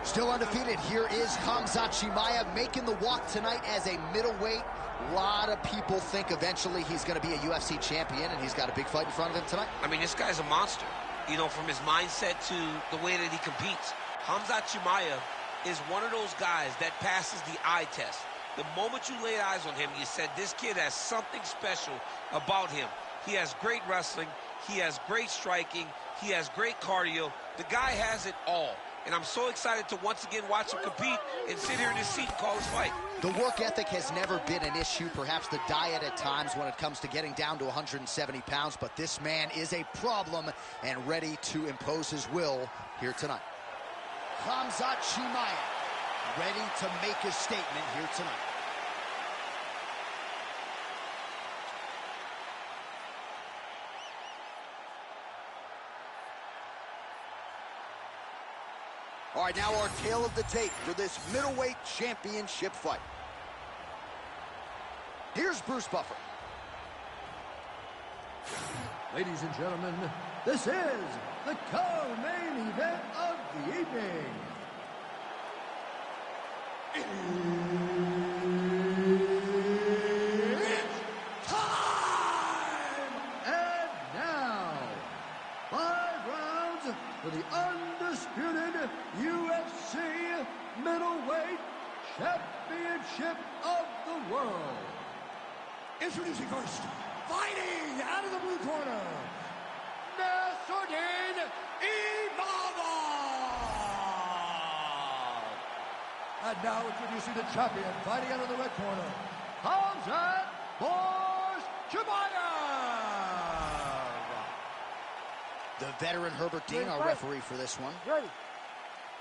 Still undefeated, here is Khamzat Chimaev making the walk tonight as a middleweight. A lot of people think eventually he's going to be a UFC champion, and he's got a big fight in front of him tonight. I mean, this guy's a monster, you know, from his mindset to the way that he competes. Khamzat Chimaev is one of those guys that passes the eye test. The moment you laid eyes on him, you said, this kid has something special about him. He has great wrestling, he has great striking, he has great cardio. The guy has it all. And I'm so excited to once again watch him compete and sit here in his seat and call his fight. The work ethic has never been an issue, perhaps the diet at times when it comes to getting down to 170 pounds, but this man is a problem and ready to impose his will here tonight. Khamzat Chimaev, ready to make his statement here tonight. All right, now our tale of the tape for this middleweight championship fight. Here's Bruce Buffer. Ladies and gentlemen, this is the co-main event of the evening. It's time! And now, 5 rounds for the undisputed UFC middleweight championship of the world. Introducing first, fighting out of the blue corner, Imavov! And now introducing the champion, fighting out of the red corner, Khamzat Chimaev! The veteran Herbert Dean, our referee for this one. Ready.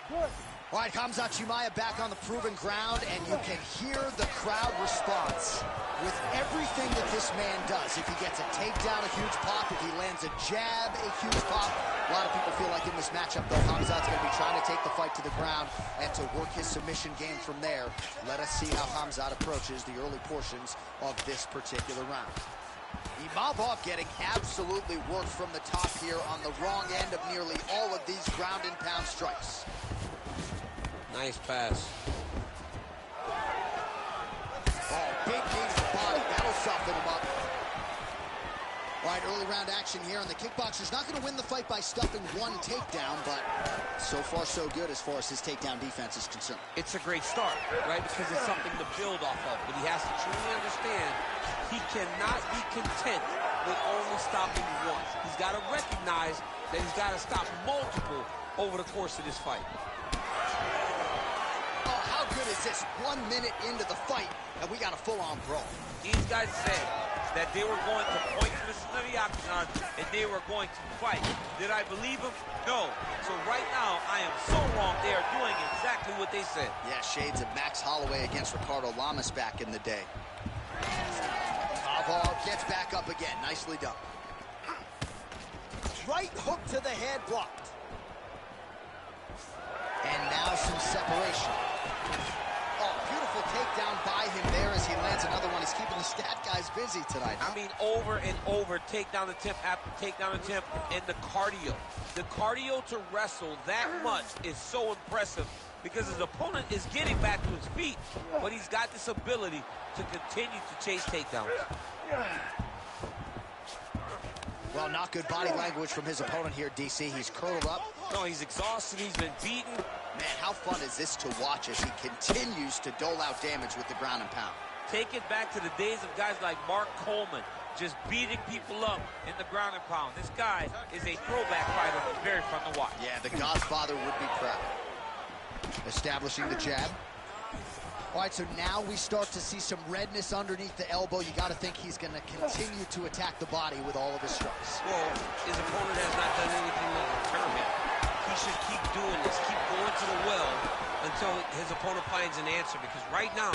Good. All right, Khamzat Chimaev back on the proven ground, and you can hear the crowd response with everything that this man does. If he gets a takedown, a huge pop. If he lands a jab, a huge pop. A lot of people feel like in this matchup, though, Khamzat's going to be trying to take the fight to the ground and to work his submission game from there. Let us see how Khamzat approaches the early portions of this particular round. Imavov getting absolutely worked from the top here on the wrong end of nearly all of these ground and pound strikes. Nice pass. Oh, big knee to the body. That'll soften him up. All right, early round action here, and the kickboxer's not going to win the fight by stuffing one takedown, but so far so good as far as his takedown defense is concerned. It's a great start, right? Because it's something to build off of. But he has to truly understand he cannot be content with only stopping one. He's got to recognize that he's got to stop multiple over the course of this fight. Oh, how good is this? 1 minute into the fight, and we got a full-on brawl. These guys said that they were going to point to the center of the octagon and they were going to fight. Did I believe them? No. So right now, I am so wrong. They are doing exactly what they said. Yeah, shades of Max Holloway against Ricardo Lamas back in the day. Imavov gets back up again. Nicely done. Right hook to the head, blocked. And now some separation. Oh, beautiful the takedown by him there as he lands another one. He's keeping the stat guys busy tonight. I mean, over and over, takedown attempt after takedown attempt, and the cardio. The cardio to wrestle that much is so impressive because his opponent is getting back to his feet, but he's got this ability to continue to chase takedowns. Well, not good body language from his opponent here, DC. He's curled up. No, he's exhausted. He's been beaten. Man, how fun is this to watch as he continues to dole out damage with the ground and pound? Take it back to the days of guys like Mark Coleman, just beating people up in the ground and pound. This guy is a throwback fighter. Very fun to watch. Yeah, the Godfather would be proud. Establishing the jab. All right, so now we start to see some redness underneath the elbow. You got to think he's going to continue to attack the body with all of his strikes. Well, his opponent has not done anything to deter him. He should keep doing this, keep going to the well until his opponent finds an answer, because right now,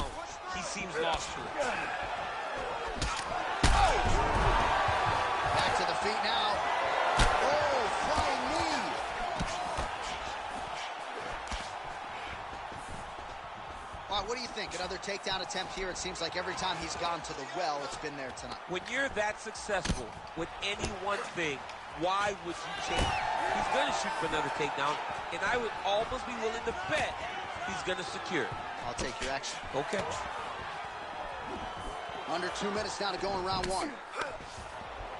he seems lost to it. Back to the feet now. Oh, flying knee. All right, what do you think? Another takedown attempt here. It seems like every time he's gone to the well, it's been there tonight. When you're that successful with any one thing, why would you change? He's going to shoot for another takedown, and I would almost be willing to bet he's going to secure it. I'll take your action. Okay. Under 2 minutes now to go in round one.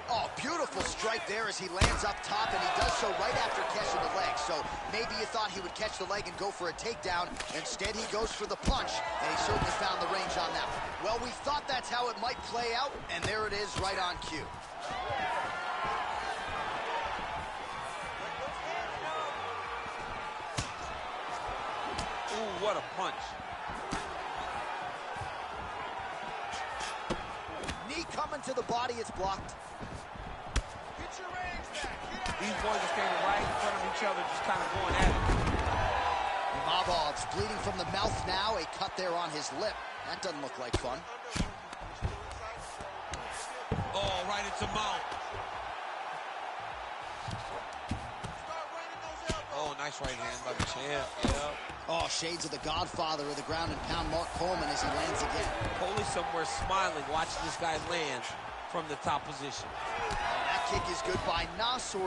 Oh, beautiful strike there as he lands up top, and he does so right after catching the leg. So maybe you thought he would catch the leg and go for a takedown. Instead, he goes for the punch, and he certainly found the range on that one. Well, we thought that's how it might play out, and there it is right on cue. Ooh, what a punch. Knee coming to the body, it's blocked. These boys are standing right in front of each other, just kind of going at it. Imavov's bleeding from the mouth now, a cut there on his lip. That doesn't look like fun. Oh, right into mount. Oh, nice right hand by the champ. Yeah. Oh, shades of the Godfather of the ground and pound, Mark Coleman, as he lands again. Coley somewhere smiling, watching this guy land from the top position. Oh, that kick is good by Imavov.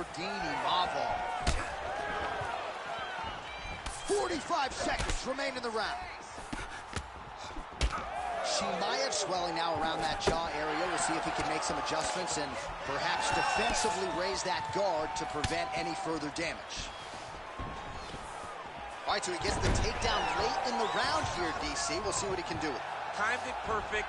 45 seconds remain in the round. Chimaev swelling now around that jaw area. We'll see if he can make some adjustments and perhaps defensively raise that guard to prevent any further damage. All right, so he gets the takedown late in the round here, DC. We'll see what he can do with it. Timed it perfect.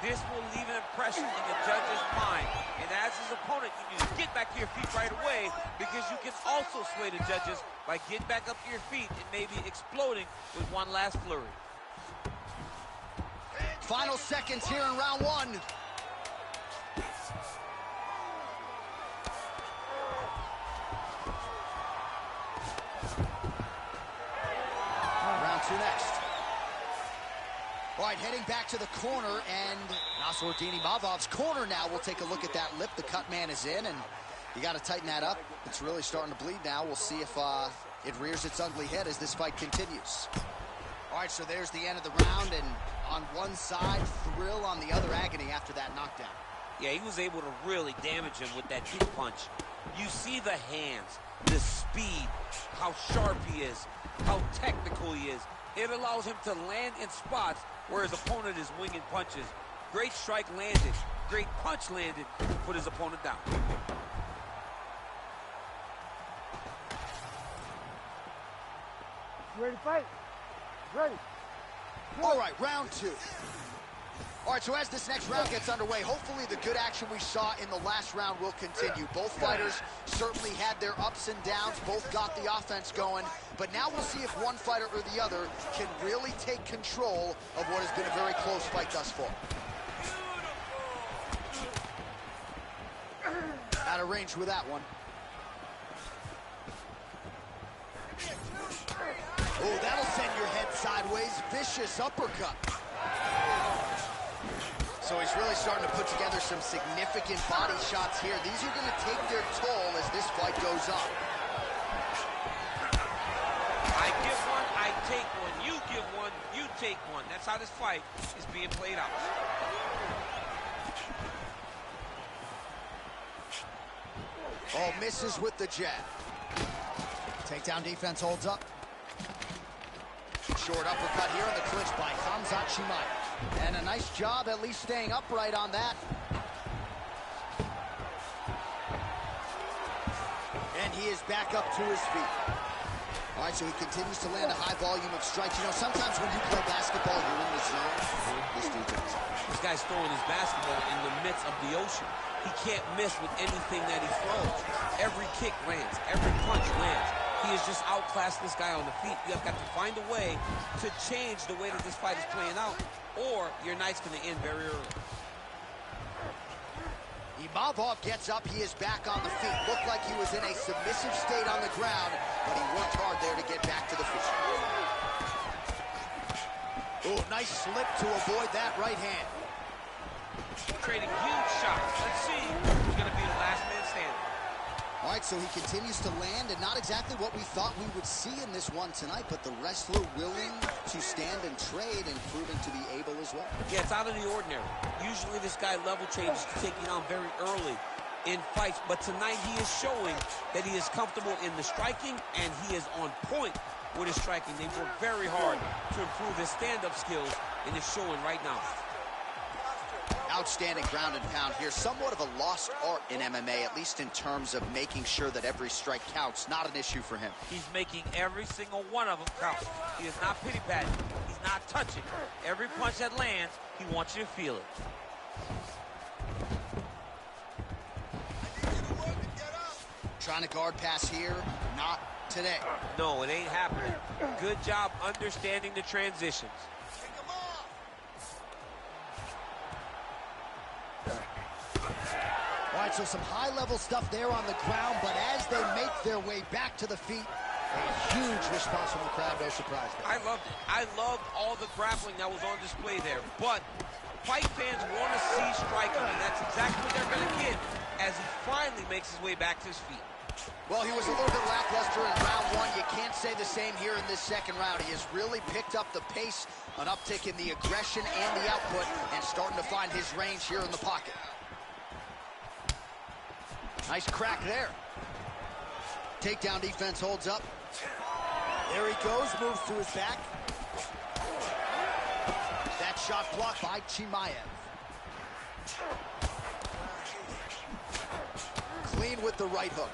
This will leave an impression in the judge's mind. And as his opponent, you need to get back to your feet right away, because you can also sway the judges by getting back up to your feet and maybe exploding with one last flurry. Final seconds here in round one. Round two next. All right, heading back to the corner, and Imavov's corner now. We'll take a look at that lip. The cut man is in, and you got to tighten that up. It's really starting to bleed now. We'll see if it rears its ugly head as this fight continues. All right, so there's the end of the round, and on one side, thrill, on the other, agony after that knockdown. Yeah, he was able to really damage him with that kick punch. You see the hands, the speed, how sharp he is, how technical he is. It allows him to land in spots where his opponent is winging punches. Great strike landed, great punch landed to put his opponent down. You ready to fight? Ready. All right, round two. All right, so as this next round gets underway, hopefully the good action we saw in the last round will continue. Both fighters certainly had their ups and downs, both got the offense going, but now we'll see if one fighter or the other can really take control of what has been a very close fight thus far. Out of range with that one. Oh, that'll send your head sideways. Vicious uppercut. So he's really starting to put together some significant body shots here. These are going to take their toll as this fight goes on. I give one, I take one, you give one, you take one. That's how this fight is being played out. Oh, misses with the jab. Takedown defense holds up. Short uppercut here in the clinch by Chimaev. And a nice job at least staying upright on that. And he is back up to his feet. All right, so he continues to land a high volume of strikes. You know, sometimes when you play basketball, you're in the zone. This dude does. This guy's throwing his basketball in the midst of the ocean. He can't miss with anything that he throws. Every kick lands. Every punch lands. He has just outclassed this guy on the feet. You have got to find a way to change the way that this fight is playing out, or your night's going to end very early. Imavov gets up. He is back on the feet. Looked like he was in a submissive state on the ground, but he worked hard there to get back to the feet. Oh, nice slip to avoid that right hand. Trading huge shots. Let's see who's going to be the last man standing. All right, so he continues to land, and not exactly what we thought we would see in this one tonight, but the wrestler willing to stand and trade and proving to be able as well. Yeah, it's out of the ordinary. Usually this guy level changes to taking on very early in fights, but tonight he is showing that he is comfortable in the striking, and he is on point with his striking. They've worked very hard to improve his stand-up skills, and it's showing right now. Outstanding ground and pound here. Somewhat of a lost art in MMA, at least in terms of making sure that every strike counts. Not an issue for him. He's making every single one of them count. He is not pity-patting. He's not touching. Every punch that lands, he wants you to feel it. Trying to guard pass here. Not today. No, it ain't happening. Good job understanding the transitions. All right, so some high-level stuff there on the ground, but as they make their way back to the feet, a huge response from the crowd, no surprise there. I loved it. I loved all the grappling that was on display there, but fight fans want to see striking, and that's exactly what they're going to get as he finally makes his way back to his feet. Well, he was a little bit lackluster in round one. You can't say the same here in this second round. He has really picked up the pace, an uptick in the aggression and the output, and starting to find his range here in the pocket. Nice crack there. Takedown defense holds up. There he goes, moves to his back. That shot blocked by Chimaev. Clean with the right hook.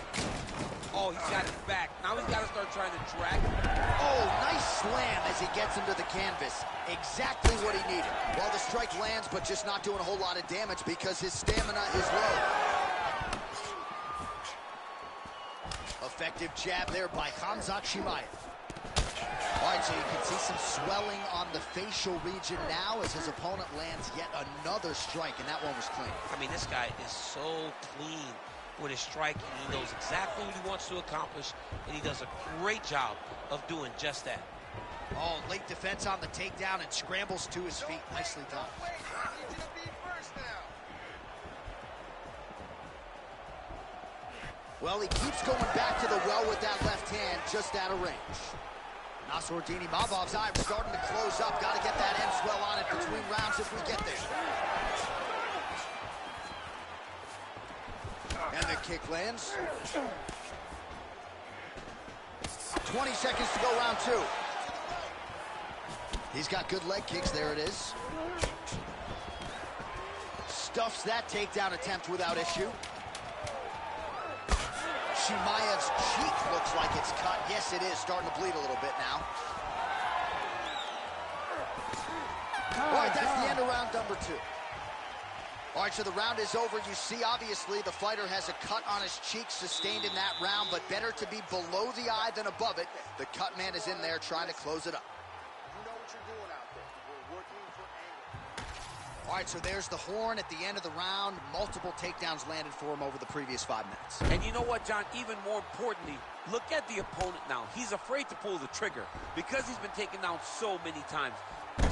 Oh, he's got his back. Now he's got to start trying to drag him. Oh, nice slam as he gets him to the canvas. Exactly what he needed. Well, the strike lands, but just not doing a whole lot of damage because his stamina is low. Effective jab there by Chimaev. All right, so you can see some swelling on the facial region now as his opponent lands yet another strike, and that one was clean. I mean, this guy is so clean with his striking. He knows exactly what he wants to accomplish, and he does a great job of doing just that. Oh, late defense on the takedown and scrambles to his feet. Nicely done. Well, he keeps going back to the well with that left hand, just out of range. Nasruddin Imavov's eye starting to close up. Got to get that end swell on it between rounds if we get there. And the kick lands. 20 seconds to go, round two. He's got good leg kicks. There it is. Stuffs that takedown attempt without issue. Chimaev's cheek looks like it's cut. Yes, it is. Starting to bleed a little bit now. All right, that's the end of round number two. All right, so the round is over. You see, obviously, the fighter has a cut on his cheek sustained in that round, but better to be below the eye than above it. The cut man is in there trying to close it up. You know what you're doing out there. We're working for angle. All right, so there's the horn at the end of the round. Multiple takedowns landed for him over the previous 5 minutes. And you know what, John? Even more importantly, look at the opponent now. He's afraid to pull the trigger because he's been taken down so many times.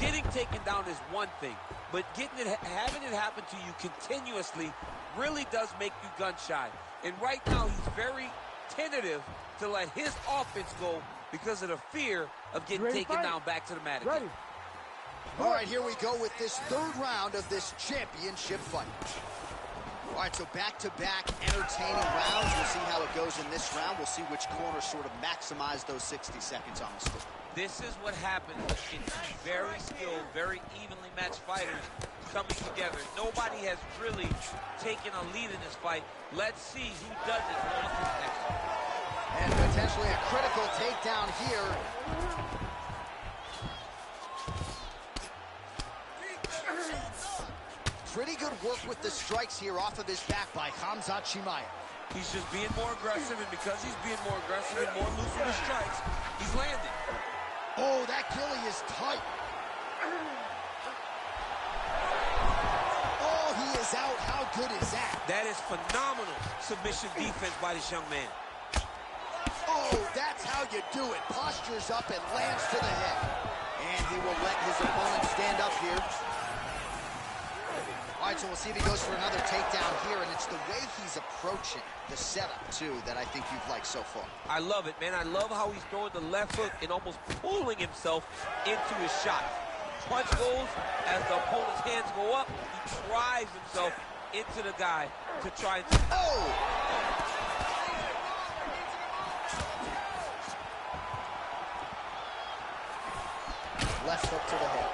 Getting taken down is one thing, but having it happen to you continuously really does make you gun shy. And right now, he's very tentative to let his offense go because of the fear of getting taken down back to the mat again. Ready. All right, here we go with this third round of this championship fight. All right, so back-to-back entertaining rounds. We'll see how it goes in this round. We'll see which corner sort of maximize those 60 seconds on the score. This is what happens in two very skilled, very evenly matched fighters coming together. Nobody has really taken a lead in this fight. Let's see who does it on this next one. And potentially a critical takedown here. Pretty good work with the strikes here off of his back by Chimaev. He's just being more aggressive, and because he's being more aggressive and more loose with his strikes, he's landing. Oh, that gilly is tight. Oh, he is out. How good is that? That is phenomenal submission defense by this young man. Oh, that's how you do it. Postures up and lands to the head. And he will let his opponent stand up here. All right, so we'll see if he goes for another takedown here, and it's the way he's approaching the setup, too, that I think you've liked so far. I love it, man. I love how he's throwing the left hook and almost pulling himself into his shot. Punch goes, as the opponent's hands go up, he drives himself into the guy to try and... Oh! Left hook to the head.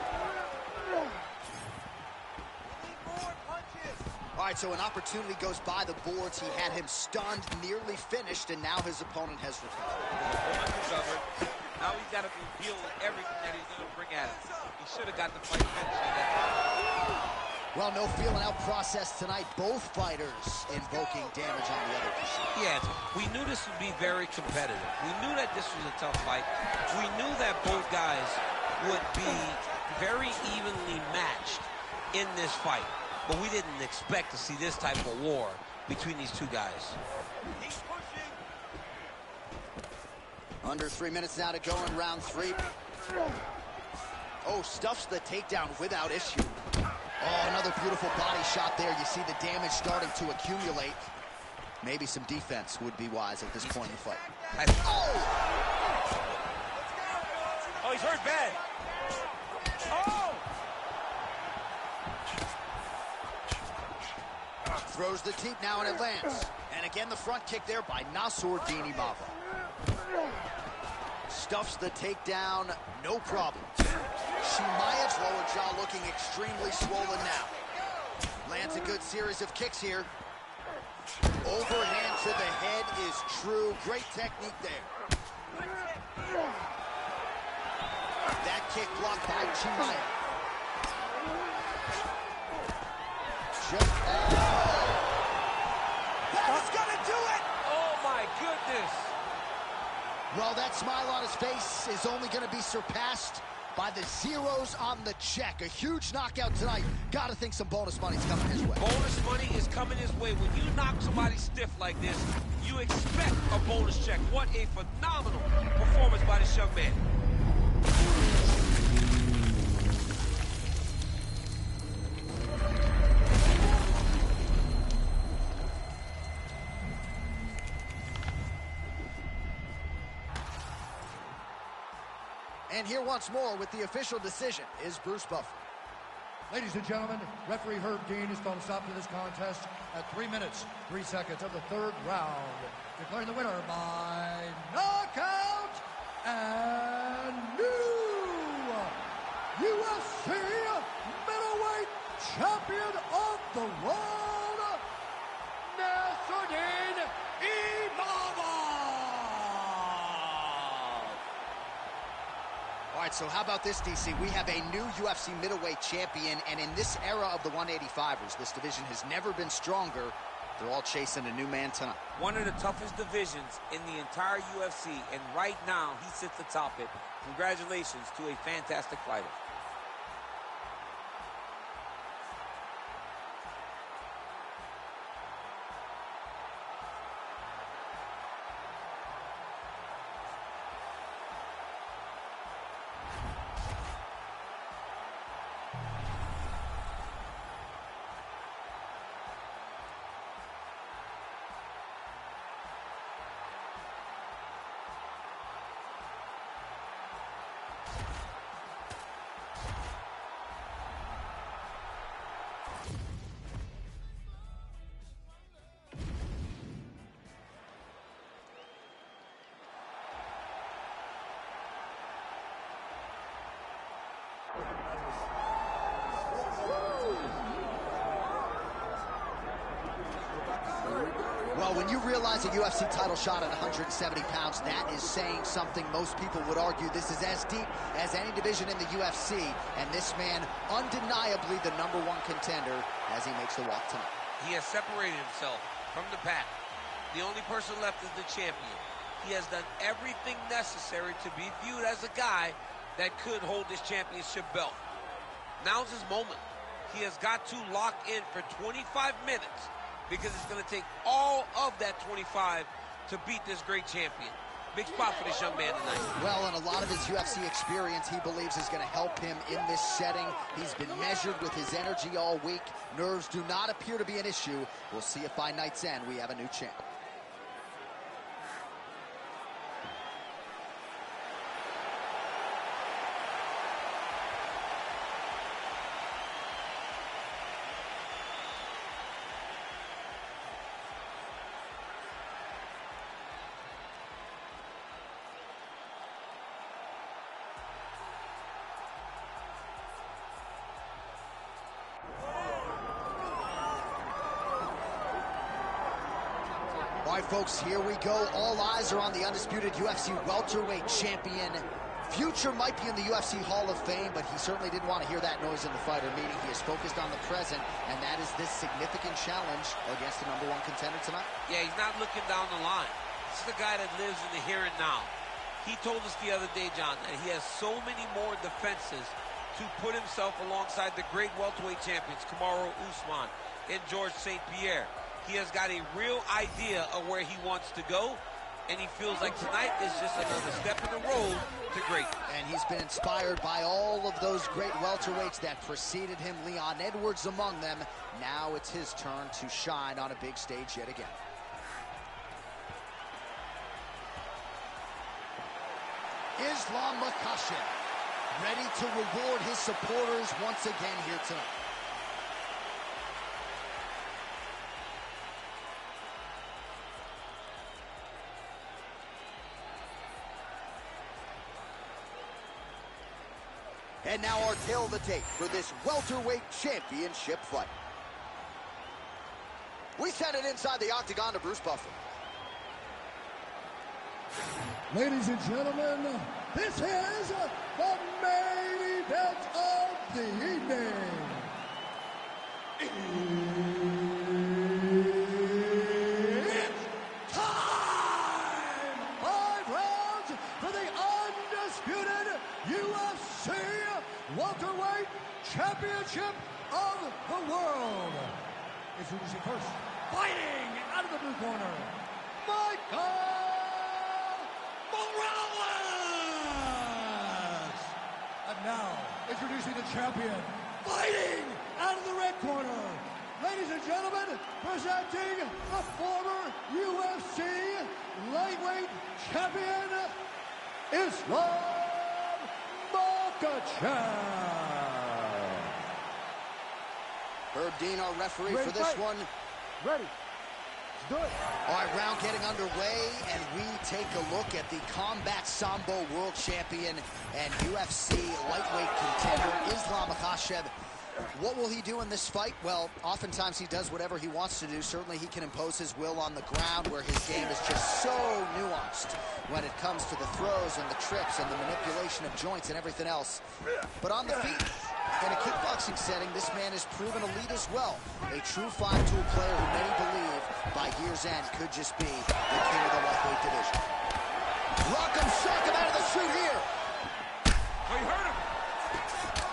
All right, so an opportunity goes by the boards. He had him stunned, nearly finished, and now his opponent has recovered. Now he's got to deal with everything that he's going to bring at him. He should have got the fight finished at that time. Well, no feeling out process tonight. Both fighters invoking damage on the other person. Yes, we knew this would be very competitive. We knew that this was a tough fight. We knew that both guys would be very evenly matched in this fight. But we didn't expect to see this type of war between these two guys. Under 3 minutes now to go in round 3. Oh, stuffs the takedown without issue. Oh, another beautiful body shot there. You see the damage starting to accumulate. Maybe some defense would be wise at this point in the fight. Oh! Oh, he's hurt bad. Oh! Throws the teep now and it lands. And again, the front kick there by Imavov. Stuffs the takedown, no problem. Chimaev's lower jaw looking extremely swollen now. Lands a good series of kicks here. Overhand to the head is true. Great technique there. That kick blocked by Chimaev. That is gonna do it! Oh my goodness! Well, that smile on his face is only gonna be surpassed by the zeros on the check. A huge knockout tonight. Gotta think some bonus money's coming his way. Bonus money is coming his way. When you knock somebody stiff like this, you expect a bonus check. What a phenomenal performance by this young man. And here once more with the official decision is Bruce Buffer. Ladies and gentlemen, referee Herb Dean has called a stop to this contest at 3 minutes, 3 seconds of the third round. Declaring the winner by knockout and new UFC middleweight champion of the world, Imavov. All right, so how about this, DC? We have a new UFC middleweight champion, and in this era of the 185ers, this division has never been stronger. They're all chasing a new man tonight. One of the toughest divisions in the entire UFC, and right now he sits atop it. Congratulations to a fantastic fighter. when you realize a UFC title shot at 170 pounds, that is saying something. Most people would argue this is as deep as any division in the UFC, and this man undeniably the #1 contender as he makes the walk tonight. He has separated himself from the pack. The only person left is the champion. He has done everything necessary to be viewed as a guy that could hold this championship belt. Now's his moment. He has got to lock in for 25 minutes because it's going to take all of that 25 to beat this great champion. Big spot for this young man tonight. Well, and a lot of his UFC experience, he believes, is going to help him in this setting. He's been measured with his energy all week. Nerves do not appear to be an issue. We'll see if by night's end we have a new champ. All right, folks, here we go. All eyes are on the undisputed UFC welterweight champion. Future might be in the UFC Hall of Fame, but he certainly didn't want to hear that noise in the fighter meeting. He is focused on the present, and that is this significant challenge against the #1 contender tonight. Yeah, he's not looking down the line. This is a guy that lives in the here and now. He told us the other day, John, that he has so many more defenses to put himself alongside the great welterweight champions, Kamaru Usman and George St. Pierre. He has got a real idea of where he wants to go, and he feels like tonight is just another step in the road to great. And he's been inspired by all of those great welterweights that preceded him, Leon Edwards among them. Now it's his turn to shine on a big stage yet again. Islam Makhachev, ready to reward his supporters once again here tonight. And now our tail of the tape for this welterweight championship fight. We send it inside the octagon to Bruce Buffer. Ladies and gentlemen, this is the main event of the evening. It's time! 5 rounds for the undisputed UFC welterweight championship of the world. Introducing first, fighting out of the blue corner, Michael Morales! And now, introducing the champion, fighting out of the red corner. Ladies and gentlemen, presenting the former UFC lightweight champion, Islam Makhachev. Herb Dean, our referee for this one. Ready. Let's do it. All right, round getting underway, and we take a look at the Combat Sambo World Champion and UFC lightweight contender, Islam Makhachev. What will he do in this fight? Well, oftentimes he does whatever he wants to do. Certainly he can impose his will on the ground, where his game is just so nuanced when it comes to the throws and the trips and the manipulation of joints and everything else. But on the feet, in a kickboxing setting, this man is proven elite as well. A true five-tool player who many believe by year's end could just be the king of the lightweight division. Rock'em sock him out of the chute here. Oh, you hurt him.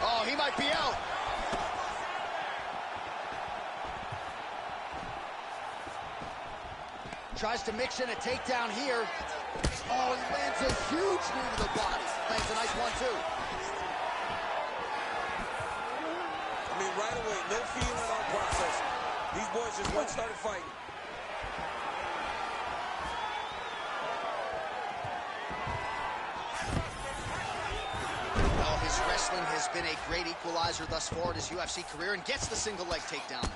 Oh, he might be out. Tries to mix in a takedown here. Oh, he lands a huge knee to the body. Lands a nice one, too. I mean, right away, no feeling on process. These boys just went started fighting. Well, his wrestling has been a great equalizer thus far in his UFC career, and gets the single leg takedown.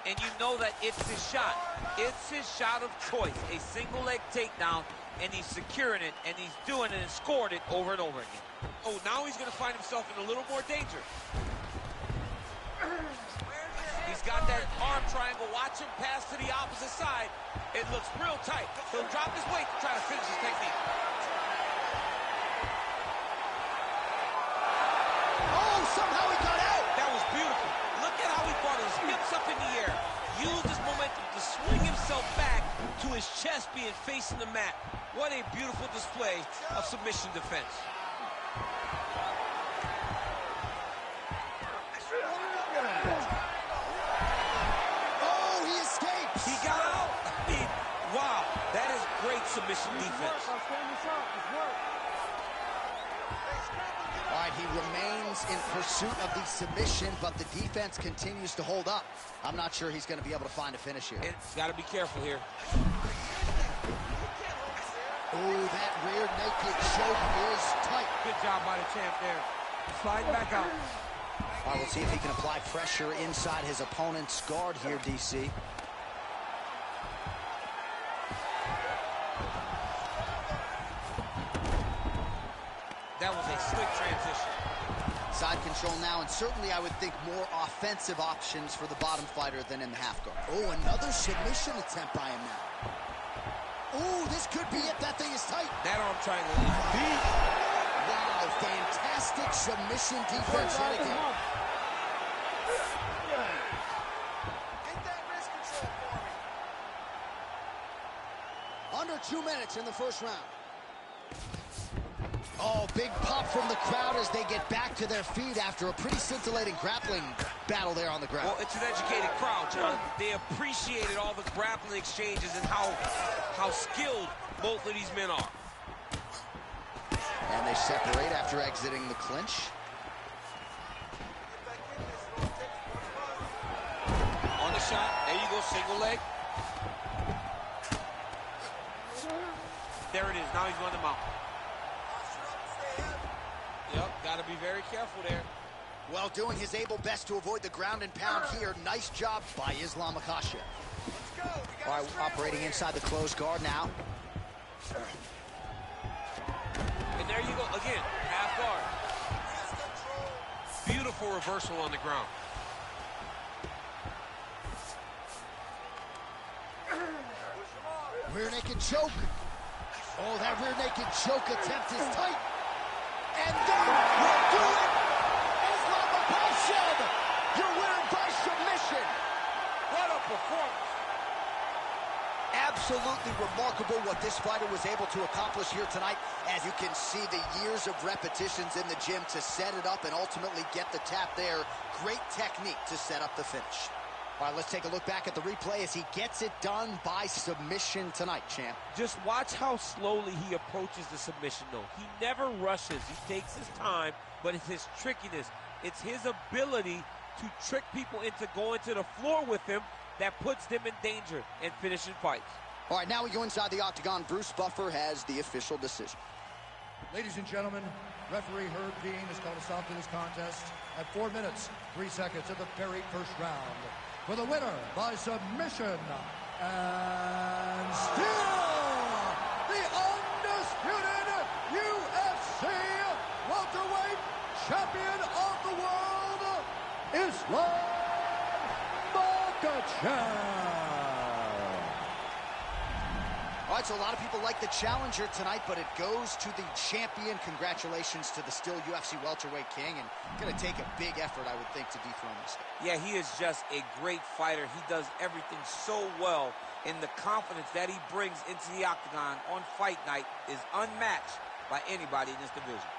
And you know that it's his shot. It's his shot of choice, a single leg takedown, and he's securing it, and he's doing it and scored it over and over again. Oh, now he's going to find himself in a little more danger. He's He's got that arm triangle. Watch him pass to the opposite side. It looks real tight. He'll drop his weight to try to finish his technique. Oh, somehow he got out. That was beautiful. Look at how he brought his hips up in the air. Used his momentum to swing himself back to his chest being facing the mat. What a beautiful display of submission defense. Oh, he escapes. He got out. I mean, wow, that is great submission defense. All right, he remains in pursuit of the submission, but the defense continues to hold up. I'm not sure he's going to be able to find a finish here. It's got to be careful here. Oh, that rear naked choke is tight. Good job by the champ there. Sliding back out. All right, we'll see if he can apply pressure inside his opponent's guard here, DC. That was a slick transition. Side control now, and certainly I would think more offensive options for the bottom fighter than in the half guard. Oh, another submission attempt by him now. Oh, this could be it. That thing is tight. That arm triangle is deep. Wow, fantastic submission defense yet again. Get that wrist control for me. Under 2 minutes in the first round. Oh, big pop from the crowd as they get back to their feet after a pretty scintillating grappling battle there on the ground. Well, it's an educated crowd, John. They appreciated all the grappling exchanges and how skilled both of these men are. And they separate after exiting the clinch. On the shot, there you go, single leg. There it is, now he's going to mount. Yep, got to be very careful there. Well, doing his able best to avoid the ground and pound here. Nice job by Islam Makhachev. All right, operating inside the closed guard now. And there you go, again, half guard. Beautiful reversal on the ground. Rear naked choke. Oh, that rear naked choke attempt is tight. And that will do it! Islam Makhachev, you're winning by submission. What a performance. Absolutely remarkable what this fighter was able to accomplish here tonight. As you can see, the years of repetitions in the gym to set it up and ultimately get the tap there. Great technique to set up the finish. All right, let's take a look back at the replay as he gets it done by submission tonight, champ. Just watch how slowly he approaches the submission, though. He never rushes. He takes his time, but it's his trickiness. It's his ability to trick people into going to the floor with him that puts them in danger and finishing fights. All right, now we go inside the octagon. Bruce Buffer has the official decision. Ladies and gentlemen, referee Herb Dean has called a stop to this contest at 4 minutes, 3 seconds of the very first round. For the winner by submission, and still the undisputed UFC welterweight champion of the world, Islam Makhachev. All right, so a lot of people like the challenger tonight, but it goes to the champion. Congratulations to the still UFC welterweight king, and going to take a big effort, I would think, to dethrone this guy. Yeah, he is just a great fighter. He does everything so well, and the confidence that he brings into the octagon on fight night is unmatched by anybody in this division.